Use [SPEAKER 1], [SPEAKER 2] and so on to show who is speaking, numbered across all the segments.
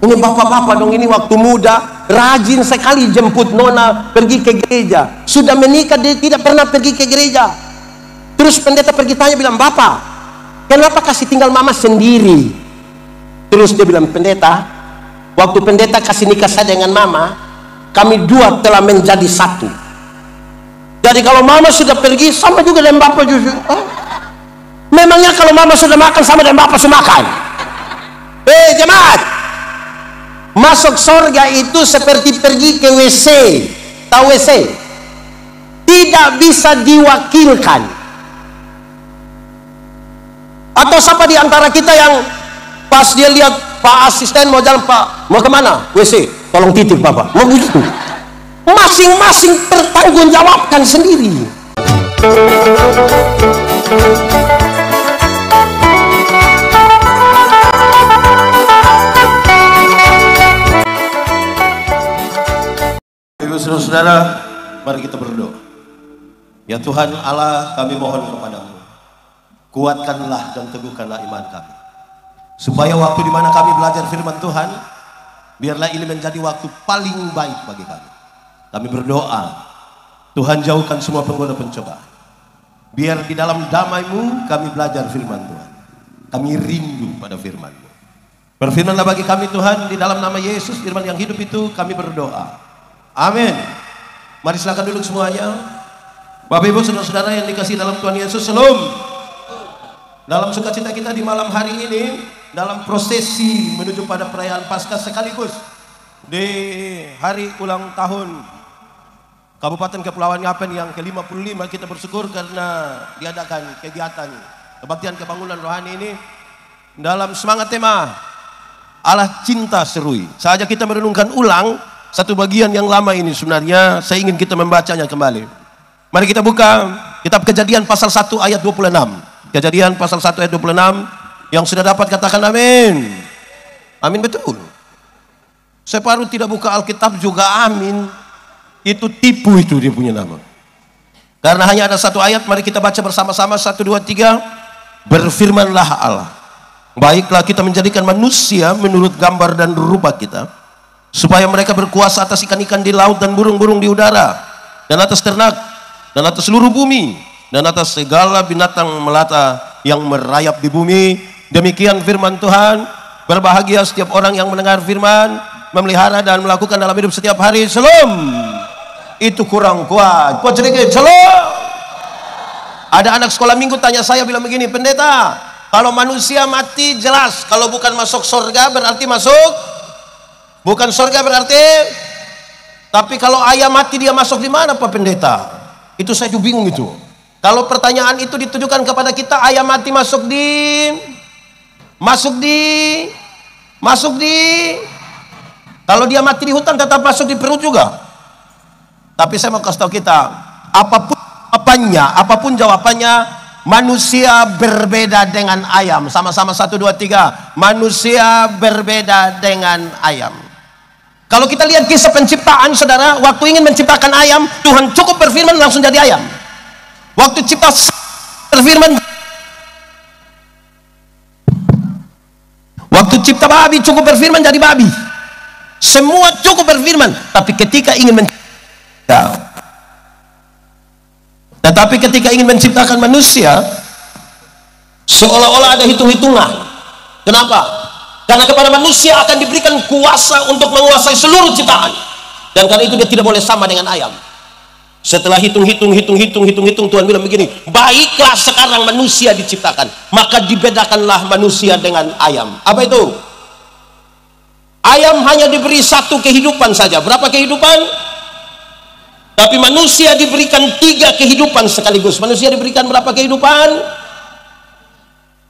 [SPEAKER 1] Ini bapak-bapak dong, ini waktu muda, rajin sekali jemput nona pergi ke gereja. Sudah menikah, dia tidak pernah pergi ke gereja. Terus pendeta pergi tanya, bilang, "Bapak, kenapa kasih tinggal mama sendiri?" Terus dia bilang, "Pendeta, waktu pendeta kasih nikah saya dengan mama, kami dua telah menjadi satu. Jadi kalau mama sudah pergi, sama juga dengan bapak juga." Memangnya kalau mama sudah makan sama dengan bapak sudah makan? Jemaat, masuk surga itu seperti pergi ke WC. Tahu WC? Tidak bisa diwakilkan. Atau siapa di antara kita yang pas dia lihat Pak asisten mau jalan, "Pak, mau kemana?" "WC." "Tolong titip bapak." Mau begitu. Masing-masing pertanggungjawabkan sendiri. Ibu saudara, mari kita berdoa. Ya Tuhan Allah, kami mohon kepadamu, kuatkanlah dan teguhkanlah iman kami, supaya waktu di mana kami belajar firman Tuhan, biarlah ini menjadi waktu paling baik bagi kami. Kami berdoa, Tuhan jauhkan semua penggoda pencobaan. Biar di dalam damai-Mu kami belajar firman Tuhan. Kami rindu pada firman-Mu. Berfirmanlah bagi kami Tuhan, di dalam nama Yesus, firman yang hidup itu kami berdoa. Amin. Mari silakan duduk semuanya. Bapak Ibu saudara-saudara yang dikasihi dalam Tuhan Yesus, shalom. Dalam sukacita kita di malam hari ini, dalam prosesi menuju pada perayaan Paskah sekaligus di hari ulang tahun Kabupaten Kepulauan Yapen yang ke-55, kita bersyukur karena diadakan kegiatan kebaktian kebangunan rohani ini dalam semangat tema Allah Cinta Serui. Saja kita merenungkan ulang satu bagian yang lama ini, sebenarnya saya ingin kita membacanya kembali. Mari kita buka kitab Kejadian pasal 1 ayat 26. Kejadian pasal 1 ayat 26. Yang sudah dapat katakan amin. Amin, betul. Separuh tidak buka Alkitab juga amin. Itu tipu, itu dia punya nama. Karena hanya ada satu ayat, mari kita baca bersama-sama. 1, 2, 3. Berfirmanlah Allah, baiklah kita menjadikan manusia menurut gambar dan rupa kita, supaya mereka berkuasa atas ikan-ikan di laut dan burung-burung di udara, dan atas ternak, dan atas seluruh bumi, dan atas segala binatang melata yang merayap di bumi. Demikian firman Tuhan. Berbahagia setiap orang yang mendengar firman, memelihara dan melakukan dalam hidup setiap hari. Shalom. Itu kurang kuat. Kuat sedikit. Shalom. Ada anak sekolah minggu tanya saya, bilang begini, "Pendeta, kalau manusia mati jelas, kalau bukan masuk surga berarti masuk, bukan surga berarti, tapi kalau ayam mati dia masuk di mana Pak Pendeta?" Itu saya juga bingung itu. Kalau pertanyaan itu ditujukan kepada kita, ayam mati masuk di kalau dia mati di hutan tetap masuk di perut juga. Tapi saya mau kasih tahu kita, apapun jawabannya, manusia berbeda dengan ayam. Sama-sama 1, 2, 3. Manusia berbeda dengan ayam. Kalau kita lihat kisah penciptaan, saudara, waktu ingin menciptakan ayam, Tuhan cukup berfirman langsung jadi ayam. Waktu cipta berfirman, waktu cipta babi cukup berfirman jadi babi. Semua cukup berfirman. Tapi ketika ingin menciptakan manusia, seolah-olah ada hitung-hitungan. Kenapa? Karena kepada manusia akan diberikan kuasa untuk menguasai seluruh ciptaan. Dan karena itu dia tidak boleh sama dengan ayam. Setelah hitung, Tuhan bilang begini, baiklah sekarang manusia diciptakan, maka dibedakanlah manusia dengan ayam. Apa itu? Ayam hanya diberi satu kehidupan saja. Berapa kehidupan? Tapi manusia diberikan 3 kehidupan sekaligus. Manusia diberikan berapa kehidupan?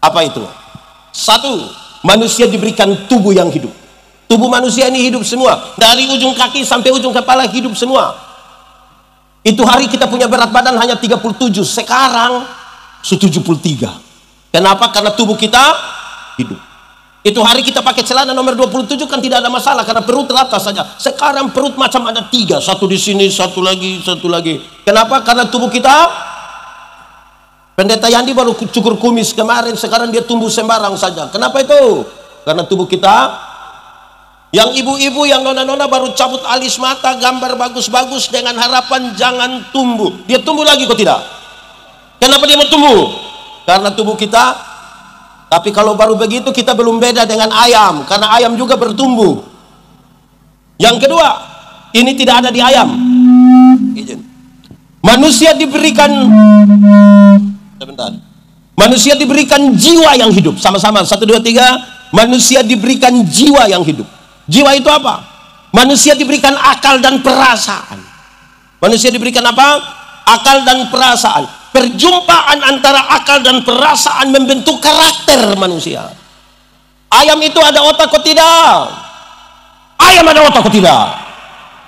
[SPEAKER 1] Apa itu? 1, manusia diberikan tubuh yang hidup. Tubuh manusia ini hidup semua, dari ujung kaki sampai ujung kepala hidup semua. Itu hari kita punya berat badan hanya 37, sekarang 73. Kenapa? Karena tubuh kita hidup. Itu hari kita pakai celana nomor 27 kan tidak ada masalah, karena perut rata saja. Sekarang perut macam ada 3, satu di sini, satu lagi. Kenapa? Karena tubuh kita, Pendeta Yandi baru cukur kumis kemarin, sekarang dia tumbuh sembarang saja. Kenapa itu? Karena tubuh kita Yang ibu-ibu, yang nona-nona baru cabut alis mata, gambar bagus-bagus dengan harapan jangan tumbuh. Dia tumbuh lagi kok tidak? Kenapa dia mau tumbuh? Karena tubuh kita. Tapi kalau baru begitu kita belum beda dengan ayam, karena ayam juga bertumbuh. Yang kedua, ini tidak ada di ayam. Izin. Manusia diberikan, sebentar. Manusia diberikan jiwa yang hidup. Sama-sama, 1, 2, 3. Manusia diberikan jiwa yang hidup. Jiwa itu apa? Manusia diberikan akal dan perasaan. Manusia diberikan apa? Akal dan perasaan. Perjumpaan antara akal dan perasaan membentuk karakter manusia. Ayam itu ada otak kok tidak? Ayam ada otak kok tidak?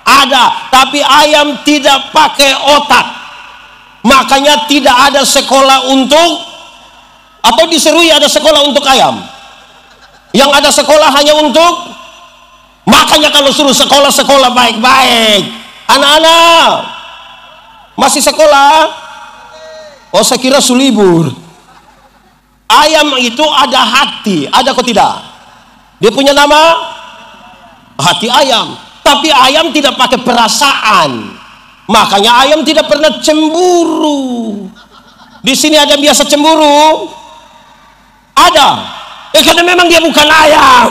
[SPEAKER 1] Ada, tapi ayam tidak pakai otak. Makanya tidak ada sekolah untuk, atau diserui ada sekolah untuk ayam. Yang ada sekolah hanya untuk, makanya kalau suruh sekolah baik-baik. Anak-anak masih sekolah? Oh, saya kira sulibur. Ayam itu ada hati, ada kok tidak? Dia punya nama hati ayam. Tapi ayam tidak pakai perasaan. Makanya ayam tidak pernah cemburu. Di sini ada yang biasa cemburu? Ada. Karena memang dia bukan ayam.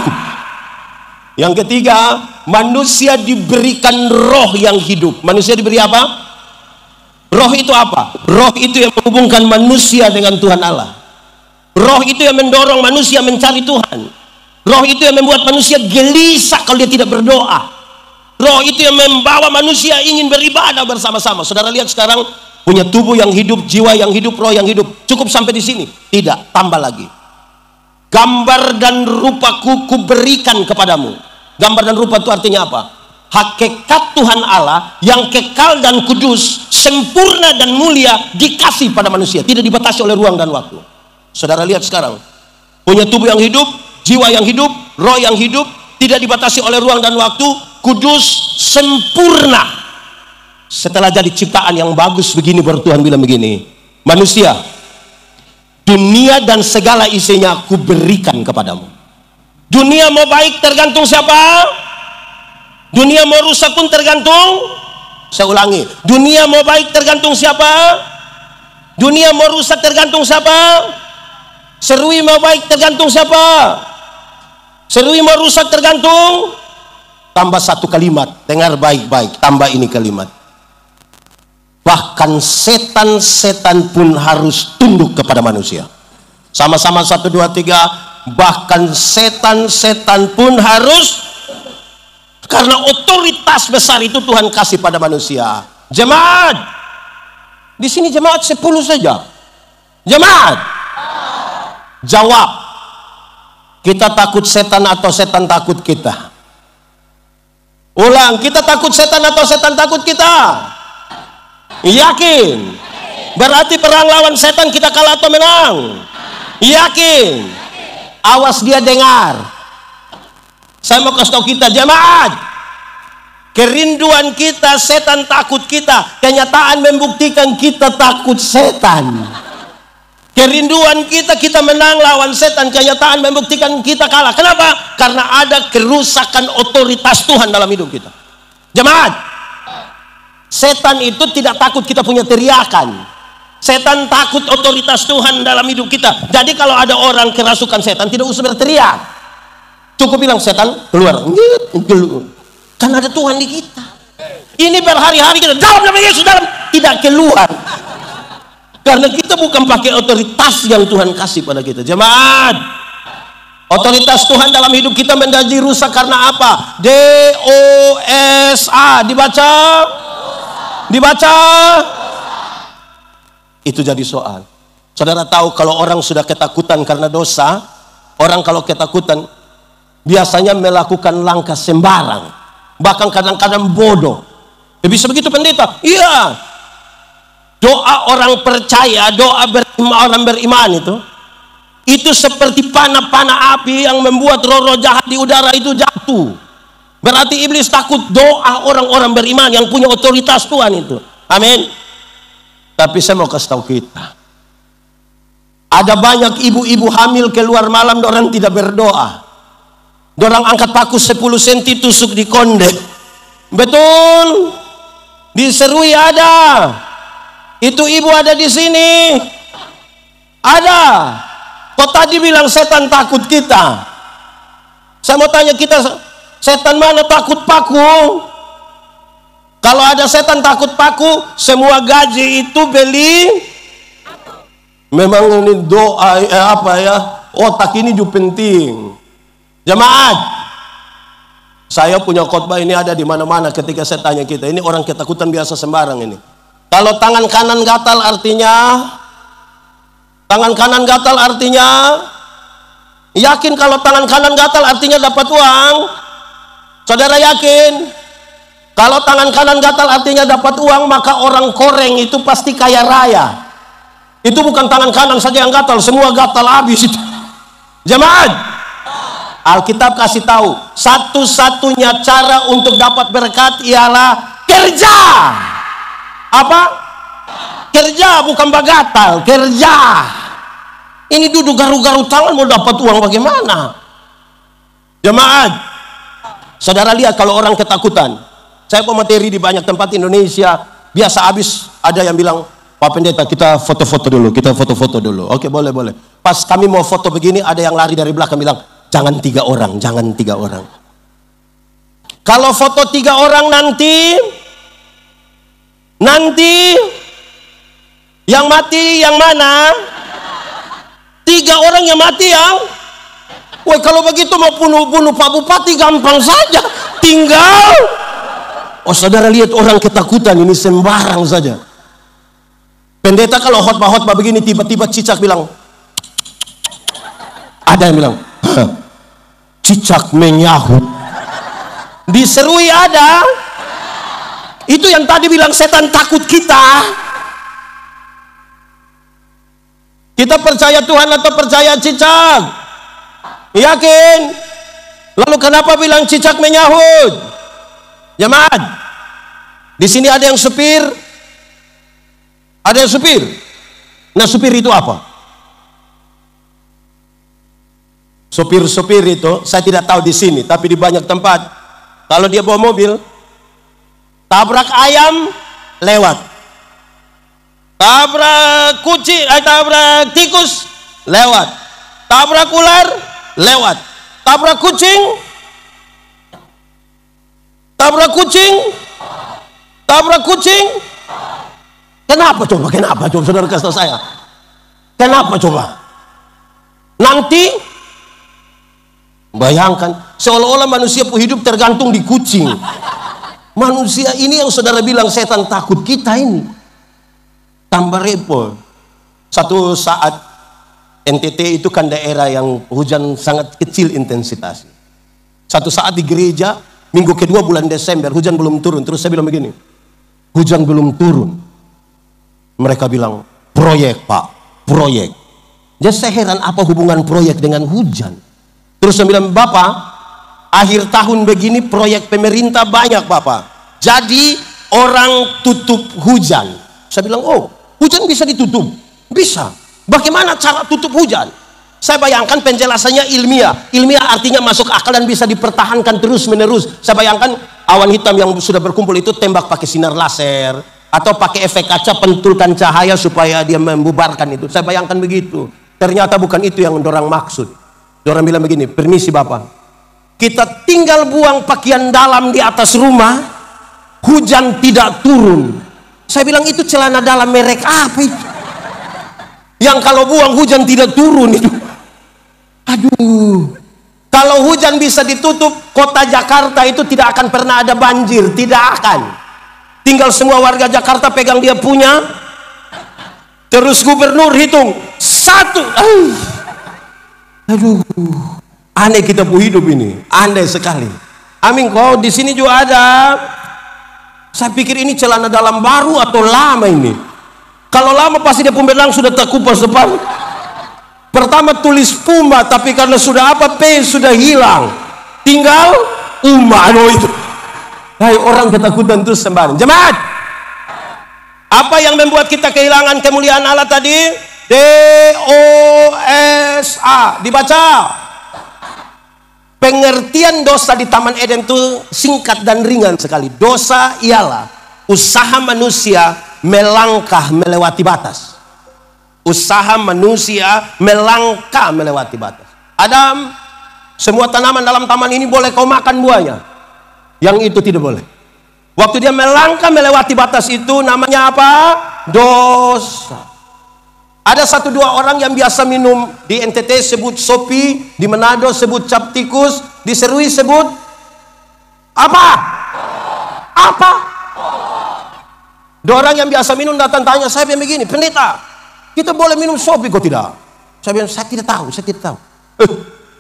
[SPEAKER 1] Yang ketiga, manusia diberikan roh yang hidup. Manusia diberi apa? Roh itu apa? Roh itu yang menghubungkan manusia dengan Tuhan Allah. Roh itu yang mendorong manusia mencari Tuhan. Roh itu yang membuat manusia gelisah kalau dia tidak berdoa. Roh itu yang membawa manusia ingin beribadah bersama-sama. Saudara lihat sekarang, punya tubuh yang hidup, jiwa yang hidup, roh yang hidup. Cukup sampai di sini? Tidak, tambah lagi. Gambar dan rupaku kuberikan kepadamu. Gambar dan rupa itu artinya apa? Hakikat Tuhan Allah yang kekal dan kudus, sempurna dan mulia dikasih pada manusia, tidak dibatasi oleh ruang dan waktu. Saudara lihat sekarang, punya tubuh yang hidup, jiwa yang hidup, roh yang hidup, tidak dibatasi oleh ruang dan waktu, kudus, sempurna. Setelah jadi ciptaan yang bagus begini, baru Tuhan bilang begini, manusia, dunia dan segala isinya kuberikan kepadamu. Dunia mau baik tergantung siapa? Dunia mau rusak pun tergantung. Saya ulangi, dunia mau baik tergantung siapa? Dunia mau rusak tergantung siapa? Serui mau baik tergantung siapa? Serui mau rusak tergantung. Tambah satu kalimat, dengar baik-baik, tambah ini kalimat. Bahkan setan-setan pun harus tunduk kepada manusia. Sama-sama 1, 2, 3. Bahkan setan-setan pun harus, karena otoritas besar itu Tuhan kasih pada manusia. Jemaat, di sini jemaat 10 saja. Jemaat, jawab, kita takut setan atau setan takut kita? Ulang, kita takut setan atau setan takut kita? Yakin? Berarti perang lawan setan kita kalah atau menang? Yakin? Awas dia dengar. Saya mau kasih tahu kita jemaat, kerinduan kita setan takut kita, kenyataan membuktikan kita takut setan. Kerinduan kita menang lawan setan, kenyataan membuktikan kita kalah. Kenapa? Karena ada kerusakan otoritas Tuhan dalam hidup kita. Jemaat, setan itu tidak takut kita punya teriakan. Setan takut otoritas Tuhan dalam hidup kita. Jadi kalau ada orang kerasukan setan, tidak usah berteriak. Cukup bilang, setan keluar. Kan ada Tuhan di kita. Ini berhari-hari kita dalam nama Yesus, dalam, tidak keluar. Karena kita bukan pakai otoritas yang Tuhan kasih pada kita. Jemaat, otoritas Tuhan dalam hidup kita menjadi rusak karena apa? D-O-S-A. Dibaca? Dibaca? Itu jadi soal. Saudara tahu kalau orang sudah ketakutan karena dosa, orang kalau ketakutan biasanya melakukan langkah sembarang, bahkan kadang-kadang bodoh. Bisa begitu pendeta? Iya. Doa orang percaya, doa orang beriman itu seperti panah-panah api yang membuat roh-roh jahat di udara itu jatuh. Berarti iblis takut doa orang-orang beriman yang punya otoritas Tuhan itu. Amin. Tapi saya mau kasih tahu kita, ada banyak ibu-ibu hamil keluar malam, orang tidak berdoa. Dorang angkat paku 10 cm tusuk di konde. Betul. Diserui ada. Itu ibu ada di sini. Ada. Kok tadi bilang setan takut kita? Saya mau tanya kita, setan mana takut paku? Kalau ada setan takut paku, semua gaji itu beli. Memang ini doa apa ya? Otak ini juga penting. Jemaat, saya punya khotbah ini ada di mana-mana. Ketika saya tanya kita, ini orang ketakutan biasa sembarang ini. Kalau tangan kanan gatal artinya, yakin kalau tangan kanan gatal artinya dapat uang? Saudara yakin? Kalau tangan kanan gatal artinya dapat uang, maka orang koreng itu pasti kaya raya. Itu bukan tangan kanan saja yang gatal, semua gatal habis itu. Jemaat, Alkitab kasih tahu, satu-satunya cara untuk dapat berkat ialah kerja. Apa? Kerja, bukan bagatal, kerja. Ini duduk garu-garu tangan mau dapat uang bagaimana? Jemaat, saudara lihat kalau orang ketakutan. Saya pemateri di banyak tempat Indonesia, biasa habis ada yang bilang, Pak Pendeta, kita foto-foto dulu. Oke, boleh. Pas kami mau foto begini, ada yang lari dari belakang bilang, jangan 3 orang. Kalau foto 3 orang nanti yang mati yang mana? 3 orang yang mati yang? Woi, kalau begitu mau bunuh Pak Bupati gampang saja. Tinggal. Oh, saudara lihat orang ketakutan ini sembarang saja. Pendeta kalau khotbah begini tiba-tiba cicak bilang, ada yang bilang, cicak menyahut. Diserui ada. Itu yang tadi bilang setan takut kita. Kita percaya Tuhan atau percaya cicak? Yakin? Lalu kenapa bilang cicak menyahut? Jemaat, di sini ada yang supir. Ada yang supir. Nah, supir itu apa? Sopir-sopir itu saya tidak tahu di sini, tapi di banyak tempat kalau dia bawa mobil, tabrak ayam lewat, tabrak kucing, tabrak tikus lewat, tabrak ular lewat, tabrak kucing, tabrak kucing. Kenapa coba saudara kasih tahu saya? Kenapa coba? Nanti bayangkan seolah-olah manusia hidup tergantung di kucing. Manusia ini yang saudara bilang setan takut kita ini. Tambah repot. Satu saat NTT itu kan daerah yang hujan sangat kecil intensitasnya. Satu saat di gereja, minggu kedua bulan Desember, hujan belum turun. Terus saya bilang begini, hujan belum turun. Mereka bilang, proyek Pak, proyek. Jadi saya heran apa hubungan proyek dengan hujan. Terus saya bilang, Bapak, akhir tahun begini proyek pemerintah banyak Bapak. Jadi orang tutup hujan. Saya bilang, oh, hujan bisa ditutup? Bisa. Bagaimana cara tutup hujan? Saya bayangkan penjelasannya ilmiah. Ilmiah artinya masuk akal dan bisa dipertahankan terus menerus. Saya bayangkan awan hitam yang sudah berkumpul itu tembak pakai sinar laser, atau pakai efek kaca pentulkan cahaya supaya dia membubarkan itu. Saya bayangkan begitu. Ternyata bukan itu yang dorang maksud. Dorang bilang begini, permisi Bapak, kita tinggal buang pakaian dalam di atas rumah, hujan tidak turun. Saya bilang, itu celana dalam merek apa itu? Yang kalau buang hujan tidak turun itu. Aduh, kalau hujan bisa ditutup, kota Jakarta itu tidak akan pernah ada banjir, tidak akan. Tinggal semua warga Jakarta pegang dia punya. Terus gubernur hitung 1. Aduh, aneh kita hidup ini, aneh sekali. Amin. Kau di sini juga ada. Saya pikir ini celana dalam baru atau lama ini. Kalau lama pasti dia pembelang sudah terkupas depan. Pertama tulis Puma, tapi karena sudah apa P sudah hilang. Tinggal Umano itu. Hai, orang ketakutan terus sembarang. Jemaat, apa yang membuat kita kehilangan kemuliaan Allah tadi? DOSA, dibaca. Pengertian dosa di Taman Eden itu singkat dan ringan sekali. Dosa ialah usaha manusia melangkah melewati batas. Usaha manusia melangkah melewati batas. Adam, semua tanaman dalam taman ini boleh kau makan buahnya. Yang itu tidak boleh. Waktu dia melangkah melewati batas itu, namanya apa? Dosa. Ada 1-2 orang yang biasa minum. Di NTT sebut sopi, di Manado sebut cap tikus, di Serui sebut apa? Apa? 2 orang yang biasa minum datang tanya saya begini, pendeta, kita boleh minum sopi kok tidak? Saya bilang, saya tidak tahu, saya tidak tahu.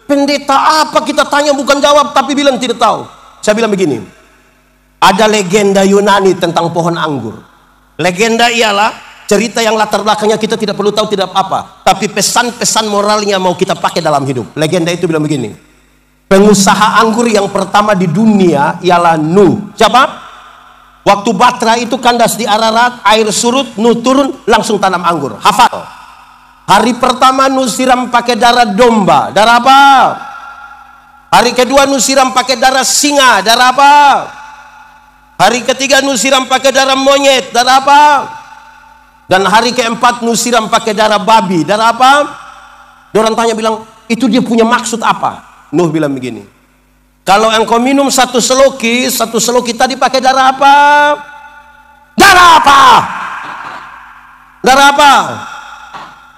[SPEAKER 1] Pendeta apa kita tanya bukan jawab tapi bilang tidak tahu. Saya bilang begini, ada legenda Yunani tentang pohon anggur. Legenda ialah cerita yang latar belakangnya kita tidak perlu tahu, tidak apa, tapi pesan-pesan moralnya mau kita pakai dalam hidup. Legenda itu bilang begini, pengusaha anggur yang pertama di dunia ialah Nuh. Siapa? Waktu Batra itu kandas di Ararat, air surut, Nuh turun langsung tanam anggur. Hafal. Hari pertama Nuh siram pakai darah domba. Darah apa? Hari kedua Nuh siram pakai darah singa. Darah apa? Hari ketiga Nuh siram pakai darah monyet. Darah apa? Dan hari keempat Nuh siram pakai darah babi. Darah apa? Orang tanya bilang, itu dia punya maksud apa? Nuh bilang begini, kalau engkau minum 1 seloki tadi pakai darah apa? Darah apa? Darah apa?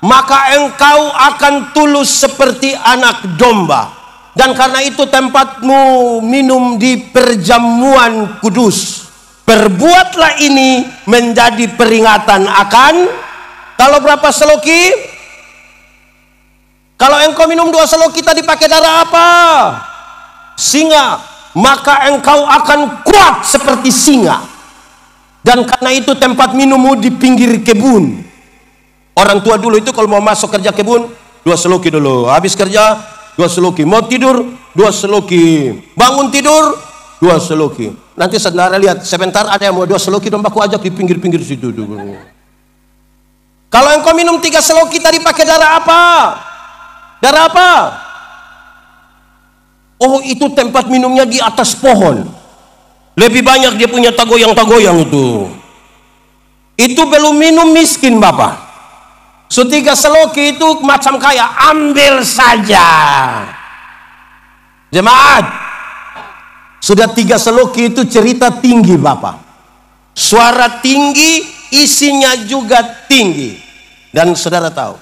[SPEAKER 1] Maka engkau akan tulus seperti anak domba. Dan karena itu tempatmu minum di perjamuan kudus. Perbuatlah ini menjadi peringatan akan. Kalau berapa seloki? Kalau engkau minum 2 seloki tadi pakai darah apa? Singa. Maka engkau akan kuat seperti singa. Dan karena itu tempat minummu di pinggir kebun. Orang tua dulu itu kalau mau masuk kerja kebun 2 seloki dulu. Habis kerja 2 seloki. Mau tidur 2 seloki. Bangun tidur 2 seloki. Nanti saudara lihat, sebentar ada yang mau 2 seloki, dong aku ajak di pinggir-pinggir situ. Kalau engkau minum 3 seloki tadi pakai darah apa? Darah apa? Oh, itu tempat minumnya di atas pohon. Lebih banyak dia punya tagoyang-tagoyang itu. Itu belum minum miskin Bapak. 3 seloki itu macam kaya, ambil saja. Jemaat, sudah 3 seloki itu cerita tinggi Bapak. Suara tinggi, isinya juga tinggi. Dan saudara tahu,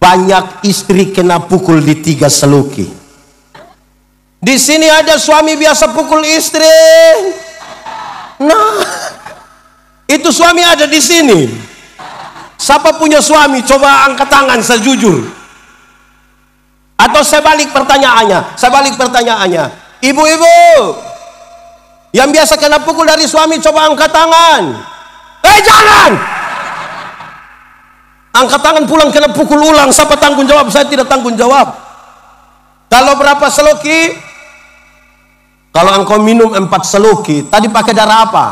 [SPEAKER 1] banyak istri kena pukul di 3 seloki. Di sini ada suami biasa pukul istri. Nah, itu suami ada di sini. Siapa punya suami? Coba angkat tangan sejujur. Atau saya balik pertanyaannya. Ibu-ibu yang biasa kena pukul dari suami, coba angkat tangan. Jangan angkat tangan, pulang kena pukul ulang. Siapa tanggung jawab? Saya tidak tanggung jawab. Kalau berapa seloki? Kalau engkau minum 4 seloki tadi pakai darah apa?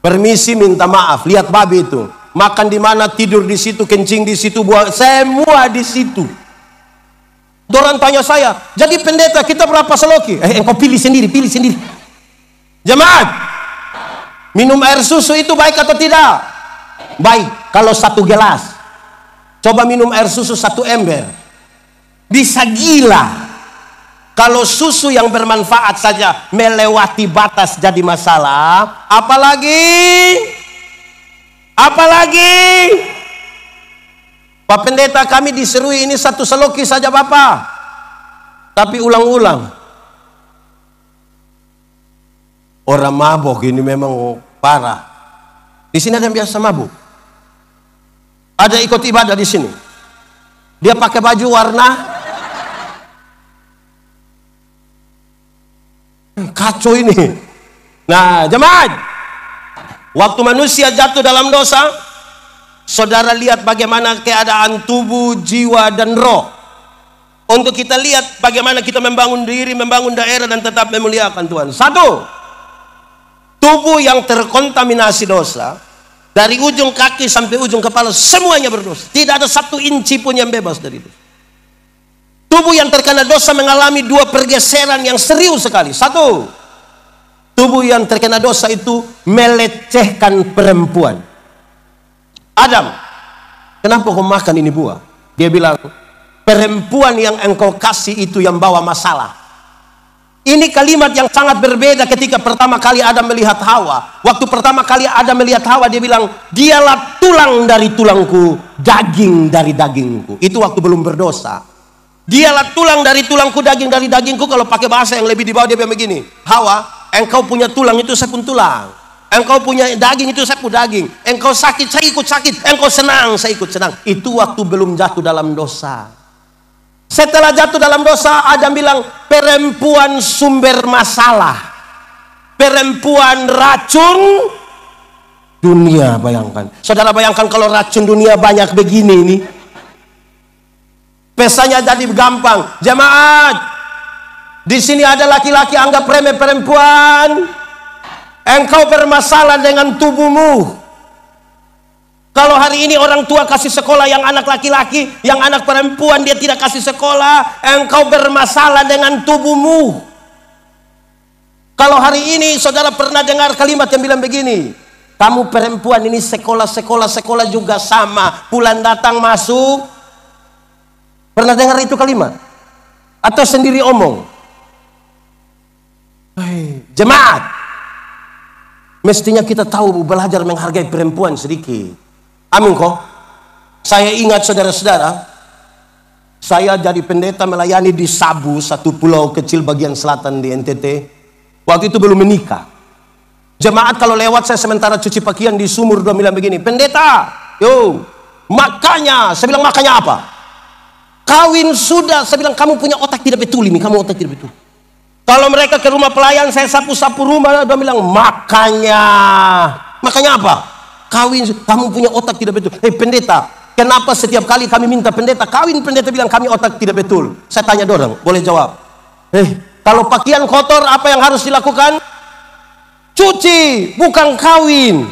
[SPEAKER 1] Permisi, minta maaf. Lihat babi itu makan di mana, tidur di situ, kencing di situ, buang semua di situ. Orang tanya saya, jadi pendeta kita berapa seloki? Engkau pilih sendiri. Jemaat, minum air susu itu baik atau tidak? Baik kalau 1 gelas. Coba minum air susu 1 ember. Bisa gila. Kalau susu yang bermanfaat saja melewati batas jadi masalah, apalagi Pak Pendeta, kami diserui ini 1 seloki saja Bapak, tapi ulang-ulang. Orang mabok ini memang parah. Di sini ada yang biasa mabuk. Ada ikut ibadah di sini. Dia pakai baju warna kacau ini. Nah, jemaat, waktu manusia jatuh dalam dosa, saudara lihat bagaimana keadaan tubuh, jiwa, dan roh. Untuk kita lihat bagaimana kita membangun diri, membangun daerah, dan tetap memuliakan Tuhan. 1, tubuh yang terkontaminasi dosa, dari ujung kaki sampai ujung kepala semuanya berdosa. Tidak ada 1 inci pun yang bebas dari dosa. Tubuh yang terkena dosa mengalami dua pergeseran yang serius sekali. Satu, tubuh yang terkena dosa itu melecehkan perempuan. Adam, kenapa kau makan ini buah? Dia bilang, perempuan yang engkau kasih itu yang bawa masalah. Ini kalimat yang sangat berbeda ketika pertama kali Adam melihat Hawa. Waktu pertama kali Adam melihat Hawa, dia bilang, dialah tulang dari tulangku, daging dari dagingku. Itu waktu belum berdosa. Dialah tulang dari tulangku, daging dari dagingku. Kalau pakai bahasa yang lebih di bawah, dia bilang begini, Hawa, engkau punya tulang, itu saya pun tulang. Engkau punya daging, itu saya pun daging. Engkau sakit, saya ikut sakit. Engkau senang, saya ikut senang. Itu waktu belum jatuh dalam dosa. Setelah jatuh dalam dosa, Adam bilang, perempuan sumber masalah, perempuan racun dunia. Bayangkan, saudara, bayangkan kalau racun dunia banyak begini nih, pesanya jadi gampang. Jemaat, di sini ada laki-laki anggap remeh perempuan. Engkau bermasalah dengan tubuhmu. Kalau hari ini orang tua kasih sekolah yang anak laki-laki, yang anak perempuan dia tidak kasih sekolah, engkau bermasalah dengan tubuhmu. Kalau hari ini saudara pernah dengar kalimat yang bilang begini, kamu perempuan ini sekolah juga sama, bulan datang masuk. Pernah dengar itu kalimat? Atau sendiri omong? Jemaat, mestinya kita tahu belajar menghargai perempuan sedikit. Amin kok. Saya ingat saudara-saudara, saya jadi pendeta melayani di Sabu, satu pulau kecil bagian selatan di NTT. Waktu itu belum menikah. Jemaat kalau lewat saya sementara cuci pakaian di sumur, dia bilang begini, pendeta, yo, makanya. Saya bilang, makanya apa? Kawin sudah. Saya bilang, kamu punya otak tidak betul ini, kamu otak tidak betul. Kalau mereka ke rumah pelayan, saya sapu-sapu rumah, dia bilang, makanya. Makanya apa? Kawin, kamu punya otak tidak betul. Hei pendeta, kenapa setiap kali kami minta pendeta kawin, pendeta bilang kami otak tidak betul? Saya tanya dorang, boleh jawab? Kalau pakaian kotor apa yang harus dilakukan? Cuci, bukan kawin.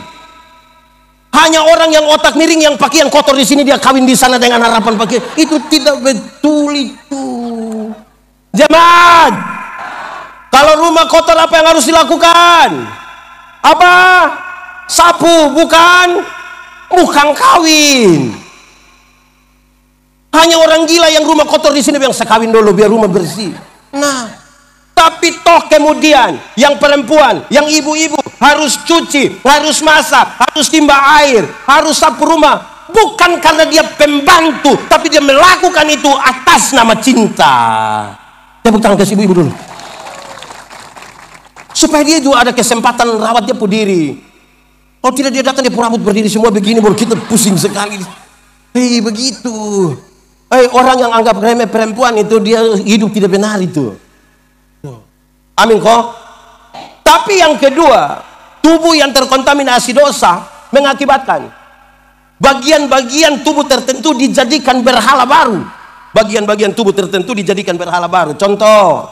[SPEAKER 1] Hanya orang yang otak miring yang pakaian kotor di sini dia kawin di sana dengan harapan pakaian. Itu tidak betul itu. Jemaat, kalau rumah kotor apa yang harus dilakukan? Apa? Sapu, bukan kawin. Hanya orang gila yang rumah kotor di sini yang sekawin dulu biar rumah bersih. Nah, tapi toh kemudian yang perempuan, yang ibu-ibu harus cuci, harus masak, harus timba air, harus sapu rumah, bukan karena dia pembantu, tapi dia melakukan itu atas nama cinta. Tepuk tangan ke ibu-ibu dulu. Supaya dia juga ada kesempatan rawat dia diri. Kalau tidak dia datang, dia rambut berdiri semua begini, baru kita pusing sekali. Begitu. Orang yang anggap remeh perempuan itu dia hidup tidak benar itu. Amin kok. Tapi yang kedua, tubuh yang terkontaminasi dosa mengakibatkan bagian-bagian tubuh tertentu dijadikan berhala baru. Bagian-bagian tubuh tertentu dijadikan berhala baru. Contoh,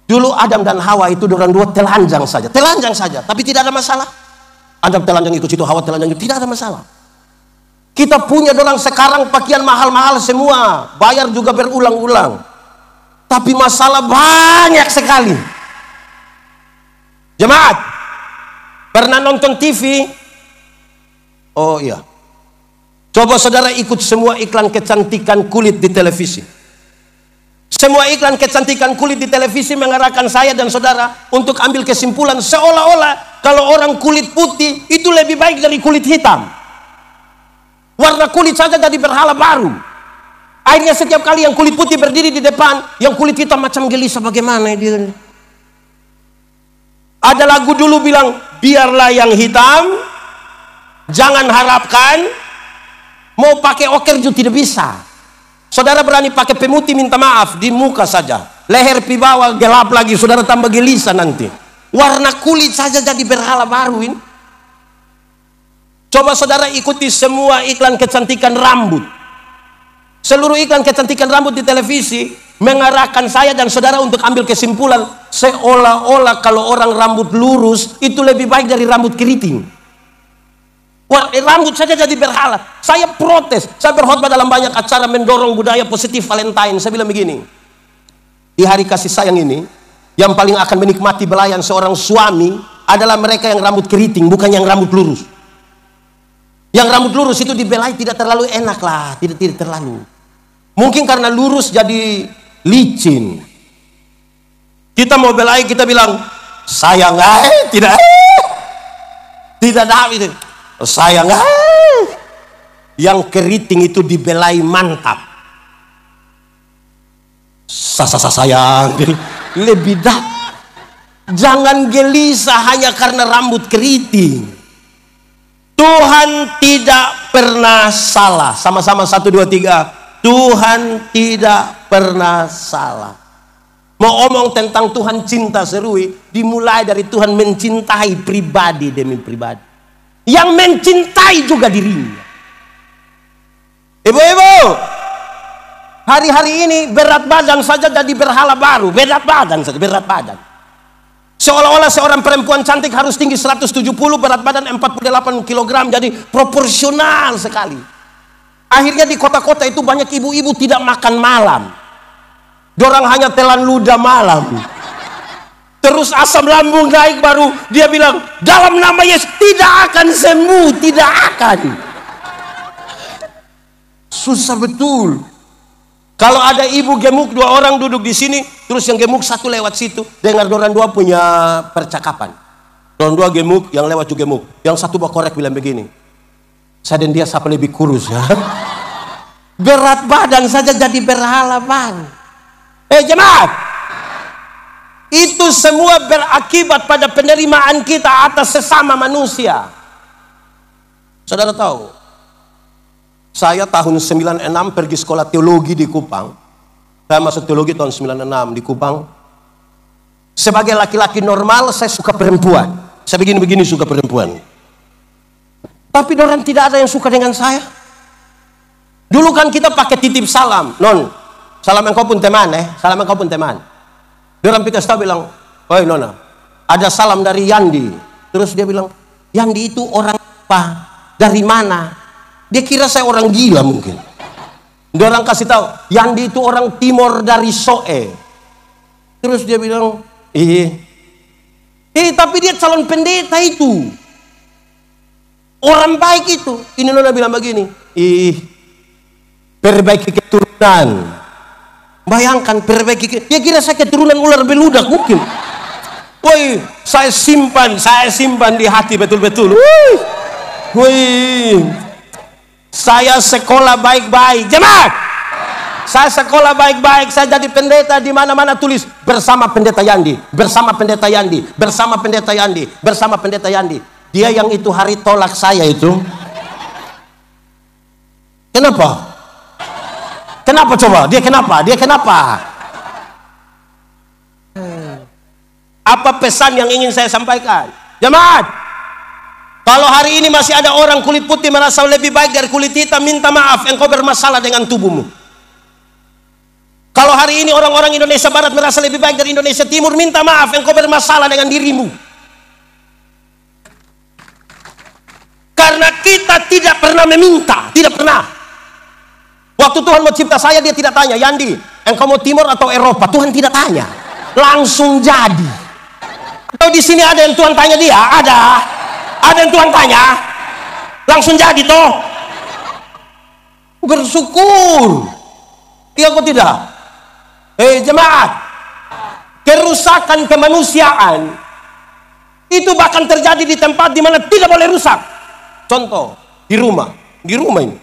[SPEAKER 1] dulu Adam dan Hawa itu orang dua telanjang saja, tapi tidak ada masalah. Adam telanjang ikut situ, Hawa telanjang ikut, tidak ada masalah. Kita punya orang sekarang pakaian mahal-mahal semua, bayar juga berulang-ulang, tapi masalah banyak sekali. Jemaat, pernah nonton TV? Oh iya, coba saudara ikut semua iklan kecantikan kulit di televisi. Semua iklan kecantikan kulit di televisi mengarahkan saya dan saudara untuk ambil kesimpulan seolah-olah kalau orang kulit putih itu lebih baik dari kulit hitam. Warna kulit saja jadi berhala baru. Akhirnya setiap kali yang kulit putih berdiri di depan, yang kulit hitam macam gelisah bagaimana dia. Ada lagu dulu bilang, biarlah yang hitam, jangan harapkan, mau pakai oker juga tidak bisa. Saudara berani pakai pemutih minta maaf di muka saja, leher pi bawah gelap lagi, saudara tambah gelisah nanti. Warna kulit saja jadi berhala baru ini. Coba saudara ikuti semua iklan kecantikan rambut. Seluruh iklan kecantikan rambut di televisi mengarahkan saya dan saudara untuk ambil kesimpulan seolah-olah kalau orang rambut lurus itu lebih baik dari rambut keriting. Rambut saja jadi berhala. Saya protes. Saya berkhotbah dalam banyak acara mendorong budaya positif Valentine. Saya bilang begini, di hari kasih sayang ini, yang paling akan menikmati belayan seorang suami adalah mereka yang rambut keriting, bukan yang rambut lurus. Yang rambut lurus itu dibelai tidak terlalu enak lah, tidak terlalu. Mungkin karena lurus jadi licin. Kita mau belai, kita bilang sayang, tidak ada itu. Sayang, yang keriting itu dibelai mantap. Sayang, lebih dah. Jangan gelisah hanya karena rambut keriting. Tuhan tidak pernah salah. Sama-sama 1, 2, 3. Tuhan tidak pernah salah. Mau omong tentang Tuhan cinta serui, dimulai dari Tuhan mencintai pribadi demi pribadi. Yang mencintai juga dirinya. Ibu-ibu, hari-hari ini berat badan saja jadi berhala baru. Berat badan saja, berat badan. Seolah-olah seorang perempuan cantik harus tinggi 170, berat badan 48 kg, jadi proporsional sekali. Akhirnya di kota-kota itu banyak ibu-ibu tidak makan malam. Dorang hanya telan ludah malam. Terus asam lambung naik, baru dia bilang, dalam nama Yesus tidak akan sembuh, tidak akan. Susah betul. Kalau ada ibu gemuk, 2 orang duduk di sini, terus yang gemuk 1 lewat situ, dengar dorang 2 punya percakapan. Dorang 2 gemuk, yang lewat juga gemuk. Yang 1 korek bilang begini, saya dan dia siapa lebih kurus ya. Berat badan saja jadi berhala bang. Jemaat, itu semua berakibat pada penerimaan kita atas sesama manusia. Saudara tahu, saya tahun 96 pergi sekolah teologi di Kupang. Saya masuk teologi tahun 96 di Kupang. Sebagai laki-laki normal, saya suka perempuan. Saya begini-begini suka perempuan. Tapi orang tidak ada yang suka dengan saya. Dulu kan kita pakai titip salam. Non, salam engkau pun teman salam engkau pun teman. Dia orang pikir tahu bilang, oi nona, ada salam dari Yandi. Terus dia bilang, Yandi itu orang apa? Dari mana? Dia kira saya orang gila mungkin. Dia orang kasih tahu, Yandi itu orang timur dari Soe. Terus dia bilang, tapi dia calon pendeta itu. Orang baik itu. Ini nona bilang begini, perbaiki keturunan. Bayangkan perbaiki, dia kira saya keturunan ular beludak mungkin. Woi, saya simpan di hati betul-betul. Woi, saya sekolah baik-baik, jemaat. Saya sekolah baik-baik, saya jadi pendeta, di mana-mana tulis bersama pendeta Yandi, bersama pendeta Yandi, bersama pendeta Yandi, bersama pendeta Yandi. Dia yang itu hari tolak saya itu. Kenapa? Kenapa coba? Dia kenapa? Apa pesan yang ingin saya sampaikan? Jemaat, kalau hari ini masih ada orang kulit putih merasa lebih baik dari kulit hitam, minta maaf, engkau bermasalah dengan tubuhmu. Kalau hari ini orang-orang Indonesia Barat merasa lebih baik dari Indonesia Timur, minta maaf, engkau bermasalah dengan dirimu. Karena kita tidak pernah meminta, tidak pernah. Waktu Tuhan mau cipta saya, dia tidak tanya, Yandi, engkau mau Timur atau Eropa? Tuhan tidak tanya, langsung jadi. Atau di sini ada yang Tuhan tanya dia? Ada yang Tuhan tanya? Langsung jadi toh? Bersyukur. Iya kok tidak? Jemaat, kerusakan kemanusiaan itu bahkan terjadi di tempat di mana tidak boleh rusak. Contoh, di rumah ini.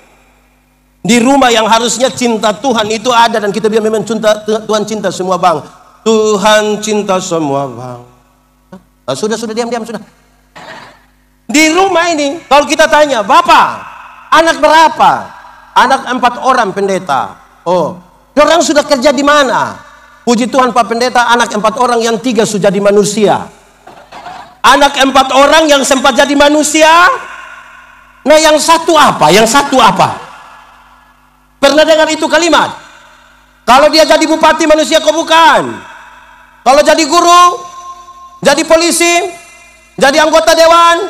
[SPEAKER 1] Di rumah yang harusnya cinta Tuhan itu ada, dan kita bilang memang Tuhan cinta semua bang. Tuhan cinta semua bang. Sudah diam sudah. Di rumah ini kalau kita tanya, Bapak, anak berapa? Anak 4 orang pendeta. Oh, orang sudah kerja di mana? Puji Tuhan Pak Pendeta, anak 4 orang yang 3 sudah jadi manusia. Anak 4 orang yang sempat jadi manusia. Nah yang satu apa? Pernah dengar itu kalimat? Kalau dia jadi bupati, manusia kok bukan? Kalau jadi guru, jadi polisi, jadi anggota dewan,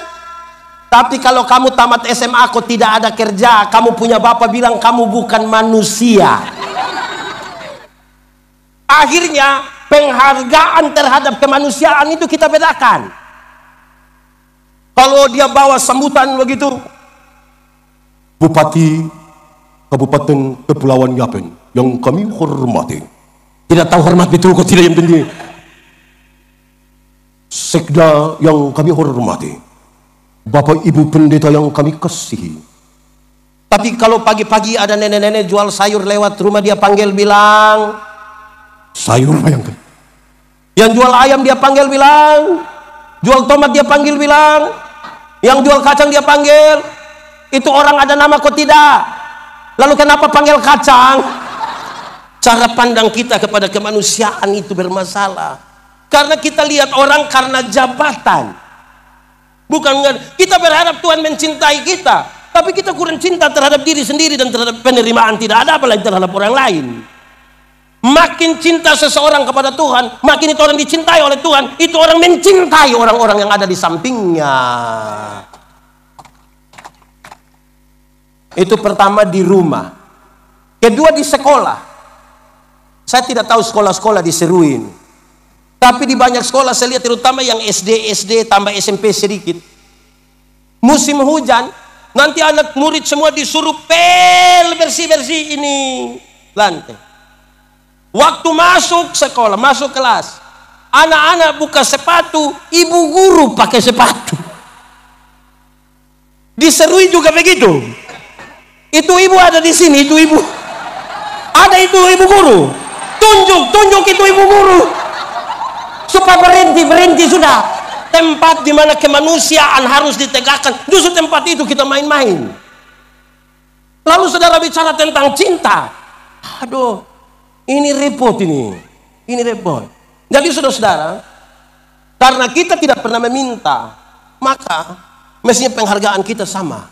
[SPEAKER 2] Tapi kalau kamu tamat SMA kok tidak ada kerja, kamu punya bapak bilang kamu bukan manusia. Akhirnya penghargaan terhadap kemanusiaan itu kita bedakan. Kalau dia bawa sambutan begitu, Bupati Kabupaten Kepulauan Yapen yang kami hormati. Tidak tahu hormat betul kok tidak yang penting. Sekda yang kami hormati. Bapak Ibu pendeta yang kami kasihi. Tapi kalau pagi-pagi ada nenek-nenek jual sayur lewat rumah, dia panggil bilang, sayur bayangkan. Yang jual ayam dia panggil bilang, jual tomat dia panggil bilang, yang jual kacang dia panggil. Itu orang ada nama kok tidak? Lalu kenapa panggil kacang? Cara pandang kita kepada kemanusiaan itu bermasalah. Karena kita lihat orang karena jabatan. Bukan, kita berharap Tuhan mencintai kita, tapi kita kurang cinta terhadap diri sendiri dan terhadap penerimaan tidak ada, apalagi terhadap orang lain. Makin cinta seseorang kepada Tuhan, makin itu orang dicintai oleh Tuhan, itu orang mencintai orang-orang yang ada di sampingnya. Itu pertama di rumah. Kedua di sekolah. Saya tidak tahu sekolah-sekolah di Seruin, tapi di banyak sekolah saya lihat, terutama yang SD tambah SMP sedikit, musim hujan nanti anak murid semua disuruh bersih-bersih ini lantai. Waktu masuk sekolah, masuk kelas, anak-anak buka sepatu, ibu guru pakai sepatu. Diserui juga begitu. Itu ibu ada di sini, itu ibu ada, itu ibu guru. Tunjuk itu ibu guru. Supaya berhenti sudah. Tempat di mana kemanusiaan harus ditegakkan, justru tempat itu kita main-main. Lalu saudara bicara tentang cinta. Aduh, ini repot ini. Ini repot. Jadi saudara-saudara, karena kita tidak pernah meminta, maka mestinya penghargaan kita sama.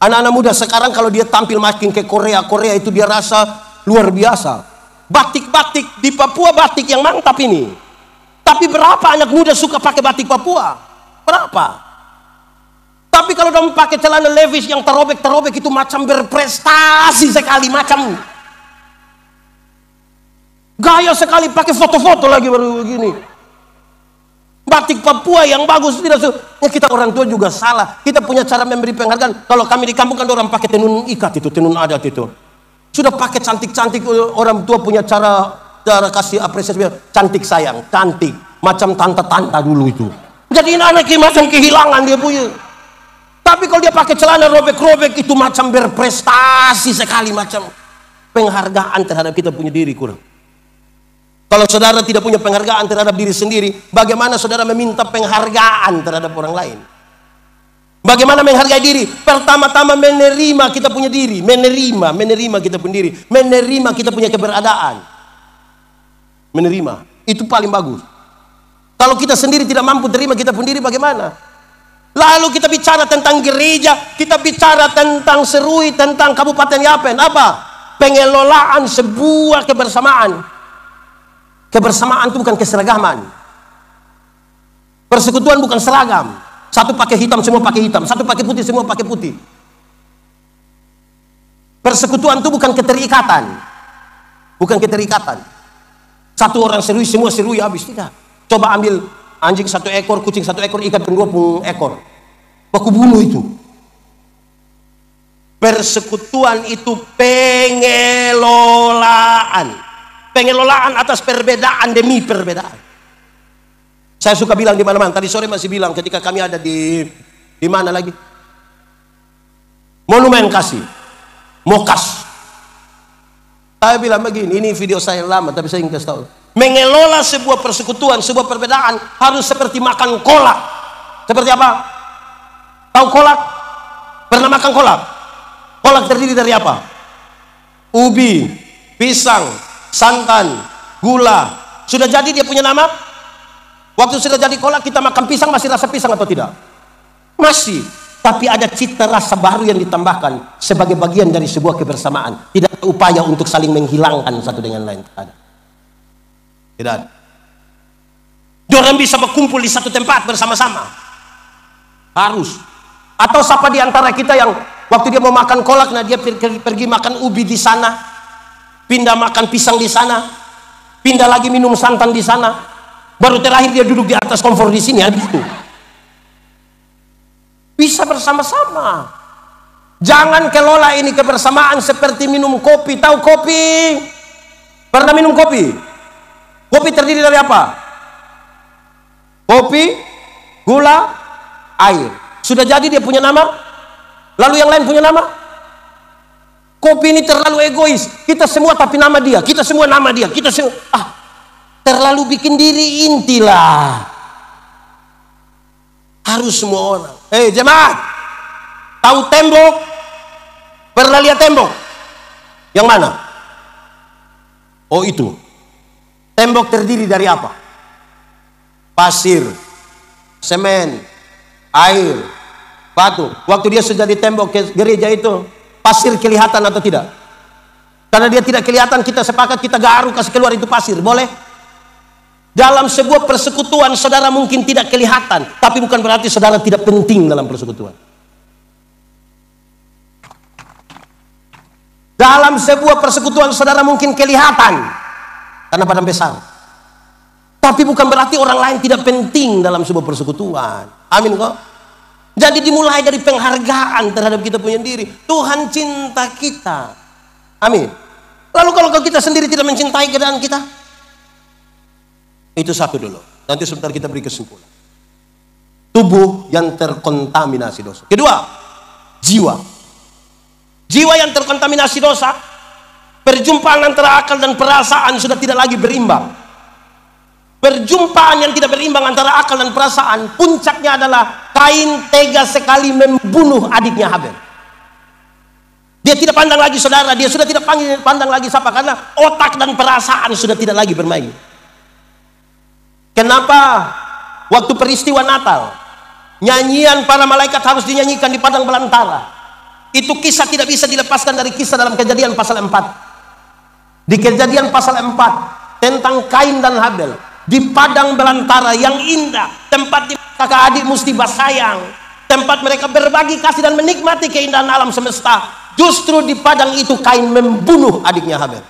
[SPEAKER 2] Anak-anak muda sekarang kalau dia tampil makin ke Korea itu dia rasa luar biasa. Batik-batik di Papua, batik yang mantap ini. Tapi berapa anak muda suka pakai batik Papua? Berapa? Tapi kalau dia pakai celana Levi's yang terobek itu macam berprestasi sekali, macam gaya sekali, pakai foto-foto lagi baru begini. Batik Papua yang bagus tidak ya, kita orang tua juga salah. Kita punya cara memberi penghargaan. Kalau kami di kampung kan orang pakai tenun ikat itu, tenun adat itu. Sudah pakai cantik-cantik, orang tua punya cara kasih apresiasi, cantik sayang, cantik macam tante-tante dulu itu. Jadi anak macam kehilangan dia punya. Tapi kalau dia pakai celana robek-robek itu macam berprestasi sekali, macam penghargaan terhadap kita punya diri kurang. Kalau saudara tidak punya penghargaan terhadap diri sendiri, bagaimana saudara meminta penghargaan terhadap orang lain? Bagaimana menghargai diri? Pertama-tama menerima kita punya diri, menerima kita punya diri, menerima kita punya keberadaan. Menerima, itu paling bagus. Kalau kita sendiri tidak mampu terima kita punya diri, bagaimana? Lalu kita bicara tentang gereja, kita bicara tentang Serui, tentang Kabupaten Yapen. Apa? Pengelolaan sebuah kebersamaan. Kebersamaan itu bukan keseragaman. Persekutuan bukan seragam. Satu pakai hitam, semua pakai hitam. Satu pakai putih, semua pakai putih. Persekutuan itu bukan keterikatan. Bukan keterikatan. Satu orang serui, semua serui habis. Tidak. Coba ambil anjing satu ekor, kucing satu ekor, ikat dengan 20 ekor. Baku bunuh itu. Persekutuan itu pengelolaan. Pengelolaan atas perbedaan demi perbedaan. Saya suka bilang di mana-mana. Tadi sore masih bilang ketika kami ada di mana lagi? Monumen Kasih, Mokas. Saya bilang begini, ini video saya yang lama tapi saya ingin kasih tahu. Mengelola sebuah persekutuan, sebuah perbedaan harus seperti makan kolak. Seperti apa? Tahu kolak? Pernah makan kolak? Kolak terdiri dari apa? Ubi, pisang, santan, gula. Sudah jadi dia punya nama? Waktu sudah jadi kolak kita makan pisang, masih rasa pisang atau tidak? Masih. Tapi ada cita rasa baru yang ditambahkan sebagai bagian dari sebuah kebersamaan. Tidak ada upaya untuk saling menghilangkan satu dengan lain. Ada. Tidak ada. Orang bisa berkumpul di satu tempat bersama-sama. Harus. Atau siapa di antara kita yang waktu dia mau makan kolak, nah dia pergi makan ubi di sana, pindah makan pisang di sana, pindah lagi minum santan di sana, baru terakhir dia duduk di atas kompor di sini, habis itu. Bisa bersama-sama. Jangan kelola ini kebersamaan seperti minum kopi. Tahu kopi? Pernah minum kopi? Kopi terdiri dari apa? Kopi, gula, air. Sudah jadi dia punya nama? Lalu yang lain punya nama? Kopi ini terlalu egois. Kita semua tapi nama dia. Kita semua nama dia. Kita semua terlalu bikin diri intilah. Harus semua orang. Jemaat, tahu tembok? Pernah lihat tembok? Yang mana? Oh itu. Tembok terdiri dari apa? Pasir, semen, air, batu. Waktu dia sudah di tembok gereja itu, pasir kelihatan atau tidak? Karena dia tidak kelihatan, kita sepakat kita garu kasih keluar itu pasir, boleh? Dalam sebuah persekutuan saudara mungkin tidak kelihatan, tapi bukan berarti saudara tidak penting dalam persekutuan. Dalam sebuah persekutuan saudara mungkin kelihatan karena badan besar, tapi bukan berarti orang lain tidak penting dalam sebuah persekutuan. Amin kok. Jadi dimulai dari penghargaan terhadap kita punya diri. Tuhan cinta kita. Amin. Lalu kalau kita sendiri tidak mencintai keadaan kita, itu satu dulu. Nanti sebentar kita beri kesimpulan. Tubuh yang terkontaminasi dosa. Kedua, jiwa. Jiwa yang terkontaminasi dosa, perjumpaan antara akal dan perasaan sudah tidak lagi berimbang. Perjumpaan yang tidak berimbang antara akal dan perasaan, puncaknya adalah Kain tega sekali membunuh adiknya Habel. Dia tidak pandang lagi saudara, dia sudah tidak pandang lagi siapa, karena otak dan perasaan sudah tidak lagi bermain. Kenapa waktu peristiwa Natal nyanyian para malaikat harus dinyanyikan di padang belantara? Itu kisah tidak bisa dilepaskan dari kisah dalam Kejadian pasal 4. Di Kejadian pasal 4 tentang Kain dan Habel di padang belantara yang indah, tempat di kakak adik mesti bersayang, tempat mereka berbagi kasih dan menikmati keindahan alam semesta. Justru di padang itu Kain membunuh adiknya Habel.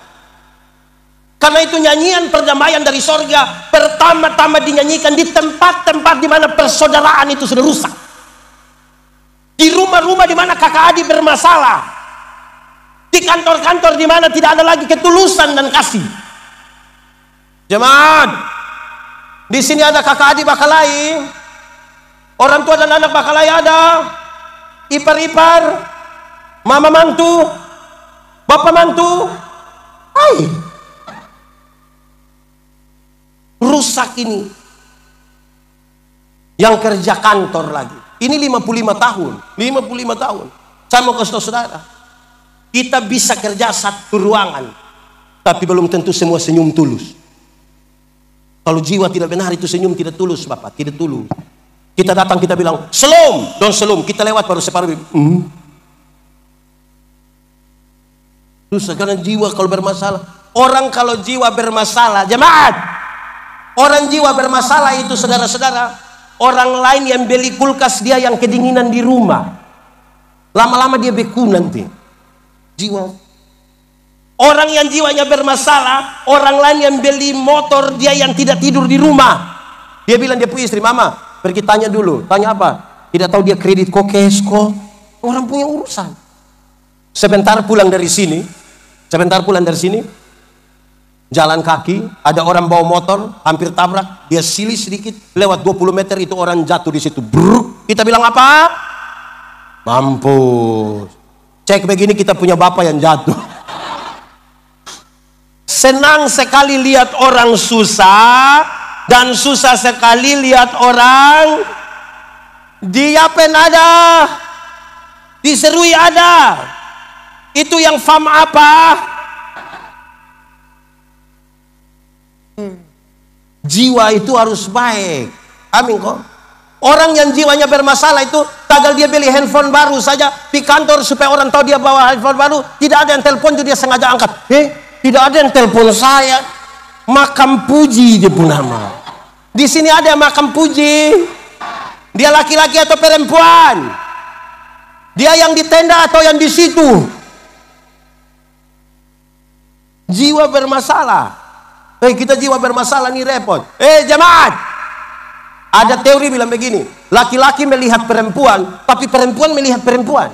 [SPEAKER 2] Karena itu nyanyian perdamaian dari sorga pertama-tama dinyanyikan di tempat-tempat di mana persaudaraan itu sudah rusak. Di rumah-rumah di mana kakak adik bermasalah, di kantor-kantor di mana tidak ada lagi ketulusan dan kasih. Jemaat, di sini ada kakak adik bakalai, orang tua dan anak bakalai ada, ipar-ipar, mama mantu, bapak mantu. Rusak ini. Yang kerja kantor lagi. Ini 55 tahun. 55 tahun. Saya mau kasih tahu saudara, kita bisa kerja satu ruangan, tapi belum tentu semua senyum tulus. Kalau jiwa tidak benar itu senyum tidak tulus, Bapak, tidak tulus. Kita datang kita bilang selom, don selom, kita lewat baru separuh. Susah karena jiwa kalau bermasalah. Orang kalau jiwa bermasalah, jemaat, orang jiwa bermasalah itu saudara-saudara, orang lain yang beli kulkas dia yang kedinginan di rumah, lama-lama dia beku nanti. Jiwa. Orang yang jiwanya bermasalah, orang lain yang beli motor dia yang tidak tidur di rumah. Dia bilang dia punya istri, mama pergi tanya dulu. Tanya apa? Tidak tahu dia kredit kok, cash kok. Orang punya urusan. Sebentar pulang dari sini, jalan kaki, ada orang bawa motor, hampir tabrak, dia silih sedikit, lewat 20 meter itu orang jatuh di situ. Bruk. Kita bilang apa? Mampus. Cek begini kita punya bapak yang jatuh. Senang sekali lihat orang susah, dan susah sekali lihat orang diapen ada, diserui ada. Itu yang fam apa? Jiwa itu harus baik. Amin kok. Orang yang jiwanya bermasalah itu tagal dia beli handphone baru saja di kantor supaya orang tahu dia bawa handphone baru, tidak ada yang telepon dia sengaja angkat. Tidak ada yang telepon saya. Makam Puji dia pun nama. Di sini ada Makam Puji. Dia laki-laki atau perempuan? Dia yang di tenda atau yang di situ? Jiwa bermasalah. Kita jiwa bermasalah nih repot. Jemaat, ada teori bilang begini, laki-laki melihat perempuan, tapi perempuan melihat perempuan.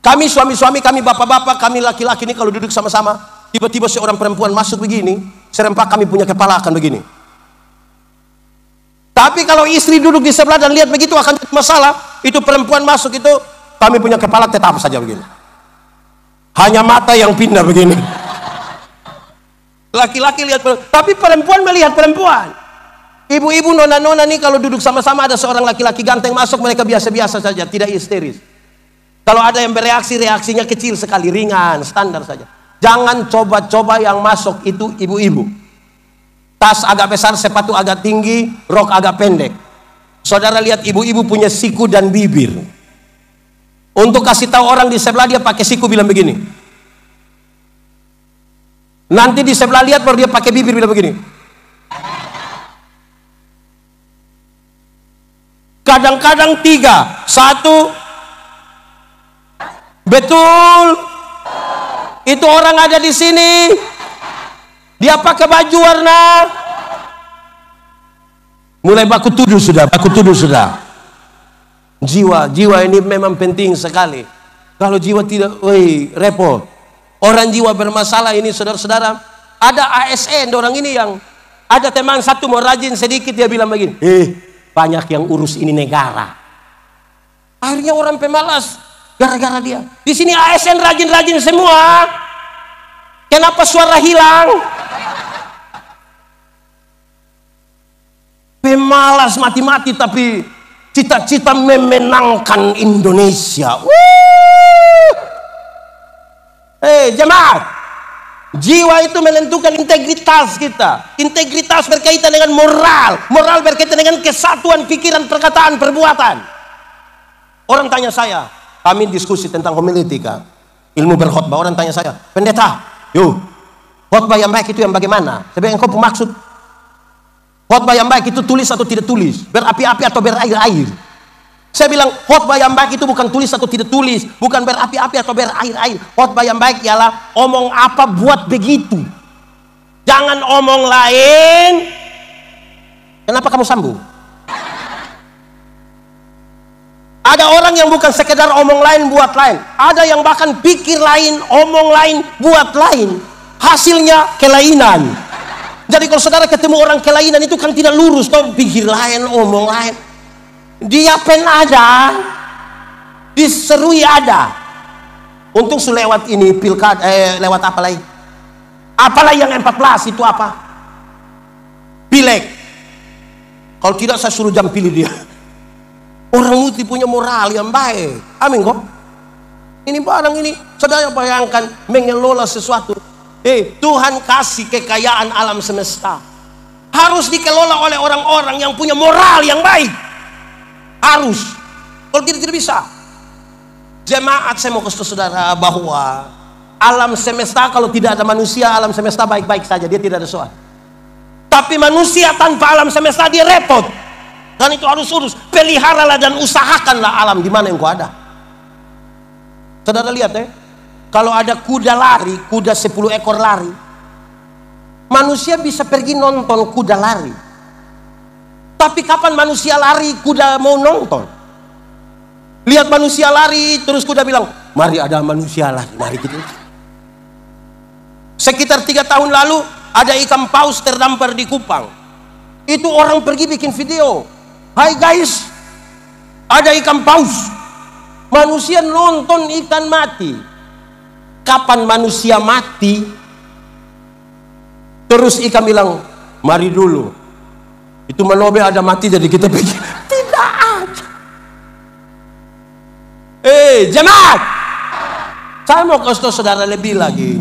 [SPEAKER 2] Kami suami-suami, kami bapak-bapak, kami laki-laki ini kalau duduk sama-sama, tiba-tiba seorang perempuan masuk begini, serempak kami punya kepala akan begini. Tapi kalau istri duduk di sebelah dan lihat begitu akan jadi masalah. Itu perempuan masuk itu, kami punya kepala tetap saja begini. Hanya mata yang pindah begini. Laki-laki lihat perempuan, tapi perempuan melihat perempuan. Ibu-ibu, nona-nona nih kalau duduk sama-sama ada seorang laki-laki ganteng masuk, mereka biasa-biasa saja, tidak histeris. Kalau ada yang bereaksi, reaksinya kecil sekali, ringan, standar saja. Jangan coba-coba yang masuk itu ibu-ibu. Tas agak besar, sepatu agak tinggi, rok agak pendek. Saudara lihat ibu-ibu punya siku dan bibir. Untuk kasih tahu orang di sebelah dia pakai siku bilang begini. Nanti di sebelah lihat baru dia pakai bibir bilang begini. Kadang-kadang 3, 1. Betul. Itu orang ada di sini. Dia pakai baju warna. Mulai baku tuduh sudah. Jiwa ini memang penting sekali. Kalau jiwa tidak, repot. Orang jiwa bermasalah ini saudara-saudara. Ada ASN orang ini yang ada teman satu mau rajin sedikit, dia bilang begini, banyak yang urus ini negara. Akhirnya orang pemalas gara-gara dia. Di sini ASN rajin-rajin semua. Kenapa suara hilang? Pemalas mati-mati tapi cita-cita memenangkan Indonesia. Jemaat, jiwa itu menentukan integritas kita. Integritas berkaitan dengan moral. Moral berkaitan dengan kesatuan pikiran, perkataan, perbuatan. Orang tanya saya, kami diskusi tentang homiletika, ilmu berkhotbah. Orang tanya saya, pendeta, khotbah yang baik itu yang bagaimana? Saya bilang, engkau maksud khotbah yang baik itu tulis atau tidak tulis, berapi-api atau berair-air? Saya bilang, khotbah yang baik itu bukan tulis atau tidak tulis, bukan berapi-api atau berair-air. Khotbah yang baik ialah omong apa buat begitu. Jangan omong lain. Kenapa kamu sambung? Ada orang yang bukan sekedar omong lain buat lain. Ada yang bahkan pikir lain, omong lain, buat lain. Hasilnya kelainan. Jadi kalau saudara ketemu orang kelainan itu kan tidak lurus. Kau pikir lain, omong lain. Dia pen ada, diserui ada. Untung lewat ini pilkada, lewat apa lagi? Apalah yang 14 itu apa? Pileg. Kalau tidak saya suruh jam pilih dia. Orang mesti punya moral yang baik. Amin kok. Ini barang ini, saudara bayangkan mengelola sesuatu. Tuhan kasih kekayaan alam semesta. Harus dikelola oleh orang-orang yang punya moral yang baik. Harus. Kalau tidak bisa. Jemaat, saya mau kasih saudara bahwa alam semesta kalau tidak ada manusia, alam semesta baik-baik saja, dia tidak ada soal. Tapi manusia tanpa alam semesta dia repot. Dan itu harus urus. Peliharalah dan usahakanlah alam di mana yang kau ada. Saudara lihat kalau ada kuda lari, kuda 10 ekor lari, manusia bisa pergi nonton kuda lari. Tapi kapan manusia lari, kuda mau nonton? Lihat manusia lari, terus kuda bilang, mari ada manusia lari, mari gitu. Sekitar 3 tahun lalu, ada ikan paus terdampar di Kupang. Itu orang pergi bikin video. Hai guys, ada ikan paus. Manusia nonton ikan mati. Kapan manusia mati? Terus ikan bilang, mari dulu. Itu melobe ada mati jadi kita pikir tidak ada. Jemaat, saya mau kasih tahu saudara lebih lagi.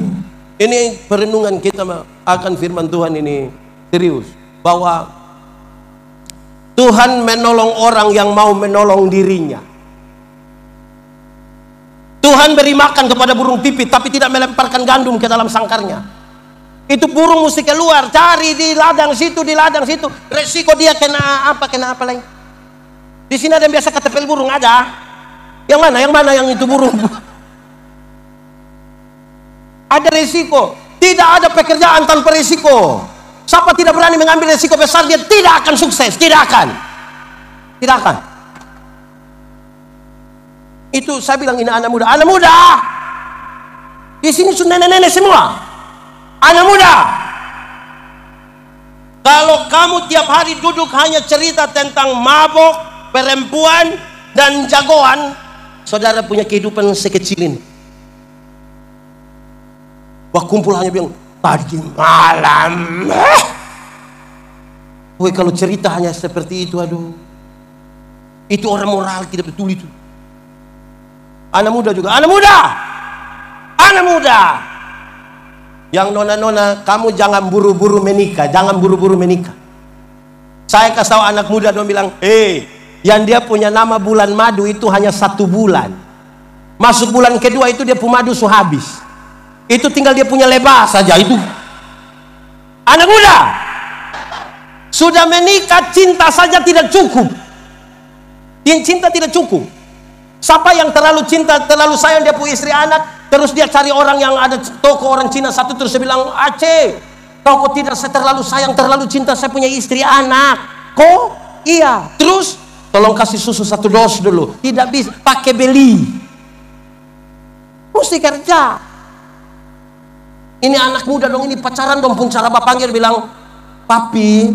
[SPEAKER 2] Ini perenungan kita akan firman Tuhan ini serius, bahwa Tuhan menolong orang yang mau menolong dirinya. Tuhan beri makan kepada burung pipit tapi tidak melemparkan gandum ke dalam sangkarnya. Itu burung mesti keluar, cari di ladang situ, di ladang situ. Resiko dia kena apa lagi. Di sini ada yang biasa ketepel burung, ada. Yang mana? Yang mana yang itu burung? Ada risiko. Tidak ada pekerjaan tanpa risiko. Siapa tidak berani mengambil risiko besar, dia tidak akan sukses. Tidak akan. Tidak akan. Itu saya bilang ini anak muda. Anak muda. Di sini sudah nenek-nenek semua. Anak muda. Kalau kamu tiap hari duduk hanya cerita tentang mabok, perempuan, dan jagoan, saudara punya kehidupan sekecil ini. Wah, kumpul hanya bilang tadi malam. Woi, kalau cerita hanya seperti itu, aduh, itu orang moral tidak betul itu. Anak muda juga, anak muda, anak muda. Yang nona-nona, kamu jangan buru-buru menikah, jangan buru-buru menikah. Saya kasih tahu anak muda, dong bilang, yang dia punya nama bulan madu itu hanya 1 bulan. Masuk bulan kedua itu dia punya madu sudah habis. Itu tinggal dia punya lebah saja itu. Anak muda, sudah menikah cinta saja tidak cukup. Cinta tidak cukup. Siapa yang terlalu cinta, terlalu sayang dia punya istri anak, terus dia cari orang yang ada toko orang Cina satu, terus dia bilang, Aceh, kau kok tidak, saya terlalu sayang, terlalu cinta, saya punya istri anak. Kok? Iya. Terus tolong kasih susu 1 dos dulu. Tidak bisa, pakai beli. Mesti kerja. Ini anak muda dong, ini pacaran dong, pun cara bapak panggil bilang, papi,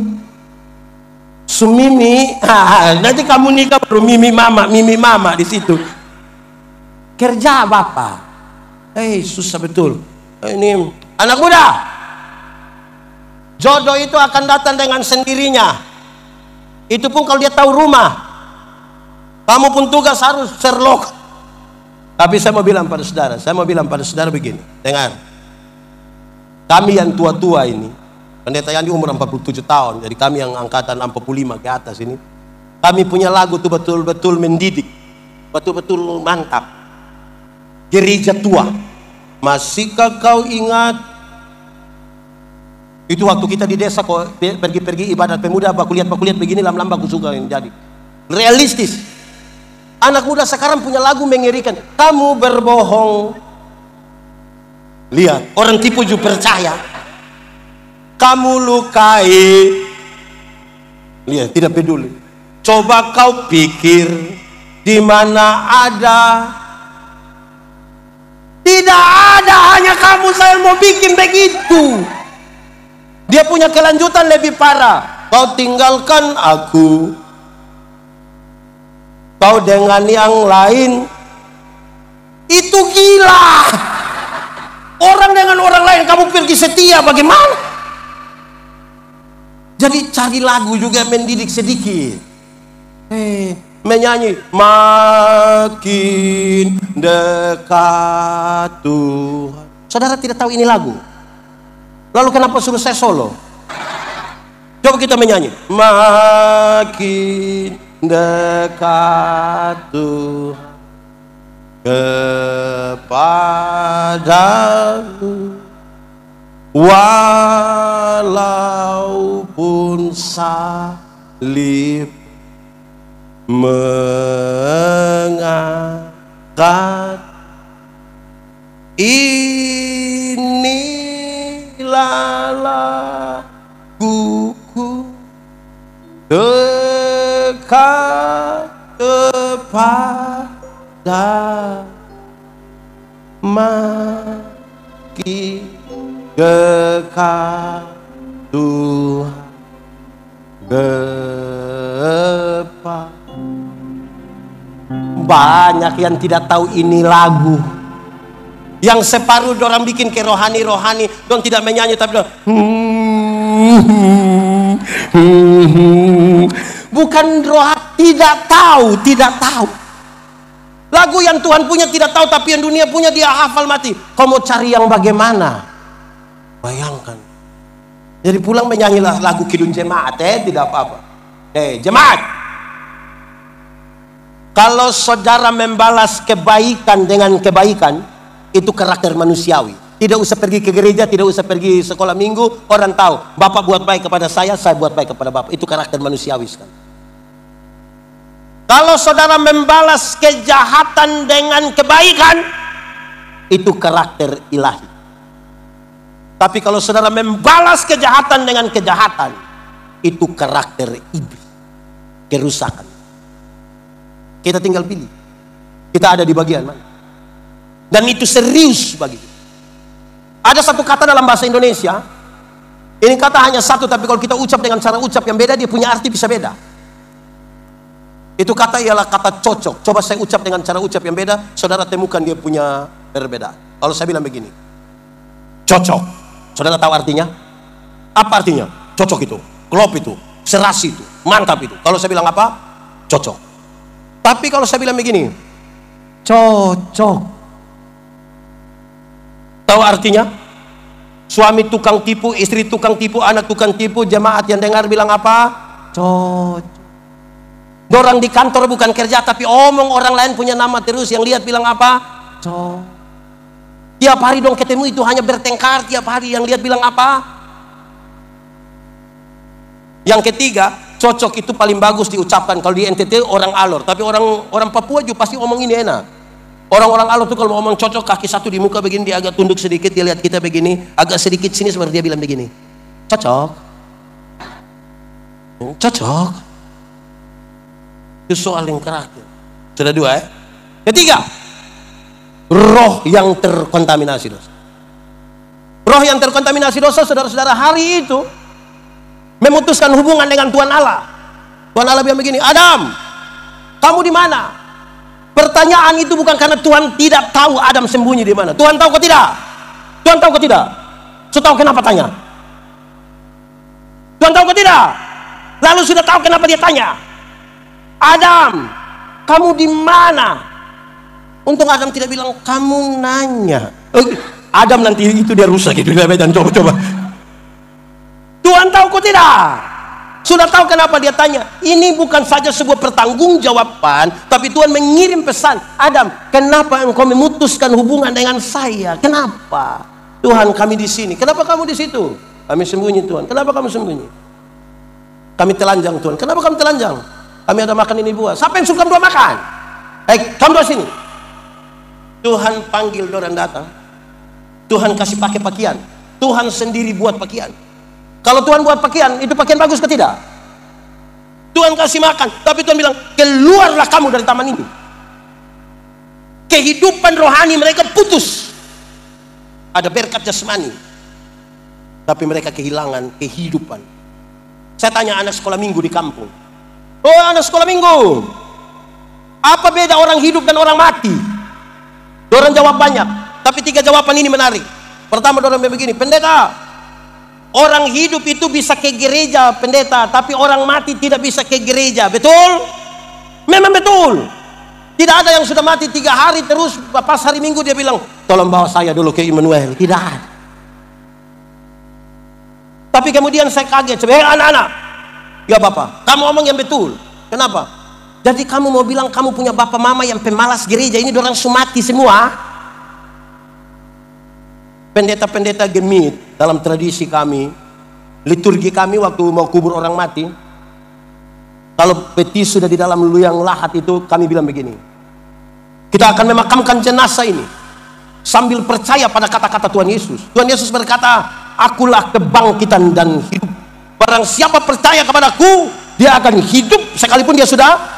[SPEAKER 2] sumimi, nanti kamu nikah baru mimi mama di situ. Kerja bapak. Susah betul. Ini anak muda. Jodoh itu akan datang dengan sendirinya. Itu pun kalau dia tahu rumah. Kamu pun tugas harus Sherlock. Tapi saya mau bilang pada saudara, begini, dengar. Kami yang tua-tua ini, pendeta yang di umur 47 tahun, jadi kami yang angkatan 45 ke atas ini, kami punya lagu tuh betul-betul mendidik, betul-betul mantap. Gereja tua, masihkah kau ingat? Itu waktu kita di desa kok pergi-pergi ibadat pemuda, aku lihat begini lam-lam aku suka yang jadi realistis. Anak muda sekarang punya lagu mengerikan. Kamu berbohong. Lihat, orang tipu juga percaya. Kamu lukai. Lihat, tidak peduli. Coba kau pikir di mana ada. Tidak ada, hanya kamu saya mau bikin begitu. Dia punya kelanjutan lebih parah. Kau tinggalkan aku. Kau dengan yang lain. Itu gila. Orang dengan orang lain kamu pergi setia bagaimana? Jadi cari lagu juga mendidik sedikit. Menyanyi makin dekat Tuhan. Saudara tidak tahu ini lagu. Lalu kenapa suruh saya solo? Coba kita menyanyi. Makin dekat Tuhan kepadamu, walaupun salib mengangkat. Inilah laguku dekat kepada makin dekat Tuhan depan. Banyak yang tidak tahu ini lagu. Yang separuh orang bikin ke rohani-rohani, dong tidak menyanyi tapi dong bukan rohani, tidak tahu. Lagu yang Tuhan punya tidak tahu, tapi yang dunia punya dia hafal mati. Kau mau cari yang bagaimana? Bayangkan. Jadi pulang menyanyilah lagu Kidung Jemaat, tidak apa-apa. Jemaat. Kalau saudara membalas kebaikan dengan kebaikan, itu karakter manusiawi. Tidak usah pergi ke gereja, tidak usah pergi sekolah minggu, orang tahu. Bapak buat baik kepada saya buat baik kepada Bapak. Itu karakter manusiawi sekali. Kalau saudara membalas kejahatan dengan kebaikan, itu karakter ilahi. Tapi kalau saudara membalas kejahatan dengan kejahatan, itu karakter iblis, kerusakan. Kita tinggal pilih, kita ada di bagian mana. Dan itu serius bagi kita. Ada satu kata dalam bahasa Indonesia, ini kata hanya satu, tapi kalau kita ucap dengan cara ucap yang beda, dia punya arti bisa beda. Itu kata ialah kata cocok. Coba saya ucap dengan cara ucap yang beda, saudara temukan dia punya perbedaan. Kalau saya bilang begini, cocok, saudara tahu artinya? Apa artinya? Cocok itu, klop itu, serasi itu, mantap itu. Kalau saya bilang apa? Cocok. Tapi kalau saya bilang begini, cocok, tahu artinya? Suami tukang tipu, istri tukang tipu, anak tukang tipu, jemaat yang dengar bilang apa? Cocok. Orang di kantor bukan kerja tapi omong orang lain punya nama terus, yang lihat bilang apa? Cocok. Tiap hari dong ketemu itu hanya bertengkar tiap hari, yang lihat bilang apa? Yang ketiga, cocok itu paling bagus diucapkan kalau di NTT orang Alor, tapi orang Papua juga pasti omong ini enak. Orang-orang Alor tuh kalau mau ngomong cocok, kaki satu di muka begini, dia agak tunduk sedikit, dia lihat kita begini, agak sedikit sini seperti dia bilang begini. Cocok. Cocok. Itu soal yang karakter. Sudah dua ya. Ketiga, roh yang terkontaminasi dosa. Roh yang terkontaminasi dosa, saudara-saudara, hari itu memutuskan hubungan dengan Tuhan Allah. Tuhan Allah bilang begini, Adam, kamu di mana? Pertanyaan itu bukan karena Tuhan tidak tahu Adam sembunyi di mana. Tuhan tahu kok tidak? Tuhan tahu kok tidak? Sudah tahu kenapa tanya? Tuhan tahu kok tidak? Lalu sudah tahu kenapa dia tanya? Adam, kamu di mana? Untung Adam tidak bilang kamu nanya. Adam nanti itu dia rusak gitu. Dan coba. Tuhan tahu kok tidak? Sudah tahu kenapa dia tanya? Ini bukan saja sebuah pertanggungjawaban, tapi Tuhan mengirim pesan. Adam, kenapa engkau memutuskan hubungan dengan saya? Kenapa? Tuhan, kami di sini. Kenapa kamu di situ? Kami sembunyi, Tuhan. Kenapa kamu sembunyi? Kami telanjang, Tuhan. Kenapa kamu telanjang? Kami ada makan ini buah. Siapa yang suka buah makan? Kamu dua sini. Tuhan panggil orang datang. Tuhan kasih pakai pakaian. Tuhan sendiri buat pakaian. Kalau Tuhan buat pakaian, itu pakaian bagus ke tidak? Tuhan kasih makan, tapi Tuhan bilang, keluarlah kamu dari taman ini. Kehidupan rohani mereka putus. Ada berkat jasmani, tapi mereka kehilangan kehidupan. Saya tanya anak sekolah minggu di kampung. Oh, anak sekolah minggu, apa beda orang hidup dan orang mati? Orang jawab banyak, tapi 3 jawaban ini menarik. Pertama, orang begini, pendeta, orang hidup itu bisa ke gereja, pendeta, tapi orang mati tidak bisa ke gereja. Betul? Memang betul. Tidak ada yang sudah mati 3 hari terus pas hari Minggu dia bilang, tolong bawa saya dulu ke Immanuel. Tidak ada. Tapi kemudian saya kaget, anak-anak, ya Bapak, kamu omong yang betul. Kenapa? Jadi kamu mau bilang kamu punya bapak mama yang pemalas gereja, ini dorang sumati semua? Pendeta-pendeta gemit dalam tradisi kami, liturgi kami waktu mau kubur orang mati, kalau peti sudah di dalam liang lahat itu, kami bilang begini, kita akan memakamkan jenazah ini sambil percaya pada kata-kata Tuhan Yesus. Tuhan Yesus berkata, akulah kebangkitan dan hidup. Barang siapa percaya kepadaku, dia akan hidup sekalipun dia sudah.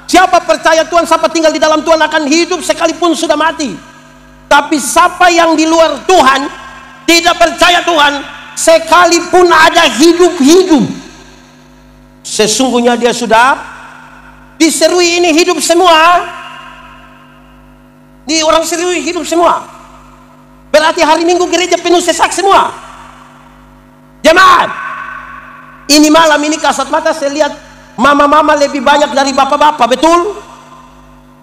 [SPEAKER 2] Siapa percaya Tuhan, siapa tinggal di dalam Tuhan akan hidup sekalipun sudah mati. Tapi siapa yang di luar Tuhan, tidak percaya Tuhan, sekalipun ada hidup-hidup, sesungguhnya dia sudah diserui ini hidup semua. Di orang serui hidup semua. Berarti hari Minggu gereja penuh sesak semua. Jemaat, ini malam ini kasat mata saya lihat mama-mama lebih banyak dari bapak-bapak, betul?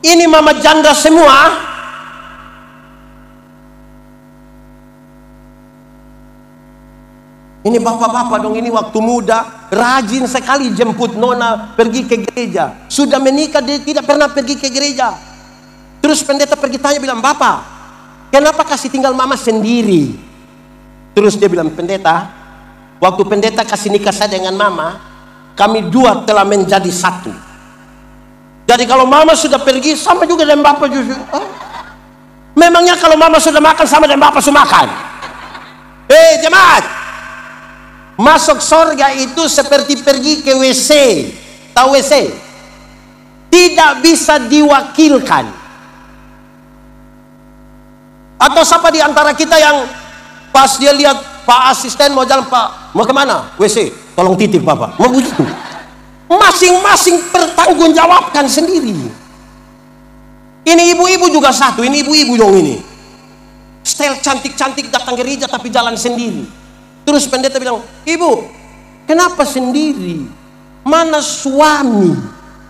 [SPEAKER 2] Ini mama janda semua. Ini bapak-bapak dong, ini waktu muda rajin sekali jemput nona pergi ke gereja. Sudah menikah dia tidak pernah pergi ke gereja. Terus pendeta pergi tanya, bilang, Bapak, kenapa kasih tinggal mama sendiri? Terus dia bilang, pendeta, waktu pendeta kasih nikah saya dengan mama, kami 2 telah menjadi 1. Jadi kalau mama sudah pergi, sama juga dengan bapak justru. Memangnya kalau mama sudah makan sama dengan bapak sudah makan? Jemaat, masuk surga itu seperti pergi ke WC. Tahu WC? Tidak bisa diwakilkan. Atau siapa di antara kita yang pas dia lihat Pak asisten mau jalan, Pak mau kemana? WC, tolong titip bapak. Mau begitu? Masing-masing bertanggungjawabkan sendiri. Ini ibu-ibu juga satu, ini ibu-ibu dong ini. Style cantik-cantik datang gereja tapi jalan sendiri. Terus pendeta bilang, ibu, kenapa sendiri? Mana suami?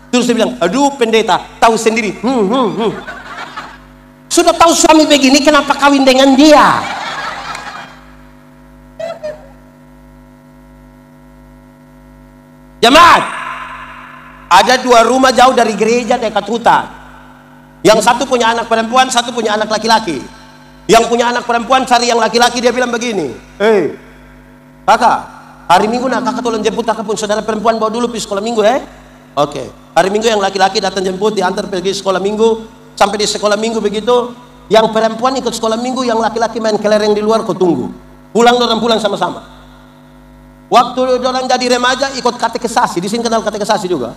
[SPEAKER 2] Terus dia bilang, aduh pendeta, tahu sendiri. Sudah tahu suami begini, kenapa kawin dengan dia? Jemaat, ada 2 rumah jauh dari gereja dekat hutan. Yang satu punya anak perempuan, satu punya anak laki-laki. Yang punya anak perempuan cari yang laki-laki, dia bilang begini, kakak, hari Minggu nak kakak tolong jemput kakak pun saudara perempuan bawa dulu pergi sekolah Minggu Oke. Hari Minggu yang laki-laki datang jemput, diantar pergi sekolah Minggu. Sampai di sekolah Minggu begitu, yang perempuan ikut sekolah Minggu, yang laki-laki main kelereng di luar, kau tunggu. Pulang orang pulang sama-sama. Waktu orang jadi remaja ikut katekisasi, di sini kenal katekisasi juga.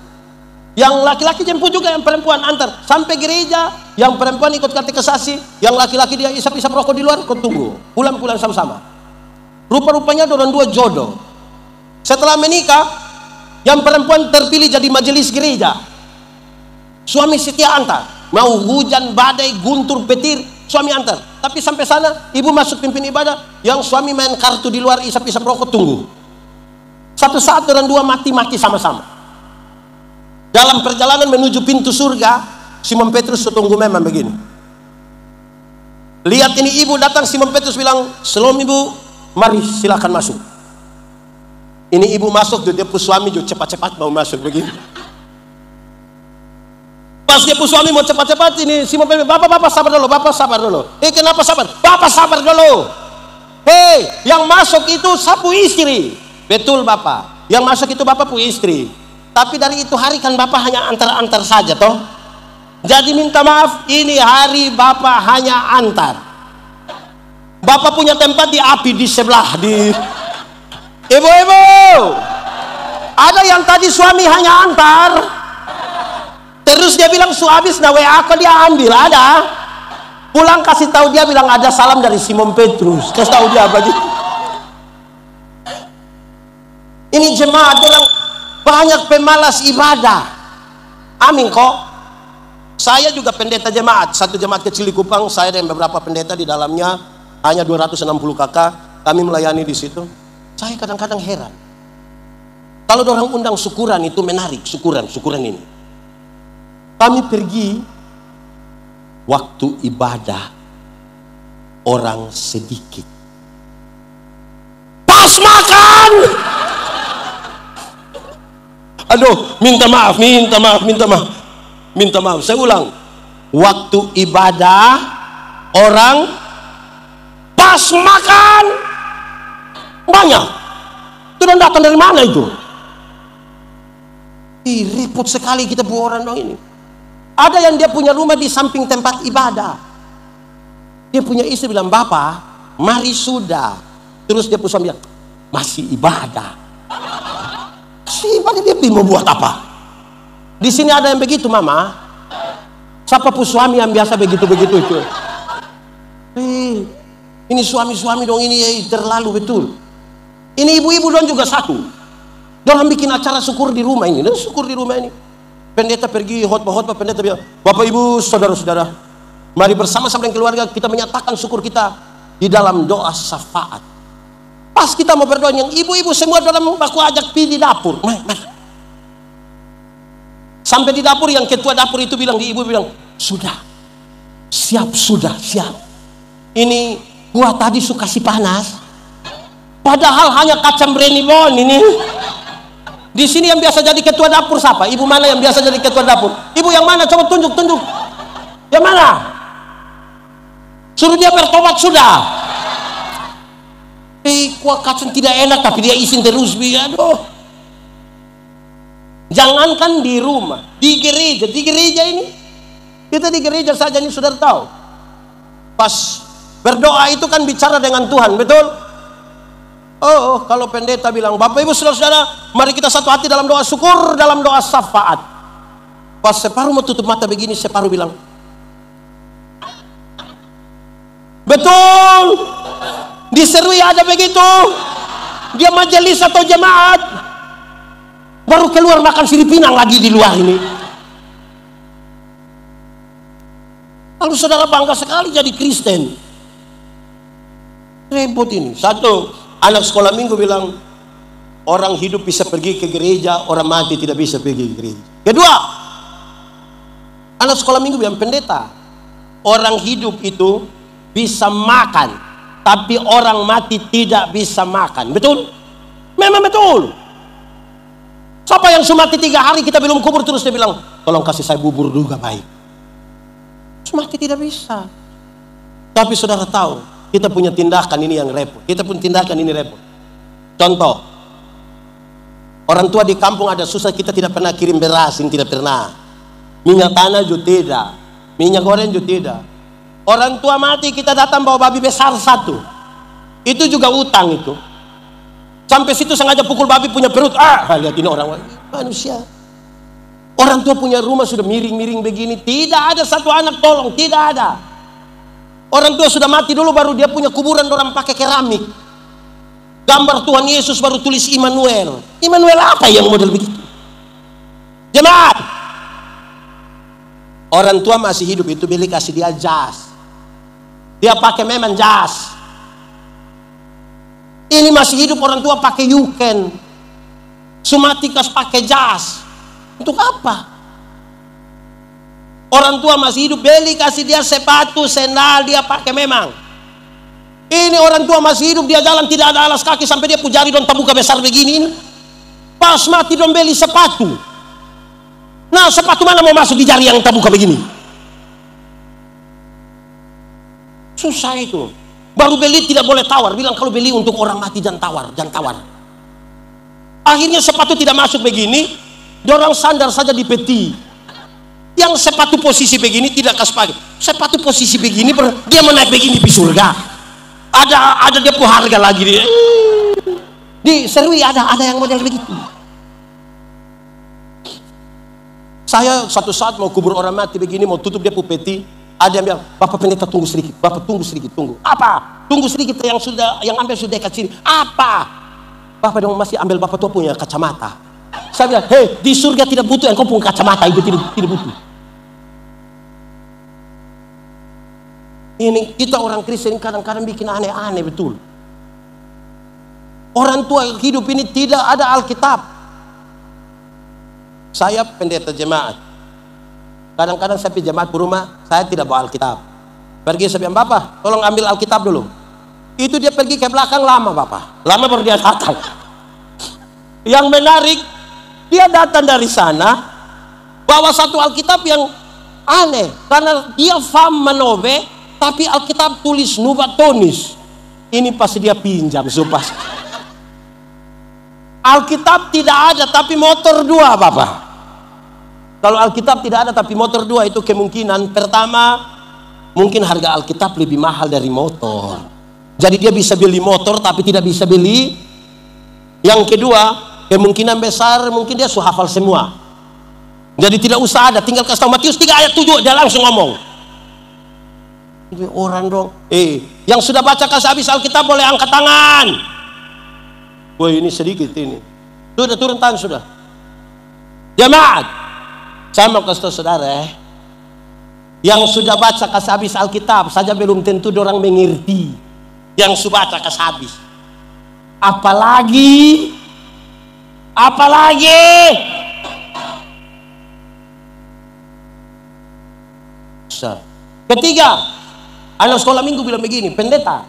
[SPEAKER 2] Yang laki-laki jemput juga yang perempuan antar sampai gereja, yang perempuan ikut katekisasi, yang laki-laki dia isap-isap rokok di luar, kau tunggu. Pulang-pulang sama-sama. Rupa-rupanya orang 2 jodoh. Setelah menikah, yang perempuan terpilih jadi majelis gereja. Suami setia antar. Mau hujan, badai, guntur, petir, suami antar. Tapi sampai sana, ibu masuk pimpin ibadah, yang suami main kartu di luar, isap-isap rokok, tunggu. Satu saat orang 2 mati-mati sama-sama. Dalam perjalanan menuju pintu surga, Simon Petrus tunggu memang begini. Lihat ini ibu datang, Simon Petrus bilang, "Shalom ibu, mari silakan masuk." Ini ibu masuk, dia pun suami juga cepat-cepat mau masuk begini. Pas dia pun suami mau cepat-cepat, ini Simon Petrus, "Bapak sabar dulu, Bapak sabar dulu." Kenapa sabar? "Bapak sabar dulu. Yang masuk itu sapu istri." "Betul Bapak, yang masuk itu Bapak punya istri. Tapi dari itu hari kan Bapak hanya antar-antar saja toh. Jadi minta maaf, ini hari Bapak hanya antar. Bapak punya tempat di api di sebelah di." Ibu-ibu, ada yang tadi suami hanya antar, terus dia bilang habis nah WA aku dia ambil, ada. Pulang kasih tahu dia bilang ada salam dari Simon Petrus. Kasih tahu dia begitu. Ini jemaat orang banyak pemalas ibadah. Amin kok. Saya juga pendeta jemaat, satu jemaat kecil di Kupang, saya dan beberapa pendeta di dalamnya, hanya 260 kakak, kami melayani di situ. Saya kadang-kadang heran. Kalau orang undang syukuran itu menarik, syukuran ini. Kami pergi waktu ibadah orang sedikit. Pas makan. Aduh, minta maaf. Saya ulang. Waktu ibadah orang pas makan banyak. Itu dan datang dari mana itu? Repot sekali kita buat orang dong ini. Ada yang dia punya rumah di samping tempat ibadah. Dia punya istri bilang, "Bapak, mari sudah." Terus dia pun bilang, "Masih ibadah." Ibadah dia mau buat apa? Di sini ada yang begitu, Mama. Siapa pun suami yang biasa begitu-begitu itu. Ini suami-suami dong ini terlalu betul. Ini ibu-ibu dong juga satu. Dorang bikin acara syukur di rumah ini. Syukur di rumah ini. Pendeta pergi khotbah, pendeta bilang, "Bapak Ibu, saudara-saudara, mari bersama-sama dengan keluarga kita menyatakan syukur kita di dalam doa syafaat." Pas kita mau berdoa, yang ibu-ibu semua dalam baku ajak pergi di dapur. Sampai di dapur, yang ketua dapur itu bilang, di ibu bilang, "Sudah, siap. Ini gua tadi suka si panas. Padahal hanya kacang brenibon ini." Di sini yang biasa jadi ketua dapur siapa? Ibu mana yang biasa jadi ketua dapur? Ibu yang mana? Coba tunjuk. Yang mana? Suruh dia bertobat sudah. Kuah kacang tidak enak tapi dia isin terus. Aduh. Jangankan di rumah, di gereja ini. Kita di gereja saja ini saudara tahu. Pas berdoa itu kan bicara dengan Tuhan, betul? Oh, kalau pendeta bilang, Bapak Ibu saudara-saudara, mari kita satu hati dalam doa syukur, dalam doa syafaat. Pas separuh mau tutup mata begini, separuh bilang, betul. Diserui ada begitu. Dia majelis atau jemaat, baru keluar makan Filipinang lagi di luar ini. Lalu saudara bangga sekali jadi Kristen. Repot ini. Satu, anak sekolah minggu bilang, orang hidup bisa pergi ke gereja, orang mati tidak bisa pergi ke gereja. Kedua, anak sekolah minggu bilang, pendeta, orang hidup itu bisa makan, tapi orang mati tidak bisa makan. Betul? Memang betul. Siapa yang mati 3 hari kita belum kubur, terus dia bilang, tolong kasih saya bubur juga baik. Mati tidak bisa. Tapi saudara tahu, kita punya tindakan ini yang repot. Kita punya tindakan ini repot. Contoh, orang tua di kampung ada susah, kita tidak pernah kirim beras, ini tidak pernah. Minyak tanah juga tidak, minyak goreng juga tidak. Orang tua mati, kita datang bawa babi besar 1. Itu juga utang itu. Sampai situ sengaja pukul babi punya perut. Lihat ini orang manusia. Orang tua punya rumah sudah miring-miring begini, tidak ada satu anak tolong, tidak ada. Orang tua sudah mati dulu, baru dia punya kuburan orang pakai keramik. Gambar Tuhan Yesus baru tulis Immanuel. Immanuel apa yang model begitu? Jemaat, orang tua masih hidup itu beli kasih dia jas. Dia pakai memang jas. Ini masih hidup orang tua pakai yuken. Sumatikas pakai jas. Untuk apa? Orang tua masih hidup, beli kasih dia sepatu, sendal, dia pakai memang. Ini orang tua masih hidup, dia jalan tidak ada alas kaki sampai dia pujari don tabuka besar begini. Pas mati don beli sepatu. Nah, sepatu mana mau masuk di jari yang tabuka begini? Susah itu. Baru beli tidak boleh tawar, bilang kalau beli untuk orang mati jangan tawar, jangan tawar. Akhirnya sepatu tidak masuk begini. Dorang sandar saja di peti. Yang sepatu posisi begini tidak kasih pakai. Sepatu posisi begini dia menaik begini di surga. Ada dia punya harga lagi dia. Di serui ada yang model begitu. Saya satu saat mau kubur orang mati begini, mau tutup dia punya peti. Ada yang bilang, Bapak pendeta tunggu sedikit. Bapak tunggu sedikit, tunggu. Apa? Tunggu sedikit, yang ambil sudah dekat sini. Apa? Bapak dong masih ambil Bapak tua punya kacamata. Saya bilang, hei, di surga tidak butuh yang kau punya kacamata itu, tidak butuh. Ini kita orang Kristen kadang-kadang bikin aneh-aneh betul. Orang tua hidup ini tidak ada Alkitab. Saya pendeta jemaat. Kadang-kadang saya pergi jemaat di rumah, saya tidak bawa Alkitab. Pergi saya bilang, Bapak, tolong ambil Alkitab dulu. Itu dia pergi ke belakang lama, Bapak. Lama baru dia datang. Yang menarik, dia datang dari sana bawa satu Alkitab yang aneh, karena dia fam manobe, tapi Alkitab tulis Nubatonis. Ini pasti dia pinjam supas. Alkitab tidak ada tapi motor 2, Bapak. Kalau Alkitab tidak ada tapi motor 2, itu kemungkinan pertama, mungkin harga Alkitab lebih mahal dari motor. Jadi dia bisa beli motor tapi tidak bisa beli. Yang kedua, kemungkinan besar mungkin dia sudah hafal semua. Jadi tidak usah ada, tinggal kasih tahu Matius 3 ayat 7 dia langsung ngomong. Ini orang dong. Yang sudah baca kasih habis Alkitab boleh angkat tangan. Woi, ini sedikit ini. Sudah turun tangan sudah. Jemaat, saya mau kasih tahu saudara, yang sudah baca kasih habis Alkitab saja belum tentu orang mengerti. Yang sudah baca kasih habis. Apalagi ketiga, anak sekolah minggu bilang begini, pendeta,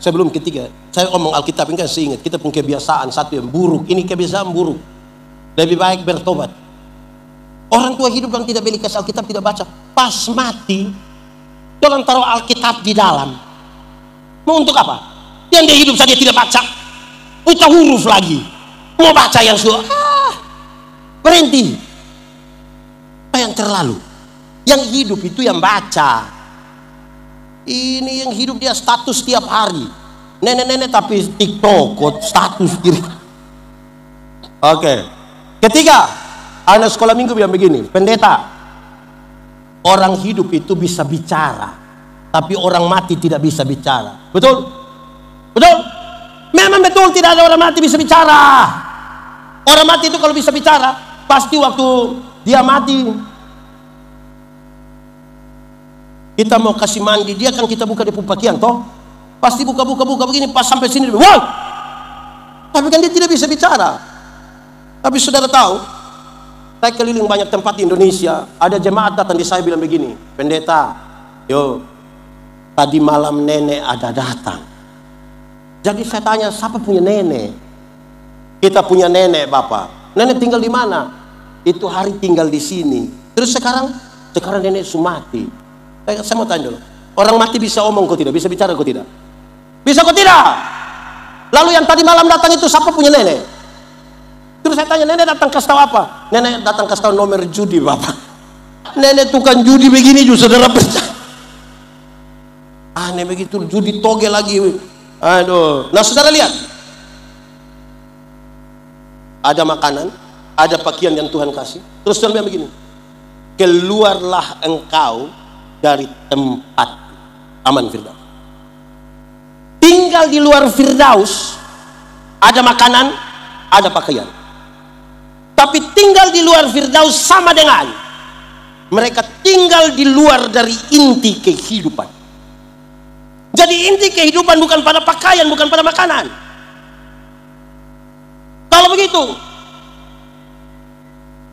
[SPEAKER 2] sebelum ketiga saya ngomong Alkitab ini kan saya ingat kita punya kebiasaan satu yang buruk. Ini kebiasaan buruk, lebih baik bertobat. Orang tua hidup dan tidak beli kasih Alkitab, tidak baca, pas mati jangan taruh Alkitab di dalam. Mau untuk apa? Yang dia hidup saja tidak baca, buta huruf lagi. Mau baca yang berhenti. Apa yang terlalu? Yang hidup itu yang baca. Ini yang hidup dia status tiap hari. Nenek-nenek tapi TikTok status diri. Oke. Ketiga, anak sekolah minggu bilang begini, pendeta, orang hidup itu bisa bicara, tapi orang mati tidak bisa bicara. Betul? Betul? Memang betul, tidak ada orang mati bisa bicara. Orang mati itu kalau bisa bicara, pasti waktu dia mati, kita mau kasih mandi, dia kan kita buka di pakaian, toh? Pasti buka begini, pas sampai sini, wow! Tapi kan dia tidak bisa bicara. Tapi saudara tahu, saya keliling banyak tempat di Indonesia, ada jemaat datang di saya bilang begini, pendeta, yo, tadi malam nenek ada datang. Jadi saya tanya, siapa punya nenek? Kita punya nenek, Bapak. Nenek tinggal di mana? Itu hari tinggal di sini. Terus sekarang nenek sudah mati. Saya mau tanya dulu, orang mati bisa omong kok tidak? Bisa bicara kok tidak? Bisa kok tidak? Lalu yang tadi malam datang itu siapa punya nenek? Terus saya tanya, nenek datang kasih tahu apa? Nenek datang kasih tahu nomor judi, Bapak. Nenek tukang judi begini juga saudara percaya. Aneh begitu, judi toge lagi. Aduh. Nah saudara lihat, ada makanan, ada pakaian yang Tuhan kasih. Terus Tuhan bilang begini, keluarlah engkau dari tempat aman Firdaus. Tinggal di luar Firdaus, ada makanan, ada pakaian. Tapi tinggal di luar Firdaus sama dengan mereka tinggal di luar dari inti kehidupan. Jadi inti kehidupan bukan pada pakaian, bukan pada makanan. Kalau begitu,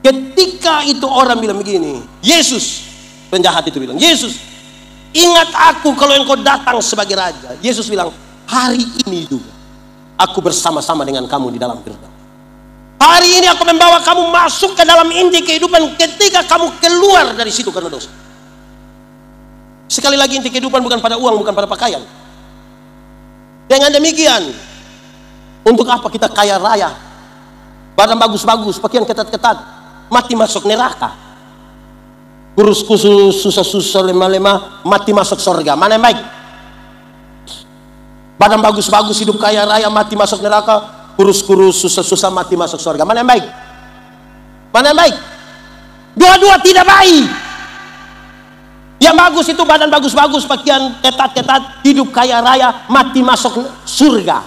[SPEAKER 2] ketika itu orang bilang begini, Yesus, penjahat itu bilang, Yesus, ingat aku kalau engkau datang sebagai raja. Yesus bilang, hari ini juga aku bersama-sama dengan kamu di dalam Firdaus. Hari ini aku membawa kamu masuk ke dalam inti kehidupan ketika kamu keluar dari situ karena dosa. Sekali lagi, inti kehidupan bukan pada uang, bukan pada pakaian. Dengan demikian, untuk apa kita kaya raya, badan bagus-bagus, pakaian ketat-ketat, mati masuk neraka? Kurus khusus, susah-susah, lemah-lemah, mati masuk surga. Mana yang baik? Badan bagus-bagus, hidup kaya raya, mati masuk neraka. Kurus-kurus, susah-susah, mati masuk surga. Mana yang baik? Mana yang baik? Dua-dua tidak baik. Yang bagus itu badan bagus-bagus, pakaian ketat-ketat, hidup kaya raya, mati masuk surga.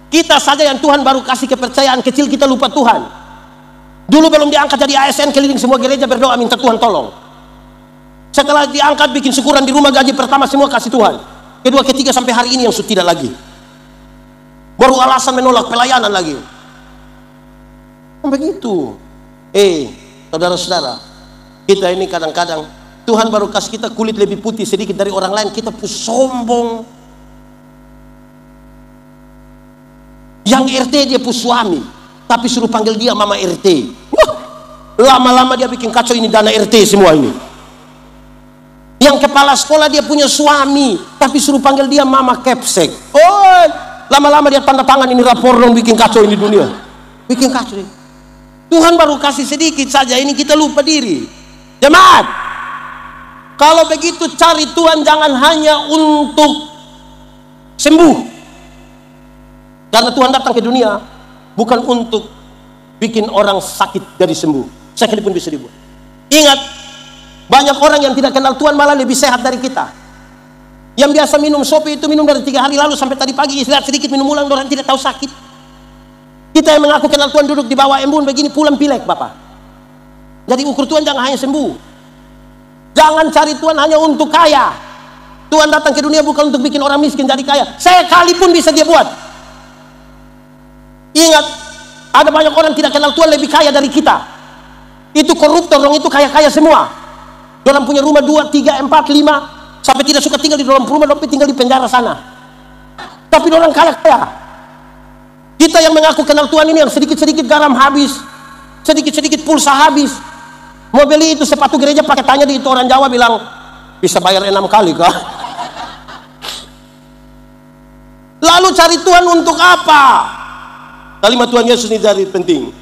[SPEAKER 2] Kita saja yang Tuhan baru kasih kepercayaan kecil, kita lupa Tuhan. Dulu belum diangkat jadi ASN, keliling semua gereja berdoa minta Tuhan tolong. Setelah diangkat bikin syukuran di rumah, gaji pertama semua kasih Tuhan. Kedua, ketiga, sampai hari ini yang sudah tidak lagi. Baru alasan menolak pelayanan lagi. Begitu. Saudara-saudara, kita ini kadang-kadang Tuhan baru kasih kita kulit lebih putih sedikit dari orang lain, kita pun sombong. Yang RT dia pun suami, tapi suruh panggil dia mama RT. Lama-lama dia bikin kacau, ini dana RT semua ini. Yang kepala sekolah dia punya suami, tapi suruh panggil dia mama Kepsek. Oh, lama-lama dia tanda tangan, ini rapor dong, bikin kacau ini dunia. Bikin kacau. Tuhan baru kasih sedikit saja, ini kita lupa diri. Jemaat, kalau begitu cari Tuhan jangan hanya untuk sembuh. Karena Tuhan datang ke dunia bukan untuk bikin orang sakit jadi sembuh. Sakit pun bisa dibuat. Ingat, banyak orang yang tidak kenal Tuhan malah lebih sehat dari kita. Yang biasa minum sopi itu minum dari 3 hari lalu sampai tadi pagi istirahat sedikit minum ulang, orang tidak tahu sakit. Kita yang mengaku kenal Tuhan duduk di bawah embun begini pulang pilek, Bapak. Jadi ukur Tuhan jangan hanya sembuh. Jangan cari Tuhan hanya untuk kaya. Tuhan datang ke dunia bukan untuk bikin orang miskin jadi kaya. Sekalipun bisa dia buat. Ingat, ada banyak orang tidak kenal Tuhan lebih kaya dari kita. Itu koruptor, orang itu kaya-kaya semua. Orang punya rumah 2, 3, 4, 5, sampai tidak suka tinggal di dalam rumah, tapi tinggal di penjara sana. Tapi orang kaya-kaya. Kita yang mengaku kenal Tuhan ini yang sedikit-sedikit garam habis, sedikit-sedikit pulsa habis. Mau beli itu sepatu gereja pakai tanya di itu orang Jawa bilang bisa bayar 6 kali kah? Lalu cari Tuhan untuk apa? Kalimat Tuhan Yesus ini dari penting.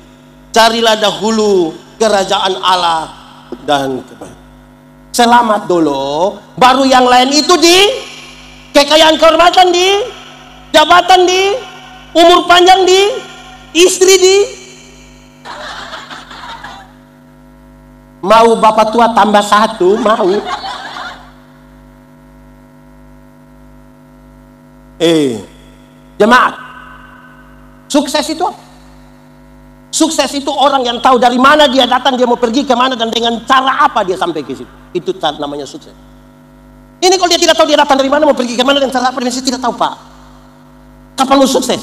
[SPEAKER 2] Carilah dahulu kerajaan Allah dan selamat dulu, baru yang lain itu di kekayaan, kehormatan di, jabatan di, umur panjang di, istri di. Mau bapak tua tambah satu, mau. Jemaat, sukses itu apa? Sukses itu orang yang tahu dari mana dia datang, dia mau pergi kemana, dan dengan cara apa dia sampai ke situ. Itu namanya sukses. Ini kalau dia tidak tahu dia datang dari mana, mau pergi kemana, dan cara apa, dia tidak tahu, Pak. Kapan lu sukses?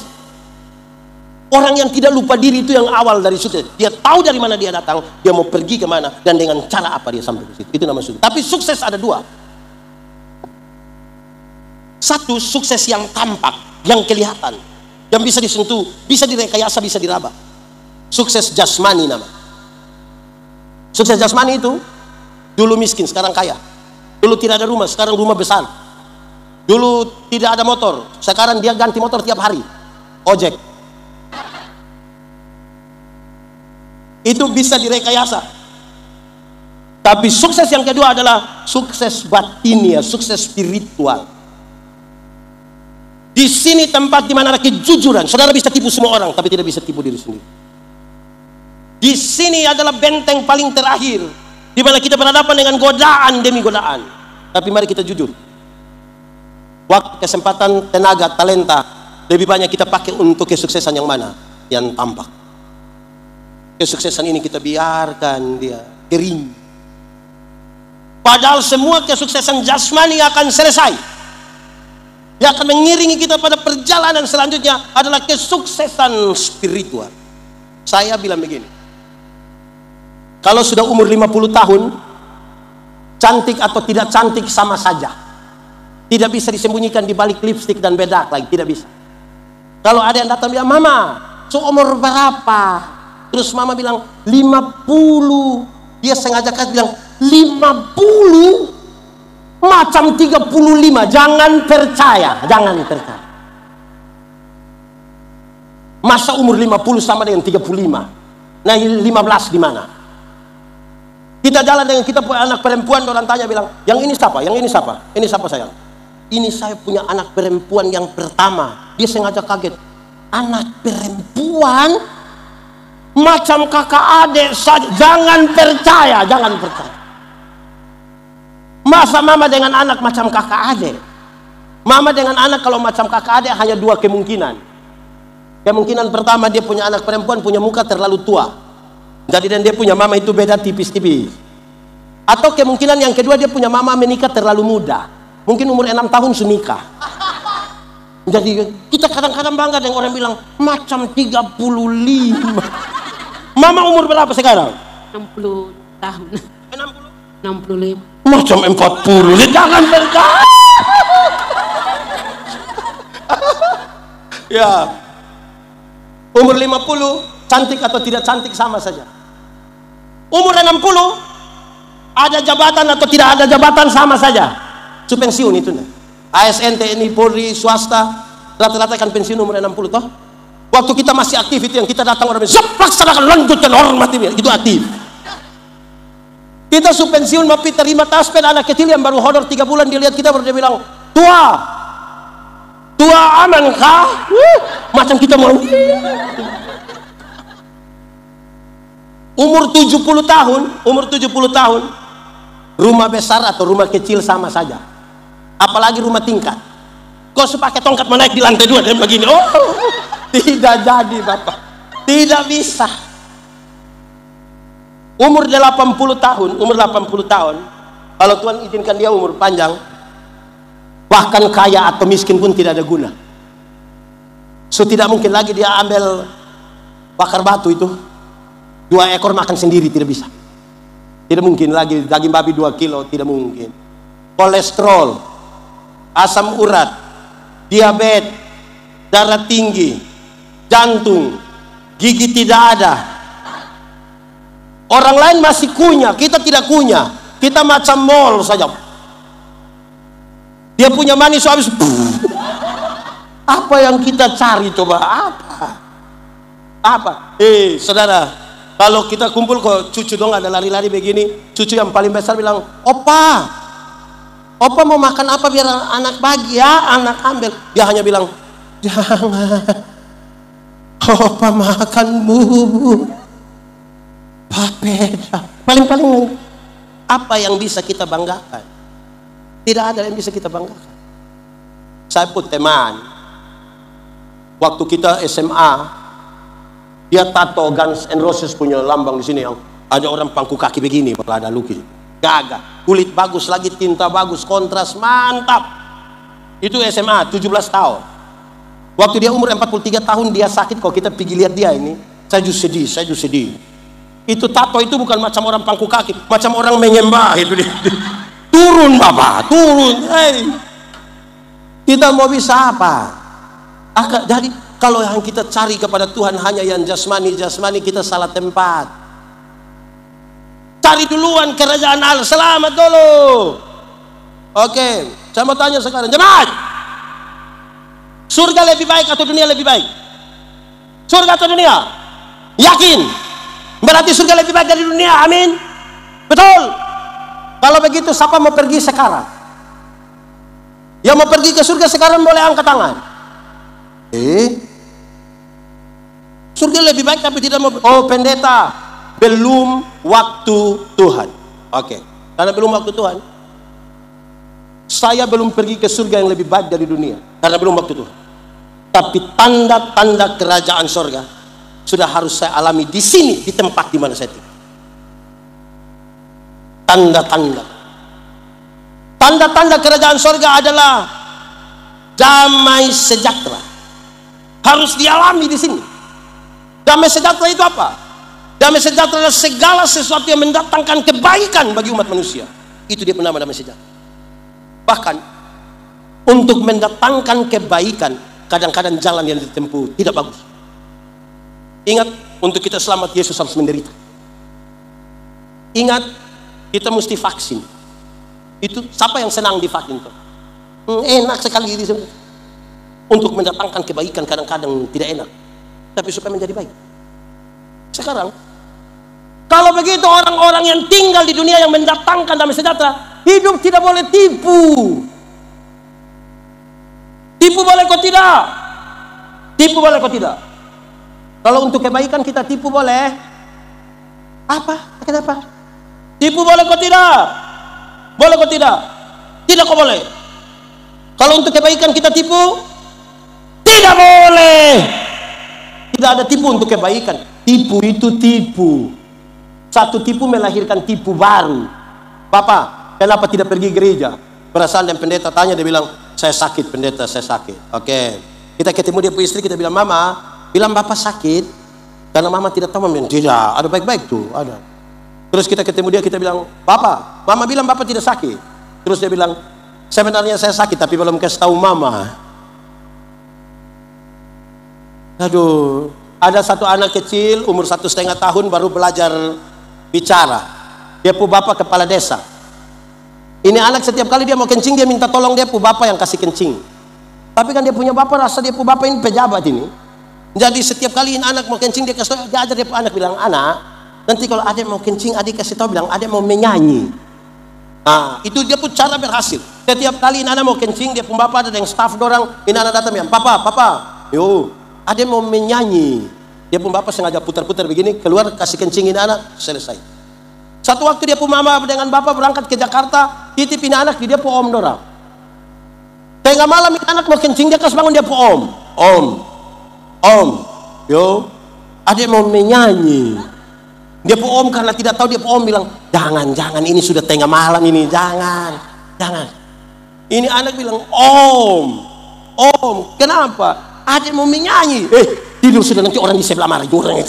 [SPEAKER 2] Orang yang tidak lupa diri itu yang awal dari sukses. Dia tahu dari mana dia datang, dia mau pergi kemana, dan dengan cara apa dia sampai ke situ. Itu namanya sukses. Tapi sukses ada dua. Satu, sukses yang tampak, yang kelihatan, yang bisa disentuh, bisa direkayasa, bisa diraba. Sukses jasmani nama. Sukses jasmani itu, dulu miskin, sekarang kaya. Dulu tidak ada rumah, sekarang rumah besar. Dulu tidak ada motor, sekarang dia ganti motor tiap hari. Ojek. Itu bisa direkayasa. Tapi sukses yang kedua adalah sukses batinia, sukses spiritual. Di sini tempat di mana ada kejujuran. Saudara bisa tipu semua orang, tapi tidak bisa tipu diri sendiri. Di sini adalah benteng paling terakhir, di mana kita berhadapan dengan godaan demi godaan. Tapi mari kita jujur. Waktu, kesempatan, tenaga, talenta lebih banyak kita pakai untuk kesuksesan yang mana? Yang tampak. Kesuksesan ini kita biarkan dia kering. Padahal semua kesuksesan jasmani akan selesai. Yang akan mengiringi kita pada perjalanan selanjutnya adalah kesuksesan spiritual. Saya bilang begini, kalau sudah umur 50 tahun, cantik atau tidak cantik sama saja. Tidak bisa disembunyikan di balik lipstik dan bedak lagi, tidak bisa. Kalau ada yang datang bilang, "Mama, seumur berapa?" Terus mama bilang 50. Dia sengaja kasih bilang 50. Macam 35, jangan percaya, jangan percaya. Masa umur 50 sama dengan 35? Nah, 15 di mana? Kita jalan dengan kita punya anak perempuan, orang tanya bilang, "Yang ini siapa? Yang ini siapa? Ini siapa sayang?" "Ini saya punya anak perempuan yang pertama." Dia sengaja kaget. Anak perempuan? Macam kakak adik saja, jangan percaya, jangan percaya. Masa mama dengan anak macam kakak adik? Mama dengan anak kalau macam kakak adik hanya dua kemungkinan. Kemungkinan pertama, dia punya anak perempuan punya muka terlalu tua. Jadi dan dia punya mama itu beda tipis-tipis. Atau kemungkinan yang kedua, dia punya mama menikah terlalu muda. Mungkin umur 6 tahun sudah nikah. Jadi kita kadang-kadang bangga dengan orang bilang macam 35. Mama umur berapa sekarang?
[SPEAKER 3] 60 tahun.
[SPEAKER 2] 60?
[SPEAKER 3] 65.
[SPEAKER 2] Macam 40. Jangan percaya. Ya. Umur 50, cantik atau tidak cantik sama saja. Umur 60, ada jabatan atau tidak ada jabatan sama saja. Itu pensiun itu. ASN, TNI, Polri, swasta, rata-rata kan pensiun umur 60 toh. Waktu kita masih aktif itu yang kita datang orang bilang, "Laksanakan, lanjutkan, hormati." Itu aktif. Kita pensiun mau terima taspen, anak kecil yang baru hodor 3 bulan, dia lihat kita baru dia bilang, "Tua aman kah?" Macam kita mau. Umur 70 tahun, rumah besar atau rumah kecil sama saja. Apalagi rumah tingkat. Kau pakai tongkat menaik di lantai 2 dan begini. Oh, tidak jadi Bapak. Tidak bisa. Umur 80 tahun, kalau Tuhan izinkan dia umur panjang, bahkan kaya atau miskin pun tidak ada guna. So tidak mungkin lagi dia ambil bakar batu itu 2 ekor makan sendiri, tidak bisa. Tidak mungkin lagi daging babi 2 kilo, tidak mungkin. Kolesterol, asam urat, diabetes, darah tinggi, jantung, gigi tidak ada. Orang lain masih kunyah, kita tidak kunyah. Kita macam mall saja. Dia punya manis habis. Apa yang kita cari coba? Apa? Apa? Saudara, kalau kita kumpul kok cucu dong ada lari-lari begini, cucu yang paling besar bilang, Opa mau makan apa biar anak bagi ya, anak ambil. Dia hanya bilang, jangan. Opa makan bubur papeda. Paling-paling apa yang bisa kita banggakan? Tidak ada yang bisa kita banggakan. Saya pun teman, waktu kita SMA, dia tato Guns N' Roses punya lambang di sini yang ada orang pangku kaki begini, kalau ada lukis. Gagah, kulit bagus lagi, tinta bagus, kontras mantap. Itu SMA, 17 tahun. Waktu dia umur 43 tahun dia sakit, kalau kita pergi lihat dia ini, saya juga sedih. Itu tato itu bukan macam orang pangku kaki, macam orang menyembah itu dia. Turun Bapak, turun. Kita mau bisa apa? Jadi kalau yang kita cari kepada Tuhan hanya yang jasmani, kita salah tempat. Cari duluan kerajaan Allah. Selamat dulu. Oke, saya mau tanya sekarang, jemaat. Surga lebih baik atau dunia lebih baik? Surga atau dunia? Yakin? Berarti surga lebih baik dari dunia, amin? Betul? Kalau begitu siapa mau pergi sekarang? Yang mau pergi ke surga sekarang boleh angkat tangan. Surga lebih baik tapi tidak mau. Oh pendeta, belum waktu Tuhan. Oke, karena belum waktu Tuhan, saya belum pergi ke surga yang lebih baik dari dunia karena belum waktu Tuhan. Tapi tanda-tanda kerajaan surga sudah harus saya alami di sini, di tempat di mana saya tinggal. Tanda-tanda kerajaan surga adalah damai sejahtera. Harus dialami di sini. Damai sejahtera itu apa? Damai sejahtera adalah segala sesuatu yang mendatangkan kebaikan bagi umat manusia. Itu dia penama damai sejahtera. Bahkan untuk mendatangkan kebaikan, kadang-kadang jalan yang ditempuh tidak bagus. Ingat, untuk kita selamat Yesus harus menderita. Ingat, kita mesti vaksin. Itu siapa yang senang divaksin tuh? Enak sekali ini semua. Untuk mendatangkan kebaikan kadang-kadang tidak enak, tapi supaya menjadi baik. Sekarang kalau begitu orang-orang yang tinggal di dunia yang mendatangkan damai sejahtera, hidup tidak boleh tipu. Tipu boleh kok tidak? Tipu boleh kok tidak? Kalau untuk kebaikan kita tipu boleh? Apa? Kenapa? Tipu boleh kok tidak? Boleh kok tidak? Tidak kok boleh. Kalau untuk kebaikan kita tipu? Tidak boleh. Tidak ada tipu untuk kebaikan. Tipu itu tipu. Satu tipu melahirkan tipu baru. Bapak, kenapa tidak pergi gereja? Perasaan dan pendeta tanya, dia bilang, saya sakit pendeta, saya sakit. Oke. Kita ketemu dia punya istri, kita bilang, Mama, bilang Bapak sakit. Karena Mama tidak tahu. Mama, tidak, ada baik-baik tuh, ada. Terus kita ketemu dia, kita bilang, Bapak, Mama bilang Bapak tidak sakit. Terus dia bilang, sebenarnya saya sakit, tapi belum kasih tahu Mama. Aduh, ada satu anak kecil umur 1,5 tahun baru belajar bicara. Dia pu bapak kepala desa. Ini anak setiap kali dia mau kencing dia minta tolong dia pu bapak yang kasih kencing. Tapi kan dia punya bapak rasa dia pu bapak ini pejabat ini. Jadi setiap kali ini anak mau kencing dia ajar dia pu anak bilang, anak nanti kalau adik mau kencing adik kasih tahu bilang adik mau menyanyi. Nah itu dia pun cara berhasil. Setiap kali ini anak mau kencing dia pu bapak ada yang staff dorang ini anak datang bilang, Papa, yo. Ada mau menyanyi, dia pun bapak sengaja putar-putar begini, keluar kasih kencingin anak, selesai. Satu waktu dia pun mama dengan bapak berangkat ke Jakarta, titipin anak di dia pun om dorang. Tengah malam anak mau kencing dia kasih bangun dia pun om, yo, ada mau menyanyi. Dia pun om karena tidak tahu dia pun om bilang, jangan ini sudah tengah malam ini, jangan. Ini anak bilang om, kenapa? Adik mau menyanyi, tidur sudah nanti orang di sebelah marah, orang yang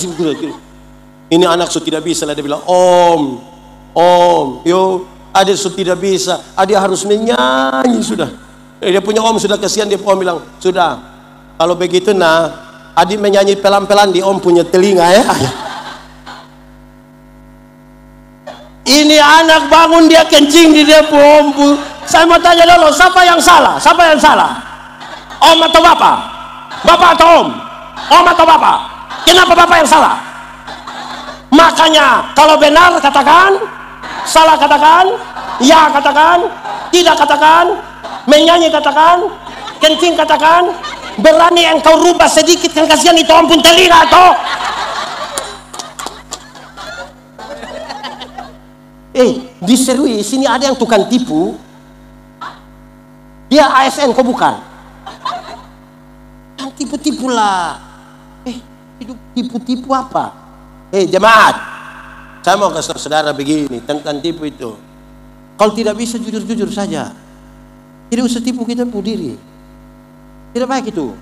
[SPEAKER 2] ini anak sudah tidak bisa lah dia bilang om, yo, adik sudah tidak bisa, adik harus menyanyi sudah. Dia punya om sudah kasihan dia om bilang sudah, kalau begitu nah, adik menyanyi pelan-pelan di om punya telinga ya. Ini anak bangun dia kencing di dia om. Saya mau tanya dulu, siapa yang salah? Om atau bapak? Bapak atau om? Om atau bapak? Kenapa Bapak yang salah? Makanya kalau benar katakan, salah katakan, ya katakan, tidak katakan, menyanyi katakan, kencing katakan, berani engkau rubah sedikit kan kasihan itu ampun telinga toh. Di Serui sini ada yang tukang tipu. Dia ASN kok bukan? Yang tipu-tipu lah. Hidup tipu-tipu apa? Jemaat, saya mau kasih saudara begini tentang tipu itu. Kalau tidak bisa jujur-jujur saja, tidak usah tipu kita pun diri. Tidak baik itu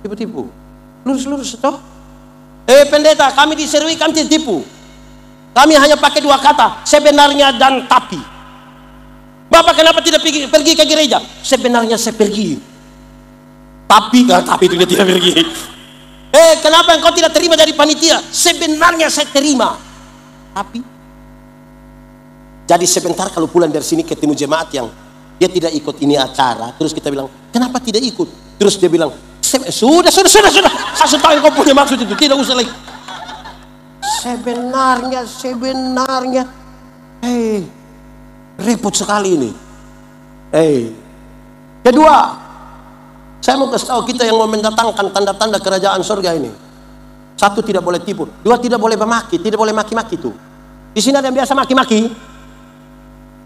[SPEAKER 2] tipu-tipu. Lurus-lurus toh. Pendeta, kami di Serui kami tidak tipu. Kami hanya pakai dua kata, sebenarnya dan tapi. Bapak kenapa tidak pergi ke gereja? Sebenarnya saya pergi. Tapi itu dia tidak pergi. Kenapa engkau tidak terima dari panitia? Sebenarnya saya terima. Tapi jadi sebentar kalau pulang dari sini ketemu jemaat yang dia tidak ikut ini acara, terus kita bilang, kenapa tidak ikut? Terus dia bilang, sudah. Saya tahu engkau punya maksud itu, tidak usah lagi. Sebenarnya. Repot sekali ini. Kedua, saya mau kasih tahu kita yang mau mendatangkan tanda-tanda kerajaan surga ini. Satu, tidak boleh tipu. Dua, tidak boleh memaki, tidak boleh maki-maki itu. Di sini ada yang biasa maki-maki.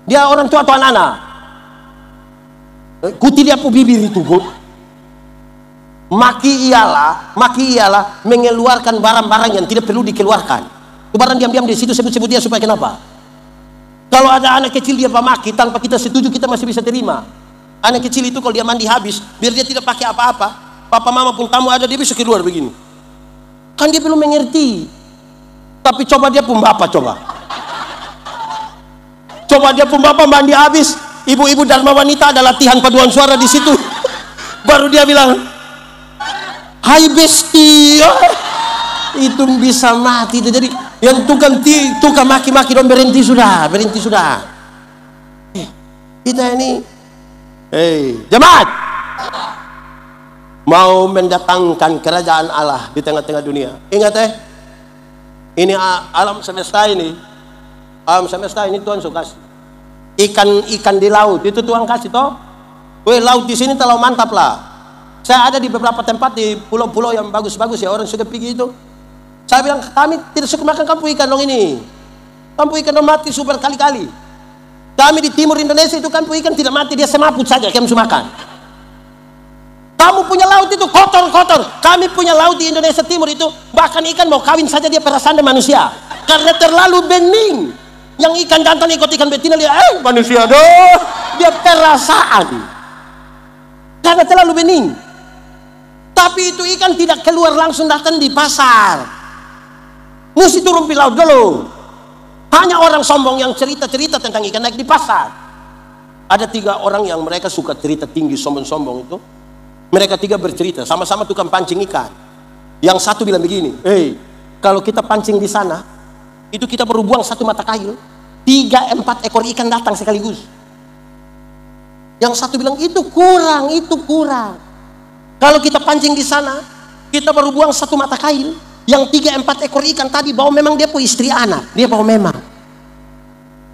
[SPEAKER 2] Dia orang tua atau anak-anak. Kuti dia pu bibir itu, Bu. Maki ialah mengeluarkan barang-barang yang tidak perlu dikeluarkan. Itu barang diam-diam di situ sebut-sebut dia supaya kenapa? Kalau ada anak kecil dia pemaki tanpa kita setuju kita masih bisa terima. Anak kecil itu kalau dia mandi habis, biar dia tidak pakai apa-apa, papa mama pun tamu ada dia bisa keluar begini. Kan dia belum mengerti. Tapi coba dia pun bapak coba dia pun bapak mandi habis, ibu-ibu Dharma Wanita ada latihan paduan suara di situ. Baru dia bilang, "Hai besti." Itu bisa mati itu. Jadi yang tukang maki-maki dong berhenti sudah. Kita ini jemaat mau mendatangkan kerajaan Allah di tengah-tengah dunia. Ingat ini alam semesta ini Tuhan suka kasih. Ikan di laut itu Tuhan kasih toh. Laut di sini terlalu mantap lah. Saya ada di beberapa tempat di pulau-pulau yang bagus-bagus ya, orang sudah pergi itu. Saya bilang, kami tidak suka makan kampu ikan dong ini. Kampu ikan dong mati super kali-kali. Kami di timur Indonesia itu kampu ikan tidak mati, dia semaput saja kami sudah makan. Kamu punya laut itu kotor-kotor. Kami punya laut di Indonesia Timur itu, bahkan ikan mau kawin saja dia perasaan dengan manusia. Karena terlalu bening. Yang ikan jantan ikut ikan betina, dia manusia doh. Dia perasaan. Karena terlalu bening. Tapi itu ikan tidak keluar langsung datang di pasar. Mesti turun di laut dulu. Hanya orang sombong yang cerita-cerita tentang ikan naik di pasar. Ada 3 orang yang mereka suka cerita tinggi, sombong-sombong itu. Mereka 3 bercerita, sama-sama tukang pancing ikan. Yang satu bilang begini, kalau kita pancing di sana, itu kita baru buang 1 mata kail, 3-4 ekor ikan datang sekaligus. Yang satu bilang, itu kurang. Kalau kita pancing di sana, kita baru buang 1 mata kail, yang 3-4 ekor ikan tadi bawa memang dia punya istri anak, dia bawa memang.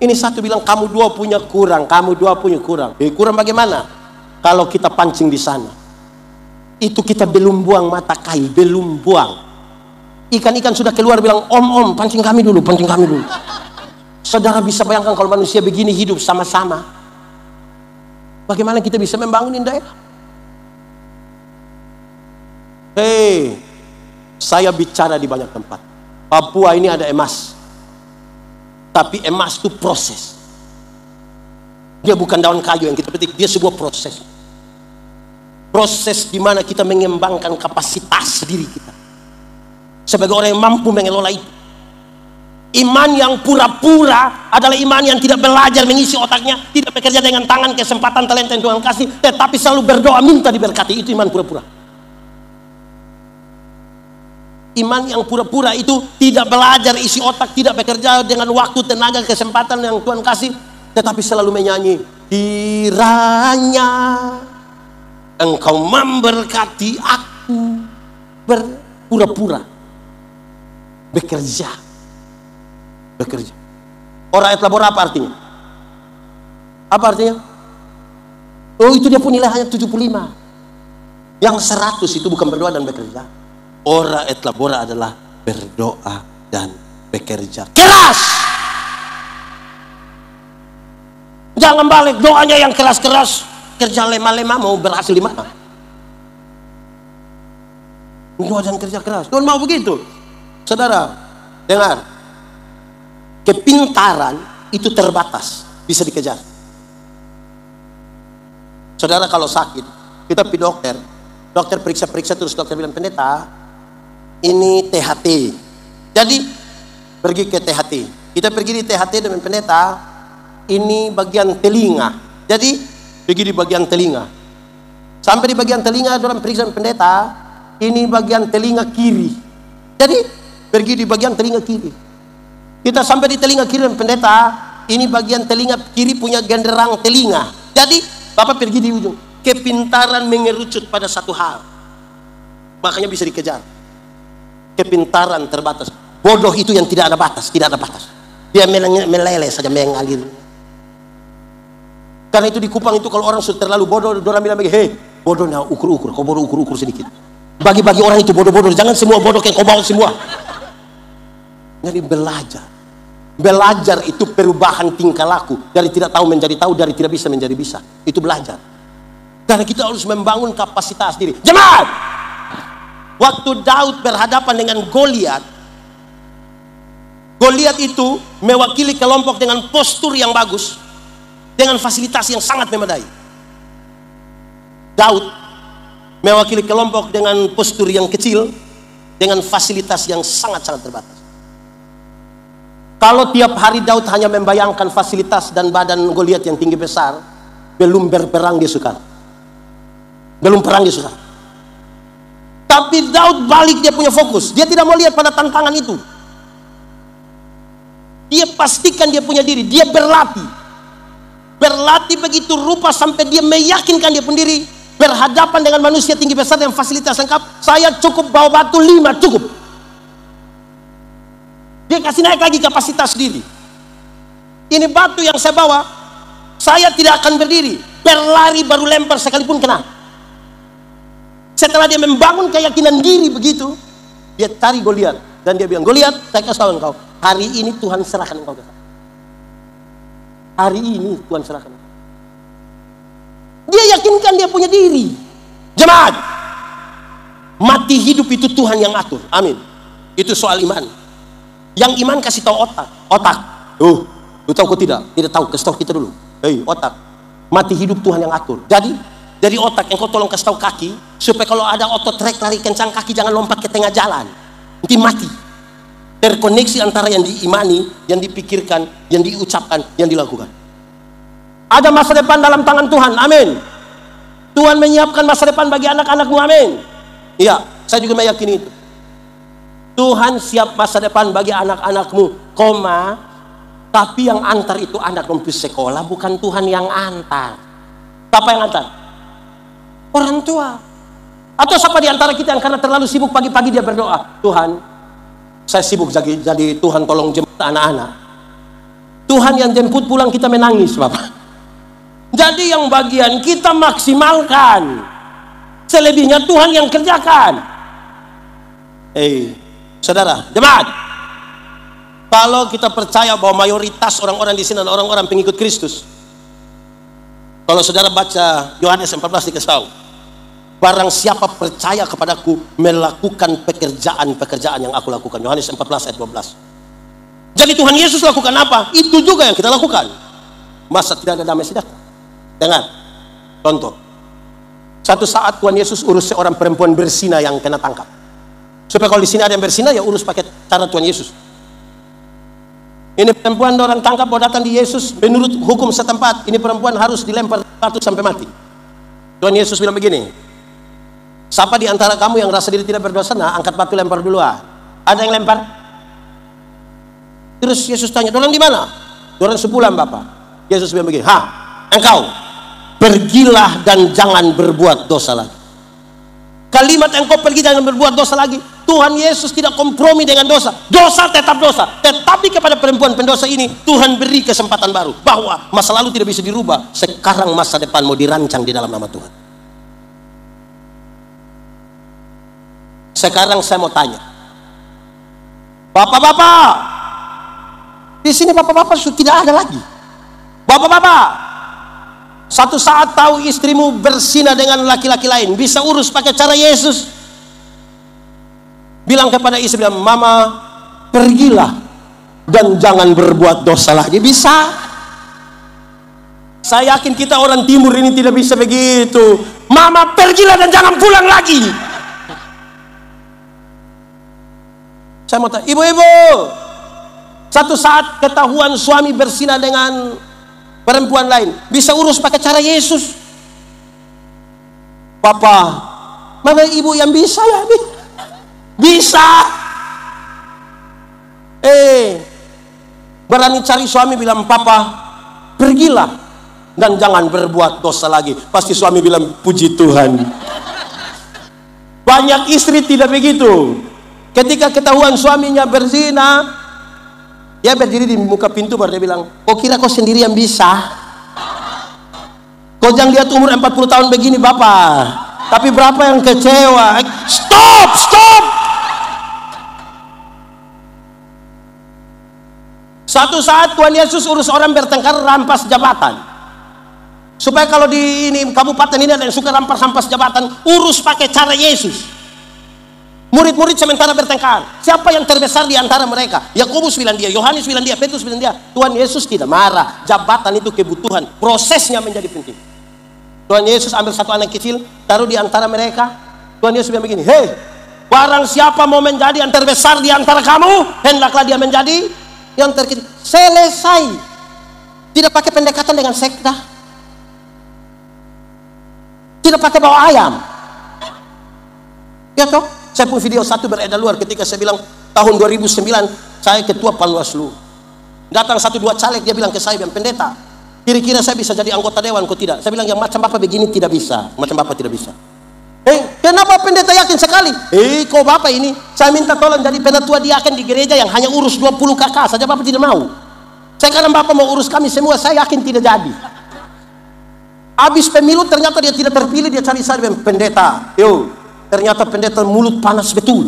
[SPEAKER 2] Ini satu bilang, kamu 2 punya kurang. Kurang bagaimana? Kalau kita pancing di sana, itu kita belum buang mata kail, belum buang. Ikan-ikan sudah keluar bilang, om, pancing kami dulu. Saudara bisa bayangkan kalau manusia begini hidup sama-sama, bagaimana kita bisa membangun daerah? Saya bicara di banyak tempat. Papua ini ada emas. Tapi emas itu proses. Dia bukan daun kayu yang kita petik, dia sebuah proses. Proses di mana kita mengembangkan kapasitas diri kita sebagai orang yang mampu mengelola itu. Iman yang pura-pura adalah iman yang tidak belajar mengisi otaknya, tidak bekerja dengan tangan, kesempatan, talenta yang Tuhan kasih, tetapi selalu berdoa minta diberkati. Itu iman pura-pura. Iman yang pura-pura itu tidak belajar isi otak, tidak bekerja dengan waktu, tenaga, kesempatan yang Tuhan kasih, tetapi selalu menyanyi, kiranya Engkau memberkati aku. Berpura-pura. bekerja. Bekerja. Ora et labora apa artinya? Apa artinya? Oh, itu dia pun nilai hanya 75. Yang 100 itu bukan berdoa dan bekerja. Ora et labora adalah berdoa dan bekerja keras. Jangan balik doanya yang keras-keras, kerja lemah-lemah, mau berhasil di mana? Doa dan kerja keras. Tuhan mau begitu. Saudara, dengar. Kepintaran itu terbatas, bisa dikejar. Saudara kalau sakit, kita pergi dokter, dokter periksa-periksa terus dokter bilang, pendeta, ini THT. Jadi pergi ke THT. Kita pergi di THT dengan pendeta, ini bagian telinga. Jadi pergi di bagian telinga. Sampai di bagian telinga, dalam periksa pendeta, ini bagian telinga kiri. Jadi pergi di bagian telinga kiri. Kita sampai di telinga kiri dan pendeta, ini bagian telinga kiri punya genderang telinga. Jadi Bapak pergi di ujung. Kepintaran mengerucut pada satu hal, makanya bisa dikejar. Kepintaran terbatas. Bodoh itu yang tidak ada batas, tidak ada batas. Dia meleleh saja, mengalir. Karena itu di Kupang itu kalau orang sudah terlalu bodoh, orang bilang begini, hei bodoh, nah ukur-ukur, kau bodoh ukur-ukur sedikit. Bagi-bagi orang itu bodoh-bodoh, jangan semua bodoh yang kau bawa semua. Jadi belajar itu perubahan tingkah laku, dari tidak tahu menjadi tahu, dari tidak bisa menjadi bisa. Itu belajar. Karena kita harus membangun kapasitas diri. Jemaat, waktu Daud berhadapan dengan Goliat, Goliat itu mewakili kelompok dengan postur yang bagus, dengan fasilitas yang sangat memadai. Daud mewakili kelompok dengan postur yang kecil, dengan fasilitas yang sangat-sangat terbatas. Kalau tiap hari Daud hanya membayangkan fasilitas dan badan Goliat yang tinggi besar, belum berperang dia suka. Belum perang dia suka. Tapi Daud balik, dia punya fokus. Dia tidak mau lihat pada tantangan itu. Dia pastikan dia punya diri. Dia berlatih. Berlatih begitu rupa sampai dia meyakinkan dia sendiri berhadapan dengan manusia tinggi besar dengan fasilitas lengkap. Saya cukup bawa batu 5 cukup. Dia kasih naik lagi kapasitas diri. Ini batu yang saya bawa, saya tidak akan berdiri. Berlari baru lempar sekalipun kena. Setelah dia membangun keyakinan diri begitu, dia cari Goliat dan dia bilang, Goliat, saya kasih tahu engkau, hari ini Tuhan serahkan engkau ke saya. Hari ini Tuhan serahkan. Dia yakinkan dia punya diri. Jemaat, mati hidup itu Tuhan yang atur. Amin. Itu soal iman. Yang iman kasih tahu otak. Lu tahu kau tidak? Tidak tahu, kasih tahu kita dulu. Hei, otak. Mati hidup Tuhan yang atur. Jadi dari otak yang kau tolong kasih tahu kaki, supaya kalau ada otot trek lari kencang, kaki jangan lompat ke tengah jalan, nanti mati. Terkoneksi antara yang diimani, yang dipikirkan, yang diucapkan, yang dilakukan. Ada masa depan dalam tangan Tuhan, amin. Tuhan menyiapkan masa depan bagi anak-anakmu, amin. Iya, saya juga meyakini itu. Tuhan siap masa depan bagi anak-anakmu, tapi yang antar itu anak mempunyai sekolah, bukan Tuhan yang antar. Siapa yang antar? Orang tua. Atau siapa di antara kita yang karena terlalu sibuk pagi-pagi dia berdoa, Tuhan, saya sibuk jadi Tuhan tolong jemput anak-anak. Tuhan yang jemput pulang kita menangis, Bapak. Jadi yang bagian kita maksimalkan, selebihnya Tuhan yang kerjakan. Saudara, jemaat, kalau kita percaya bahwa mayoritas orang-orang di sini adalah orang-orang pengikut Kristus, kalau saudara baca Yohanes 14 dikasih tahu, barang siapa percaya kepadaku melakukan pekerjaan-pekerjaan yang aku lakukan. Yohanes 14 ayat 12. Jadi Tuhan Yesus lakukan apa? Itu juga yang kita lakukan. Masa tidak ada damai sejahtera? Dengar, contoh. Satu saat Tuhan Yesus urus seorang perempuan berzina yang kena tangkap. Supaya kalau di sini ada yang berzina, ya urus pakai cara Tuhan Yesus. Ini perempuan orang tangkap mau datang di Yesus, menurut hukum setempat ini perempuan harus dilempar batu sampai mati. Tuhan Yesus bilang begini, siapa di antara kamu yang rasa diri tidak berdosa, nah angkat batu lempar dulu. Ada yang lempar? Terus Yesus tanya, dorang di mana? Dorang sebulan Bapak. Yesus bilang begini, engkau pergilah dan jangan berbuat dosa lagi. Kalimat engkau pergi jangan berbuat dosa lagi, Tuhan Yesus tidak kompromi dengan dosa. Dosa tetap dosa. Tetapi kepada perempuan pendosa ini Tuhan beri kesempatan baru, bahwa masa lalu tidak bisa dirubah. Sekarang masa depan mau dirancang di dalam nama Tuhan. Sekarang saya mau tanya, bapak-bapak, di sini bapak-bapak sudah tidak ada lagi. Bapak-bapak, satu saat tahu istrimu berzina dengan laki-laki lain, bisa urus pakai cara Yesus. Bilang kepada istri, bilang, mama pergilah dan jangan berbuat dosa lagi. Bisa. Saya yakin kita orang timur ini tidak bisa begitu. Mama pergilah dan jangan pulang lagi. Saya mau tanya, ibu-ibu, satu saat ketahuan suami berzina dengan perempuan lain, bisa urus pakai cara Yesus. Papa, mana ibu yang bisa ya? Bisa. Berani cari suami, bilang, papa pergilah dan jangan berbuat dosa lagi. Pasti suami bilang, puji Tuhan. Banyak istri tidak begitu. Ketika ketahuan suaminya berzina, dia berdiri di muka pintu baru dia bilang, kau kira kau sendiri yang bisa? Kau jangan lihat umur 40 tahun begini bapak, tapi berapa yang kecewa. Stop. Suatu saat Tuhan Yesus urus orang bertengkar rampas jabatan, supaya kalau di ini kabupaten ini ada yang suka rampas jabatan, urus pakai cara Yesus. Murid-murid sementara bertengkar, siapa yang terbesar di antara mereka? Yakobus bilang dia, Yohanes bilang dia, Petrus bilang dia. Tuhan Yesus tidak marah. Jabatan itu kebutuhan, prosesnya menjadi penting. Tuhan Yesus ambil satu anak kecil, taruh di antara mereka. Tuhan Yesus bilang begini, hei, barang siapa mau menjadi yang terbesar di antara kamu, hendaklah dia menjadi yang terkecil. Selesai. Tidak pakai pendekatan dengan sekta, tidak pakai bawa ayam. Ya toh? Saya pun video satu beredar luar ketika saya bilang tahun 2009 saya ketua Panwaslu. Datang 1-2 caleg, dia bilang ke saya, bilang, pendeta, kira-kira saya bisa jadi anggota dewan kok tidak? Saya bilang, yang macam bapak begini tidak bisa, macam bapak tidak bisa. Kenapa pendeta yakin sekali? Kok bapak ini, saya minta tolong jadi penatua diaken di gereja yang hanya urus 20 kakak saja, bapak tidak mau. Sekarang bapak mau urus kami semua, saya yakin tidak jadi. Habis pemilu ternyata dia tidak terpilih, dia cari saya, bilang, pendeta, ternyata pendeta mulut panas betul.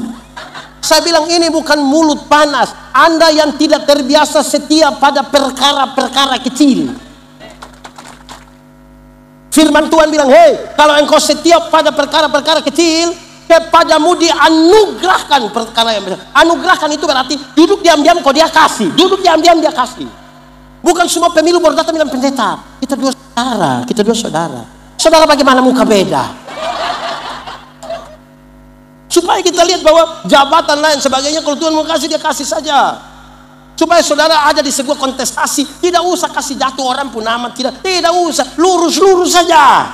[SPEAKER 2] Saya bilang, ini bukan mulut panas, Anda yang tidak terbiasa setia pada perkara-perkara kecil. Firman Tuhan bilang, hei, kalau engkau setia pada perkara-perkara kecil, kepadamu dianugerahkan perkara yang besar. Anugerahkan itu berarti duduk diam-diam kau dia kasih, duduk diam-diam dia kasih. Bukan semua pemilu baru datang bilang, pendeta, kita dua saudara. Saudara bagaimana muka beda? Supaya kita lihat bahwa jabatan lain sebagainya, kalau Tuhan mau kasih, dia kasih saja. Supaya saudara ada di sebuah kontestasi, tidak usah kasih jatuh orang pun amat, tidak usah, lurus saja.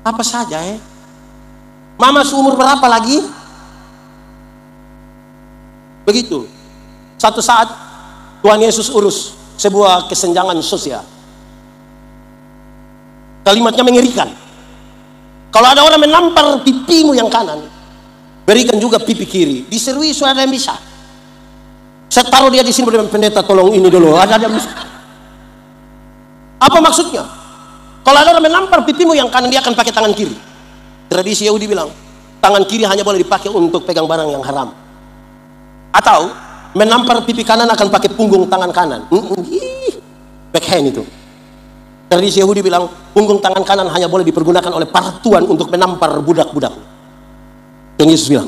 [SPEAKER 2] Apa saja Mama seumur berapa lagi? Begitu. Satu saat Tuhan Yesus urus sebuah kesenjangan sosial. Kalimatnya mengerikan. Kalau ada orang menampar pipimu yang kanan, berikan juga pipi kiri. Diserui suara yang bisa. Saya taruh dia di sini, pendeta tolong ini dulu. Ada yang bisa. Apa maksudnya? Kalau ada orang menampar pipimu yang kanan, dia akan pakai tangan kiri. Tradisi Yahudi bilang, tangan kiri hanya boleh dipakai untuk pegang barang yang haram. Atau menampar pipi kanan akan pakai punggung tangan kanan. Backhand itu. Tradisi Yahudi bilang, punggung tangan kanan hanya boleh dipergunakan oleh para tuan untuk menampar budak-budak. Dan Yesus bilang,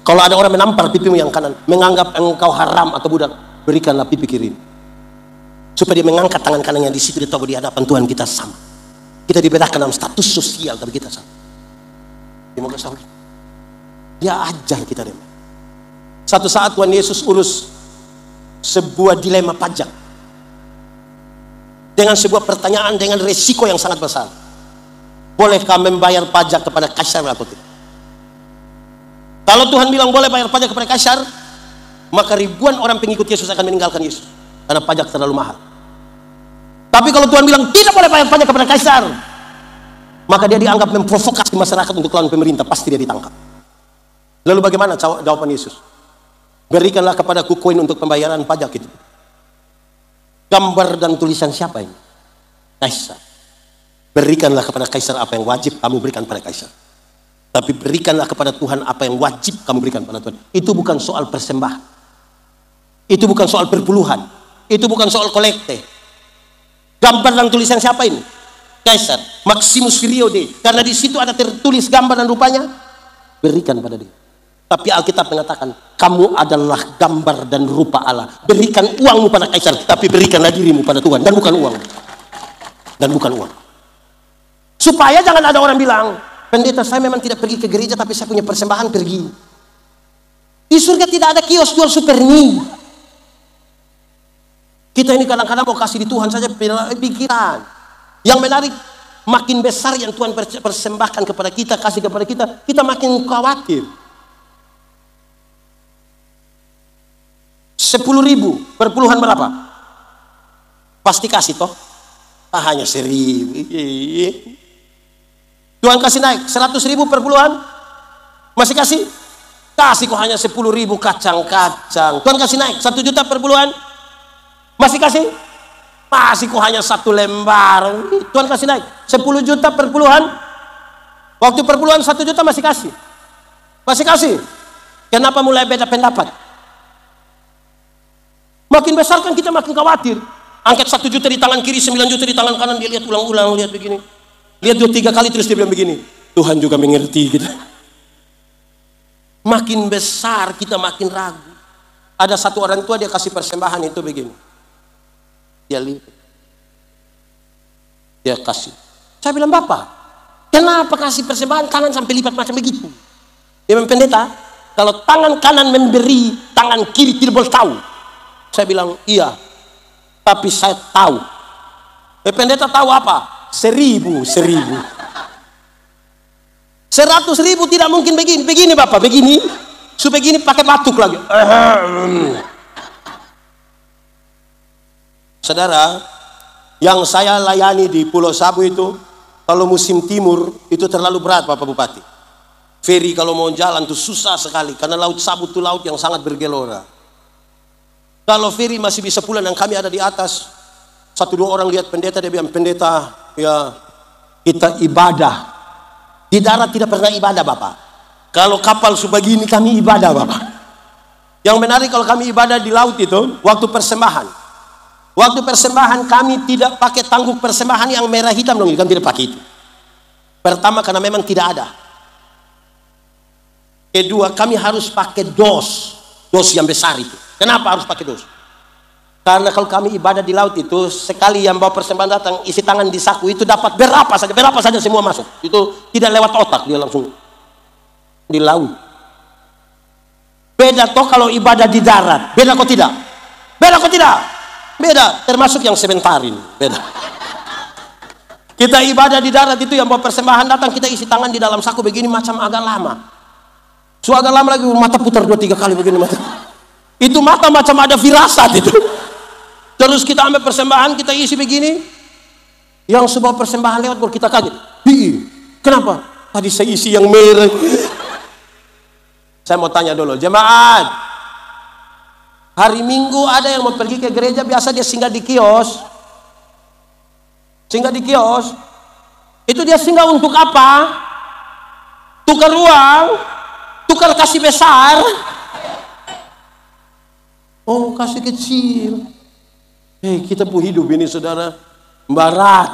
[SPEAKER 2] kalau ada orang menampar pipimu yang kanan, menganggap engkau haram atau budak, berikanlah pipi kiri. Supaya dia mengangkat tangan kanannya, di situ dia tahu di hadapan Tuhan kita sama. Kita dibedakan dalam status sosial, tapi kita sama. Dia ajar kita. Satu saat Tuhan Yesus urus sebuah dilema pajak. Dengan sebuah pertanyaan dengan resiko yang sangat besar. Bolehkah membayar pajak kepada Kaisar atau tidak? Kalau Tuhan bilang boleh bayar pajak kepada Kaisar, maka ribuan orang pengikut Yesus akan meninggalkan Yesus karena pajak terlalu mahal. Tapi kalau Tuhan bilang tidak boleh bayar pajak kepada Kaisar, maka dia dianggap memprovokasi masyarakat untuk lawan pemerintah, pasti dia ditangkap. Lalu bagaimana jawaban Yesus? Berikanlah kepadaku koin untuk pembayaran pajak itu. Gambar dan tulisan siapa ini? Kaisar. Berikanlah kepada Kaisar apa yang wajib kamu berikan pada Kaisar. Tapi berikanlah kepada Tuhan apa yang wajib kamu berikan pada Tuhan. Itu bukan soal persembahan. Itu bukan soal perpuluhan. Itu bukan soal kolekte. Gambar dan tulisan siapa ini? Kaisar. Maximus Periode. Karena di situ ada tertulis gambar dan rupanya. Berikan pada dia. Tapi Alkitab mengatakan, kamu adalah gambar dan rupa Allah. Berikan uangmu pada Kaisar, tapi berikanlah dirimu pada Tuhan. Dan bukan uang. Dan bukan uang. Supaya jangan ada orang bilang, pendeta saya memang tidak pergi ke gereja, tapi saya punya persembahan pergi. Di surga tidak ada kios jual supermi. Kita ini kadang-kadang mau kasih di Tuhan saja pikiran. Yang menarik, makin besar yang Tuhan persembahkan kepada kita, kasih kepada kita, kita makin khawatir. 10.000 perpuluhan berapa? Pasti kasih toh? Hanya 1.000. Tuhan kasih naik 100.000 perpuluhan, masih kasih? Kasih kok hanya 10.000 kacang-kacang. Tuhan kasih naik 1 juta perpuluhan, masih kasih? Masih kok hanya 1 lembar. Tuhan kasih naik 10 juta perpuluhan, waktu perpuluhan 1 juta masih kasih? Masih kasih? Kenapa mulai beda pendapat? Makin besar kan kita makin khawatir. Angkat 1 juta di tangan kiri, 9 juta di tangan kanan, dia lihat ulang-ulang, lihat begini. Lihat 2-3 kali terus dia bilang begini. Tuhan juga mengerti gitu. Makin besar kita makin ragu. Ada satu orang tua dia kasih persembahan itu begini. Dia lihat. Dia kasih. Saya bilang, Bapak, kenapa kasih persembahan tangan sampai lipat macam begitu? Dia bilang, pendeta, kalau tangan kanan memberi, tangan kiri tidak boleh tahu. Saya bilang, iya, tapi saya tahu. Pendeta tahu apa? 1.000. 100.000 tidak mungkin begini. Begini Bapak, begini. Supaya begini pakai batuk lagi. Saudara, yang saya layani di Pulau Sabu itu, kalau musim timur, itu terlalu berat Bapak Bupati. Ferry kalau mau jalan itu susah sekali. Karena Laut Sabu itu laut yang sangat bergelora. Kalau ferry masih bisa pulang dan kami ada di atas, 1-2 orang lihat pendeta, dia bilang, pendeta, ya kita ibadah. Di darat tidak pernah ibadah Bapak. Kalau kapal sebegini kami ibadah Bapak. Yang menarik kalau kami ibadah di laut itu, waktu persembahan. Waktu persembahan kami tidak pakai tangguk persembahan yang merah hitam dong, kami tidak pakai itu. Pertama karena memang tidak ada. Kedua, kami harus pakai dos yang besar itu. Kenapa harus pakai dos? Karena kalau kami ibadah di laut itu, sekali yang bawa persembahan datang, isi tangan di saku itu dapat berapa saja semua masuk. Itu tidak lewat otak, dia langsung di laut. Beda toh kalau ibadah di darat. Beda kok tidak? Beda kok tidak? Beda, termasuk yang sementarin. Beda. Kita ibadah di darat itu yang bawa persembahan datang, kita isi tangan di dalam saku begini macam agak lama. So agak lama lagi mata putar 2-3 kali begini mata. Itu mata macam ada firasat itu. Terus kita ambil persembahan, kita isi begini. Yang sebuah persembahan lewat baru kita kaget. Kenapa? Tadi saya isi yang merah. Saya mau tanya dulu, jemaat. Hari Minggu ada yang mau pergi ke gereja, biasa dia singgah di kios. Singgah di kios. Itu dia singgah untuk apa? Tukar uang, tukar kasih besar. Oh, kasih kecil. Kita pun hidup ini saudara, barat,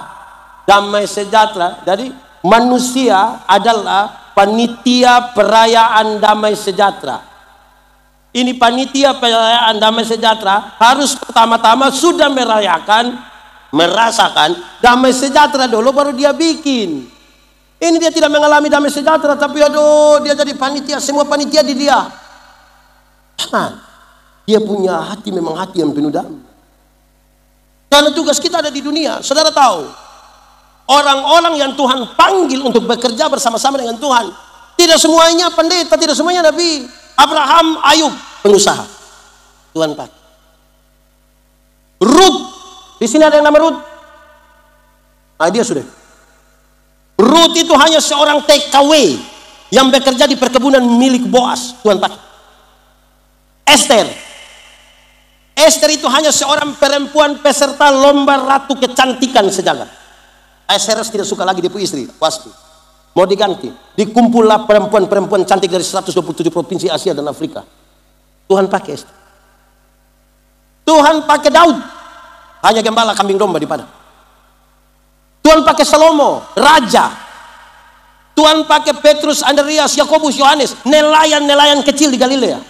[SPEAKER 2] damai sejahtera. Jadi manusia adalah panitia perayaan damai sejahtera. Ini panitia perayaan damai sejahtera harus pertama-tama sudah merasakan damai sejahtera dulu baru dia bikin. Ini dia tidak mengalami damai sejahtera, tapi aduh dia jadi panitia, semua panitia di dia. Dia punya hati memang hati yang penuh damai. Karena tugas kita ada di dunia. Saudara tahu, orang-orang yang Tuhan panggil untuk bekerja bersama-sama dengan Tuhan, tidak semuanya pendeta, tidak semuanya nabi. Abraham, Ayub, pengusaha. Tuhan pakai. Ruth, di sini ada yang nama Ruth. Dia sudah. Ruth itu hanya seorang TKW. yang bekerja di perkebunan milik Boas, Tuhan pakai. Esther itu hanya seorang perempuan peserta lomba ratu kecantikan sejagat. Ahasuerus tidak suka lagi dia punya istri, pasti mau diganti. Dikumpullah perempuan-perempuan cantik dari 127 provinsi Asia dan Afrika. Tuhan pakai Esther. Tuhan pakai Daud, hanya gembala kambing domba di padang. Tuhan pakai Salomo, raja. Tuhan pakai Petrus, Andreas, Yakobus, Yohanes, nelayan-nelayan kecil di Galilea.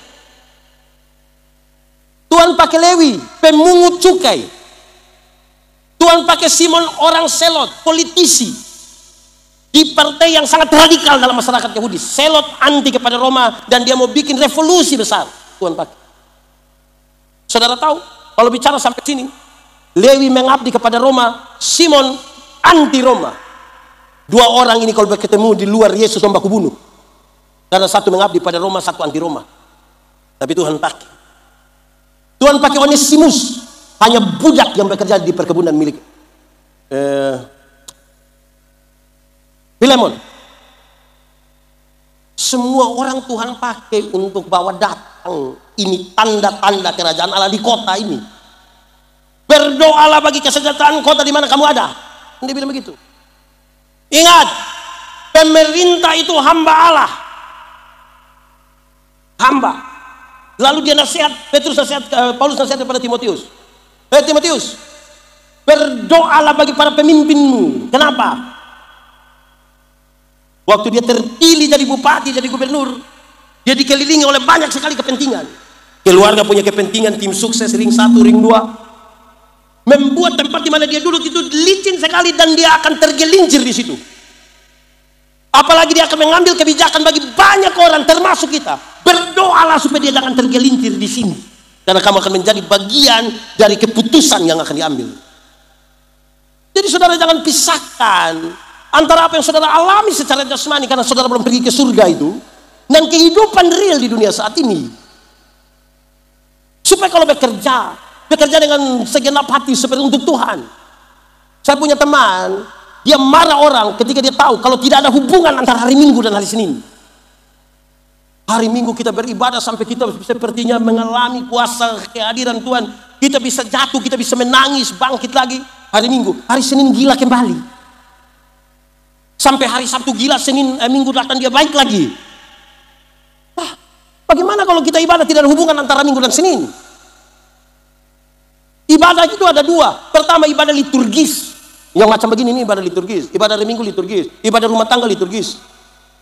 [SPEAKER 2] Tuhan pakai Lewi, pemungut cukai. Tuhan pakai Simon, orang Selot, politisi di partai yang sangat radikal dalam masyarakat Yahudi. Selot anti kepada Roma dan dia mau bikin revolusi besar. Tuhan pakai. Saudara tahu, kalau bicara sampai sini, Lewi mengabdi kepada Roma, Simon anti Roma. Dua orang ini kalau bertemu di luar, Yesus mau baku bunuh. Karena satu mengabdi pada Roma, satu anti Roma. Tapi Tuhan pakai. Tuhan pakai Onesimus, hanya budak yang bekerja di perkebunan milik Filemon. Semua orang Tuhan pakai untuk bawa datang. Ini tanda-tanda kerajaan Allah di kota ini. Berdoalah bagi kesejahteraan kota di mana kamu ada. Dia bilang begitu. Ingat, pemerintah itu hamba Allah. Hamba. Lalu dia nasihat, Paulus nasihat kepada Timotius. Timotius, berdoalah bagi para pemimpinmu. Kenapa? Waktu dia terpilih jadi bupati, jadi gubernur, dia dikelilingi oleh banyak sekali kepentingan. Keluarga punya kepentingan, tim sukses, ring 1, ring 2. Membuat tempat di mana dia duduk itu licin sekali dan dia akan tergelincir di situ. Apalagi dia akan mengambil kebijakan bagi banyak orang termasuk kita. Berdoalah supaya dia jangan tergelincir di sini. Karena kamu akan menjadi bagian dari keputusan yang akan diambil. Jadi saudara jangan pisahkan antara apa yang saudara alami secara jasmani karena saudara belum pergi ke surga itu dan kehidupan real di dunia saat ini. Supaya kalau bekerja dengan segenap hati seperti untuk Tuhan. Saya punya teman, dia marah orang ketika dia tahu kalau tidak ada hubungan antara hari Minggu dan hari Senin. Hari Minggu kita beribadah sampai kita sepertinya mengalami kuasa kehadiran Tuhan. Kita bisa jatuh, kita bisa menangis, bangkit lagi. Hari Minggu, hari Senin gila kembali. Sampai hari Sabtu gila, Minggu datang dia baik lagi. Bagaimana kalau kita ibadah tidak ada hubungan antara Minggu dan Senin? Ibadah itu ada dua. Pertama ibadah liturgis. Yang macam begini ini ibadah liturgis. Ibadah hari Minggu liturgis. Ibadah rumah tangga liturgis.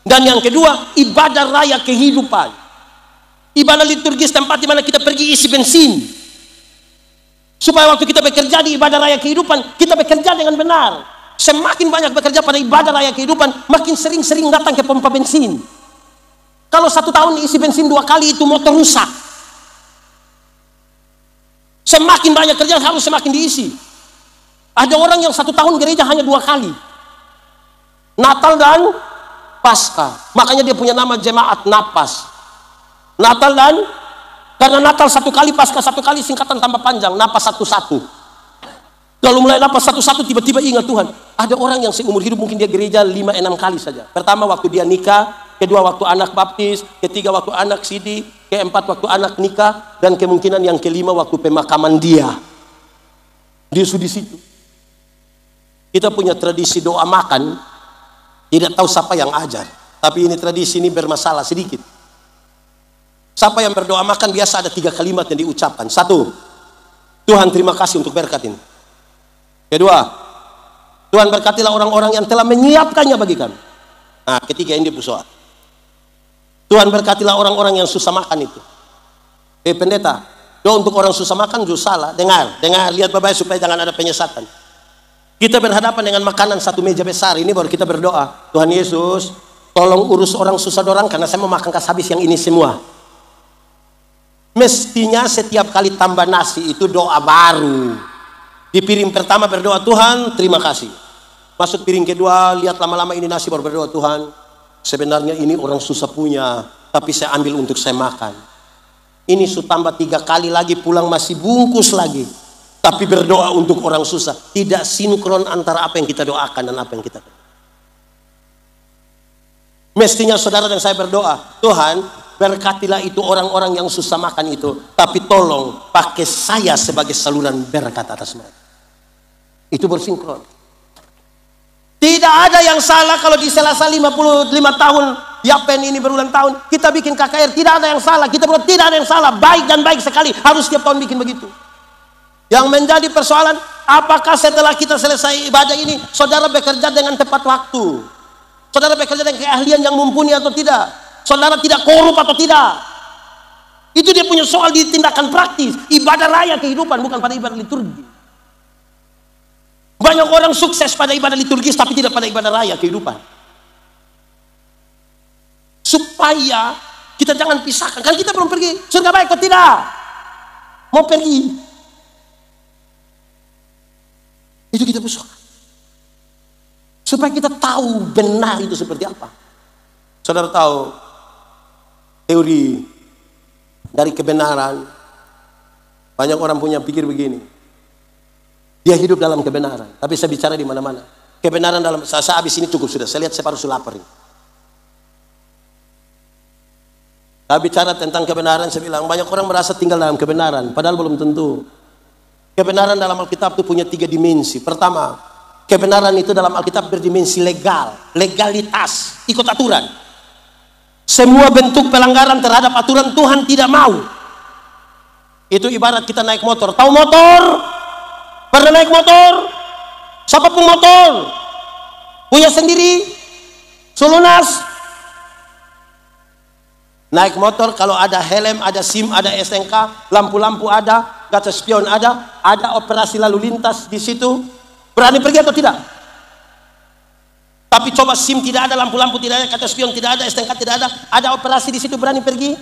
[SPEAKER 2] Dan yang kedua, ibadah raya kehidupan. Ibadah liturgis tempat di mana kita pergi isi bensin. Supaya waktu kita bekerja di ibadah raya kehidupan, kita bekerja dengan benar. Semakin banyak bekerja pada ibadah raya kehidupan, makin sering-sering datang ke pompa bensin. Kalau 1 tahun isi bensin 2 kali itu motor rusak. Semakin banyak kerja harus semakin diisi. Ada orang yang 1 tahun gereja hanya 2 kali. Natal dan Paskah. Makanya dia punya nama jemaat Napas. Natal dan karena Natal 1 kali, Paskah 1 kali, singkatan tambah panjang, Napas 1-1. Kalau mulai Napas 1-1 tiba-tiba ingat Tuhan. Ada orang yang seumur hidup mungkin dia gereja 5-6 kali saja. Pertama waktu dia nikah, kedua waktu anak baptis, ketiga waktu anak sidi, keempat waktu anak nikah, dan kemungkinan yang kelima waktu pemakaman dia. Dia sudah di situ. Kita punya tradisi doa makan. Tidak tahu siapa yang ajar, tapi ini tradisi ini bermasalah sedikit. Siapa yang berdoa makan biasa ada 3 kalimat yang diucapkan. 1, Tuhan terima kasih untuk berkat ini. Kedua, Tuhan berkatilah orang-orang yang telah menyiapkannya bagi kami. Nah, ketiga ini bersoal. Tuhan berkatilah orang-orang yang susah makan itu. Pendeta, doa untuk orang susah makan juga salah. Dengar, lihat bapak supaya jangan ada penyesatan. Kita berhadapan dengan makanan 1 meja besar ini baru kita berdoa. Tuhan Yesus, tolong urus orang susah dorang karena saya mau makan kas habis yang ini semua. Mestinya setiap kali tambah nasi itu doa baru. Di piring pertama berdoa Tuhan terima kasih. Masuk piring kedua lihat lama-lama ini nasi baru berdoa Tuhan. Sebenarnya ini orang susah punya tapi saya ambil untuk saya makan. Ini sudah tambah 3 kali lagi pulang masih bungkus lagi. Tapi berdoa untuk orang susah. Tidak sinkron antara apa yang kita doakan dan apa yang kita. Mestinya saudara dan saya berdoa, Tuhan berkatilah itu orang-orang yang susah makan itu, tapi tolong pakai saya sebagai saluran berkat atas mereka. Itu bersinkron. Tidak ada yang salah kalau di Selasa 55 tahun, Yapen ini berulang tahun, kita bikin KKR, tidak ada yang salah. Kita berdoa tidak ada yang salah, baik dan baik sekali, harus setiap tahun bikin begitu. Yang menjadi persoalan, apakah setelah kita selesai ibadah ini, saudara bekerja dengan tepat waktu? Saudara bekerja dengan keahlian yang mumpuni atau tidak? Saudara tidak korup atau tidak? Itu dia punya soal di tindakan praktis. Ibadah raya kehidupan, bukan pada ibadah liturgi. Banyak orang sukses pada ibadah liturgis, tapi tidak pada ibadah raya kehidupan. Supaya kita jangan pisahkan. Kan kita belum pergi surga baik atau tidak? Mau pergi. Itu kita busuhkan. Supaya kita tahu benar itu seperti apa. Saudara tahu teori dari kebenaran. Banyak orang punya pikir begini. Dia hidup dalam kebenaran. Tapi saya bicara di mana-mana. Kebenaran dalam, saya habis ini cukup sudah. Saya lihat saya harus lapar. Saya bicara tentang kebenaran, saya bilang banyak orang merasa tinggal dalam kebenaran. Padahal belum tentu. Kebenaran dalam Alkitab itu punya 3 dimensi. Pertama, kebenaran itu dalam Alkitab berdimensi legal, legalitas, ikut aturan. Semua bentuk pelanggaran terhadap aturan Tuhan tidak mau. Itu ibarat kita naik motor. Tahu motor? Pernah naik motor? Siapapun motor punya sendiri, solunas. Naik motor kalau ada helm, ada SIM, ada SNK, lampu-lampu ada, kaca spion ada operasi lalu lintas di situ. Berani pergi atau tidak? Tapi coba SIM tidak ada, lampu-lampu tidak ada, kaca spion tidak ada, STNK tidak ada operasi di situ, berani pergi?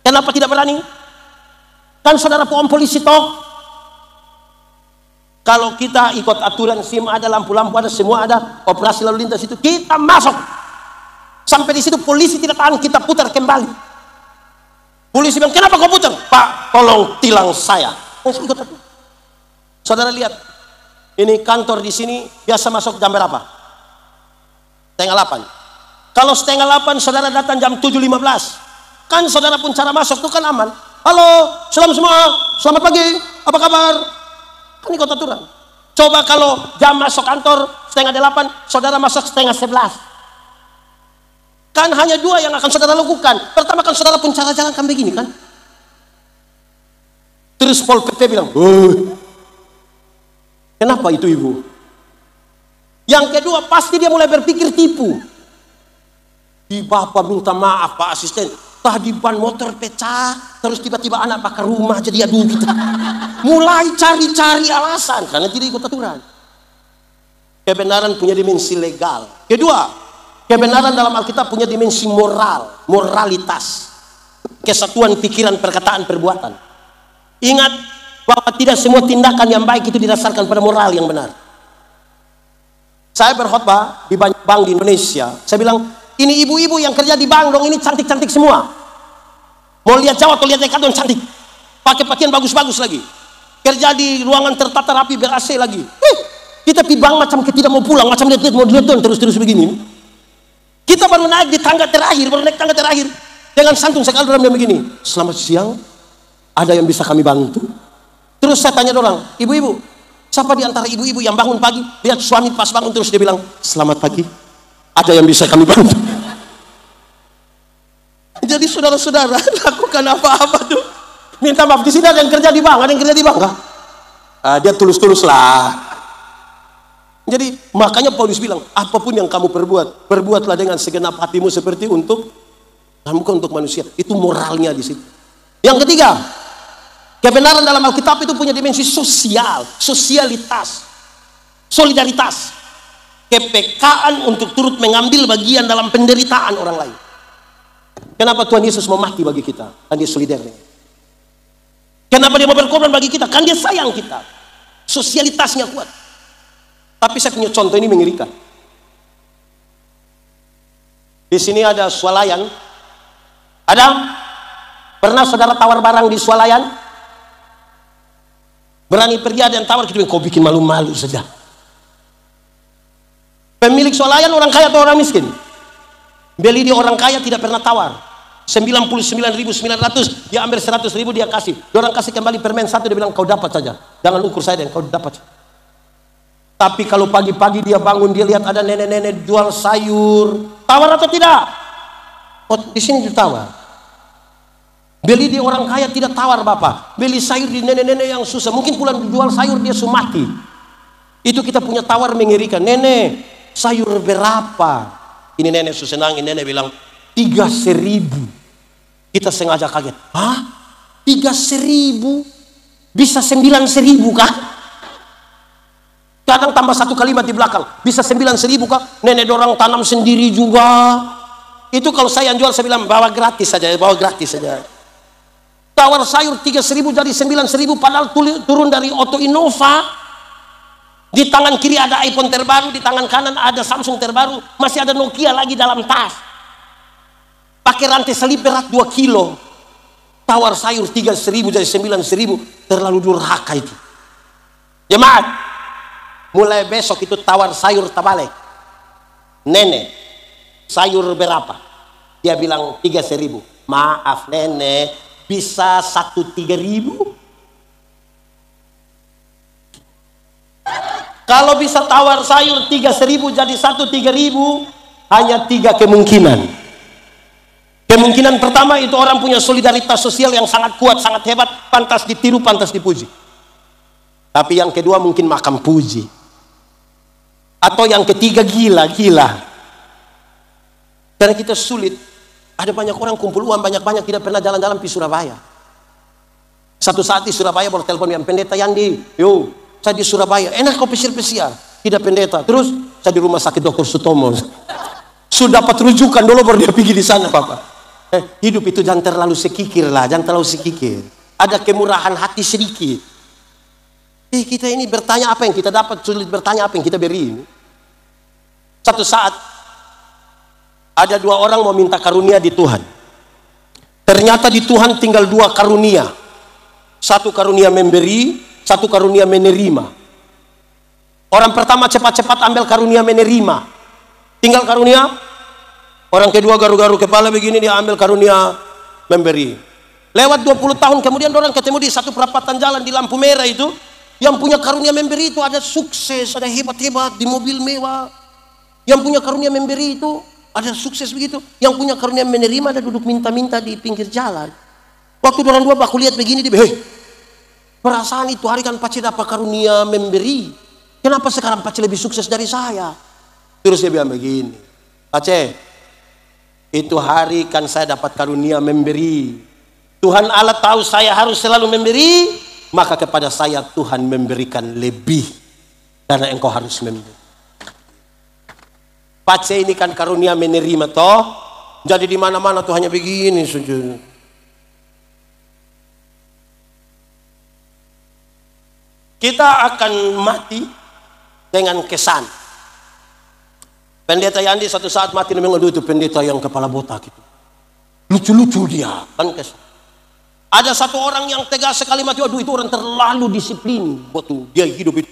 [SPEAKER 2] Kenapa tidak berani? Kan saudara pohon polisi toh. Kalau kita ikut aturan, SIM ada, lampu-lampu ada, semua ada, operasi lalu lintas itu, kita masuk. Sampai di situ polisi tidak tahan, kita putar kembali. Polisi bilang, kenapa kau putar? Pak, tolong tilang saya. Ikut aturan. Saudara lihat. Ini kantor di sini biasa masuk jam berapa? 7:30. Kalau 7:30 saudara datang jam 7:15, kan saudara pun cara masuk itu kan aman. Halo, selamat semua, selamat pagi, apa kabar? Kan ikut aturan. Coba kalau jam masuk kantor 7:30, saudara masuk 10:30. Kan hanya 2 yang akan saudara lakukan. Pertama kan saudara pun cara jalan kan begini kan. Terus Pol PP bilang, kenapa itu ibu? Yang kedua pasti dia mulai berpikir tipu. Di bapak minta maaf Pak Asisten, tadi ban motor pecah, terus tiba-tiba anak bakar rumah jadi aduh kita. Mulai cari-cari alasan karena tidak ikut aturan. Kebenaran punya dimensi legal. Kedua, kebenaran dalam Alkitab punya dimensi moral, moralitas, kesatuan pikiran, perkataan, perbuatan. Ingat bahwa tidak semua tindakan yang baik itu didasarkan pada moral yang benar. Saya berkhotbah di banyak bank di Indonesia. Saya bilang, ini ibu-ibu yang kerja di bank dong, ini cantik-cantik semua. Mau lihat Jawa atau lihat Ekadon cantik. Pakai pakaian bagus-bagus lagi. Kerja di ruangan tertata rapi ber-AC lagi. Kita di bank macam kita tidak mau pulang, macam lihat-lihat mau dilihat terus-terus begini. Kita baru naik di tangga terakhir, dengan santun sekali dalam begini. Selamat siang, ada yang bisa kami bantu? Terus saya tanya orang, ibu-ibu, siapa di antara ibu-ibu yang bangun pagi, lihat suami pas bangun terus dia bilang, selamat pagi, ada yang bisa kami bantu? Jadi saudara-saudara, lakukan apa-apa tuh. Minta maaf, di sini ada yang kerja di bank, ada yang kerja di bank, dia tulus-tulus lah. Jadi makanya Paulus bilang, apapun yang kamu perbuat, perbuatlah dengan segenap hatimu seperti untuk, bukan untuk manusia. Itu moralnya di situ. Yang ketiga, kebenaran dalam Alkitab itu punya dimensi sosial, sosialitas, solidaritas, kepekaan untuk turut mengambil bagian dalam penderitaan orang lain. Kenapa Tuhan Yesus mau mati bagi kita? Kan dia solidar. Kenapa dia mau berkorban bagi kita? Kan dia sayang kita. Sosialitasnya kuat. Tapi saya punya contoh ini mengerikan. Di sini ada swalayan. Ada? Pernah saudara tawar barang di swalayan? Berani pergi ada yang tawar, kita bilang, kau bikin malu-malu saja. Pemilik swalayan orang kaya atau orang miskin? Beli di orang kaya tidak pernah tawar. 99.900 dia ambil 100.000 dia kasih. Orang kasih kembali permen satu, dia bilang kau dapat saja. Jangan ukur saya dan kau dapat. Tapi kalau pagi-pagi dia bangun, dia lihat ada nenek-nenek jual sayur, tawar atau tidak? Oh, di sini ditawar. Beli di orang kaya tidak tawar bapak. Beli sayur di nenek-nenek yang susah. Mungkin pulang jual sayur dia mati. Itu kita punya tawar mengerikan. Nenek, sayur berapa? Ini nenek susenangin, nenek bilang 3.000. Kita sengaja kaget. Hah? 3.000? Bisa 9.000 kah? Kadang tambah satu kalimat di belakang. Bisa 9.000 kah? Nenek dorang tanam sendiri juga. Itu kalau saya yang jual, saya bilang bawa gratis saja, bawa gratis saja. Tawar sayur 3.000 jadi 9.000, padahal turun dari Auto Innova. Di tangan kiri ada iPhone terbaru, di tangan kanan ada Samsung terbaru, masih ada Nokia lagi dalam tas. Pakai rantai selip berat 2 kilo. Tawar sayur 3.000 jadi 9.000, terlalu durhaka itu. Jemaat, mulai besok itu tawar sayur tabalik. Nenek, sayur berapa? Dia bilang 3.000. Maaf nenek, bisa 1.000-3.000? Kalau bisa tawar sayur 3.000 jadi 1.000, hanya 3 kemungkinan. Kemungkinan pertama itu orang punya solidaritas sosial yang sangat kuat, sangat hebat, pantas ditiru, pantas dipuji. Tapi yang kedua mungkin makan puji. Atau yang ketiga gila. Karena kita sulit. Ada banyak orang kumpul uang banyak-banyak tidak pernah jalan-jalan di Surabaya. Satu saat di Surabaya baru telepon yang pendeta Yandi, yo, saya di Surabaya, enak kau pesiar-pesiar, tidak pendeta. Terus saya di rumah sakit Dr. Sutomo. Sudah dapat rujukan dulu baru dia pergi di sana, Bapak. Hidup itu jangan terlalu sekikir lah, jangan terlalu sekikir. Ada kemurahan hati sedikit. Kita ini bertanya apa yang kita dapat, sulit bertanya apa yang kita beri. Satu saat ada 2 orang mau minta karunia di Tuhan. Ternyata di Tuhan tinggal 2 karunia. Satu karunia memberi, satu karunia menerima. Orang pertama cepat-cepat ambil karunia menerima. Tinggal karunia. Orang kedua garu-garu kepala begini, dia ambil karunia memberi. Lewat 20 tahun kemudian orang ketemu di satu perapatan jalan di lampu merah itu. Yang punya karunia memberi itu ada sukses, ada hebat-hebat di mobil mewah. Yang punya karunia memberi itu ada sukses begitu. Yang punya karunia menerima ada duduk minta-minta di pinggir jalan. Waktu orang dua baku lihat begini, dia perasaan itu hari kan Pace dapat karunia memberi. Kenapa sekarang Pace lebih sukses dari saya? Terus dia bilang begini, Pace, itu hari kan saya dapat karunia memberi. Tuhan Allah tahu saya harus selalu memberi, maka kepada saya Tuhan memberikan lebih. Karena engkau harus memberi. Pace ini kan karunia menerima toh. Jadi di mana-mana tuh hanya begini saja. Kita akan mati dengan kesan. Pendeta Yandi satu saat mati memang itu pendeta yang kepala botak itu. Lucu-lucu dia, kan kesan. Ada satu orang yang tegas sekali mati, aduh itu orang terlalu disiplin waktu dia hidup itu.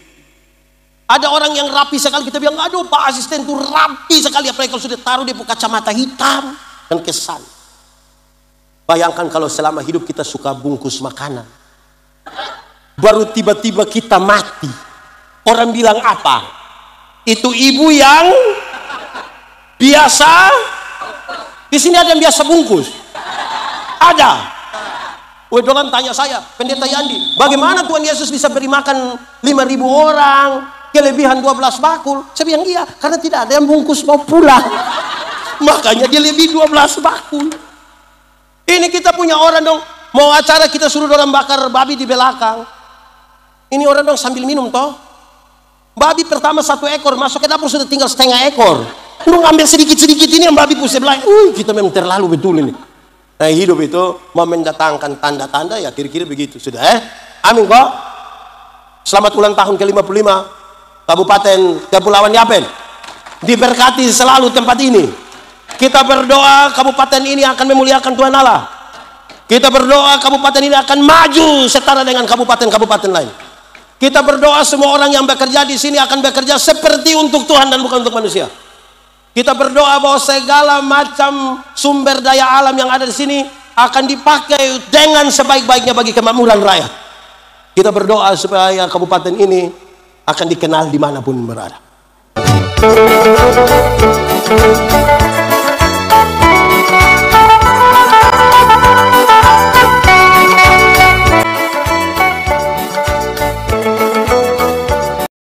[SPEAKER 2] Ada orang yang rapi sekali, kita bilang aduh Pak Asisten itu rapi sekali, apalagi kalau sudah taruh dia pakai kacamata hitam, kan kesan. Bayangkan kalau selama hidup kita suka bungkus makanan. Baru tiba-tiba kita mati. Orang bilang apa? Itu ibu yang biasa. Di sini ada yang biasa bungkus. Ada. Orang tanya saya, pendeta Yandi, bagaimana Tuhan Yesus bisa beri makan 5.000 orang, kelebihan 12 bakul? Saya bilang iya, karena tidak ada yang bungkus mau pulang. Makanya dia lebih 12 bakul. Ini kita punya orang dong, mau acara kita suruh orang bakar babi di belakang. Ini orang dong sambil minum toh. Babi pertama 1 ekor, masuk ke dapur sudah tinggal setengah ekor. Lu ngambil sedikit-sedikit ini yang babi pusing sebelah. Kita memang terlalu betul ini. Nah hidup itu mau mendatangkan tanda-tanda ya kira-kira begitu. Sudah amin kok. Selamat ulang tahun ke-55 Kabupaten Kepulauan Yapen. Diberkati selalu tempat ini. Kita berdoa kabupaten ini akan memuliakan Tuhan Allah. Kita berdoa kabupaten ini akan maju setara dengan kabupaten-kabupaten lain. Kita berdoa semua orang yang bekerja di sini akan bekerja seperti untuk Tuhan dan bukan untuk manusia. Kita berdoa bahwa segala macam sumber daya alam yang ada di sini akan dipakai dengan sebaik-baiknya bagi kemakmuran rakyat. Kita berdoa supaya kabupaten ini akan dikenal dimanapun berada.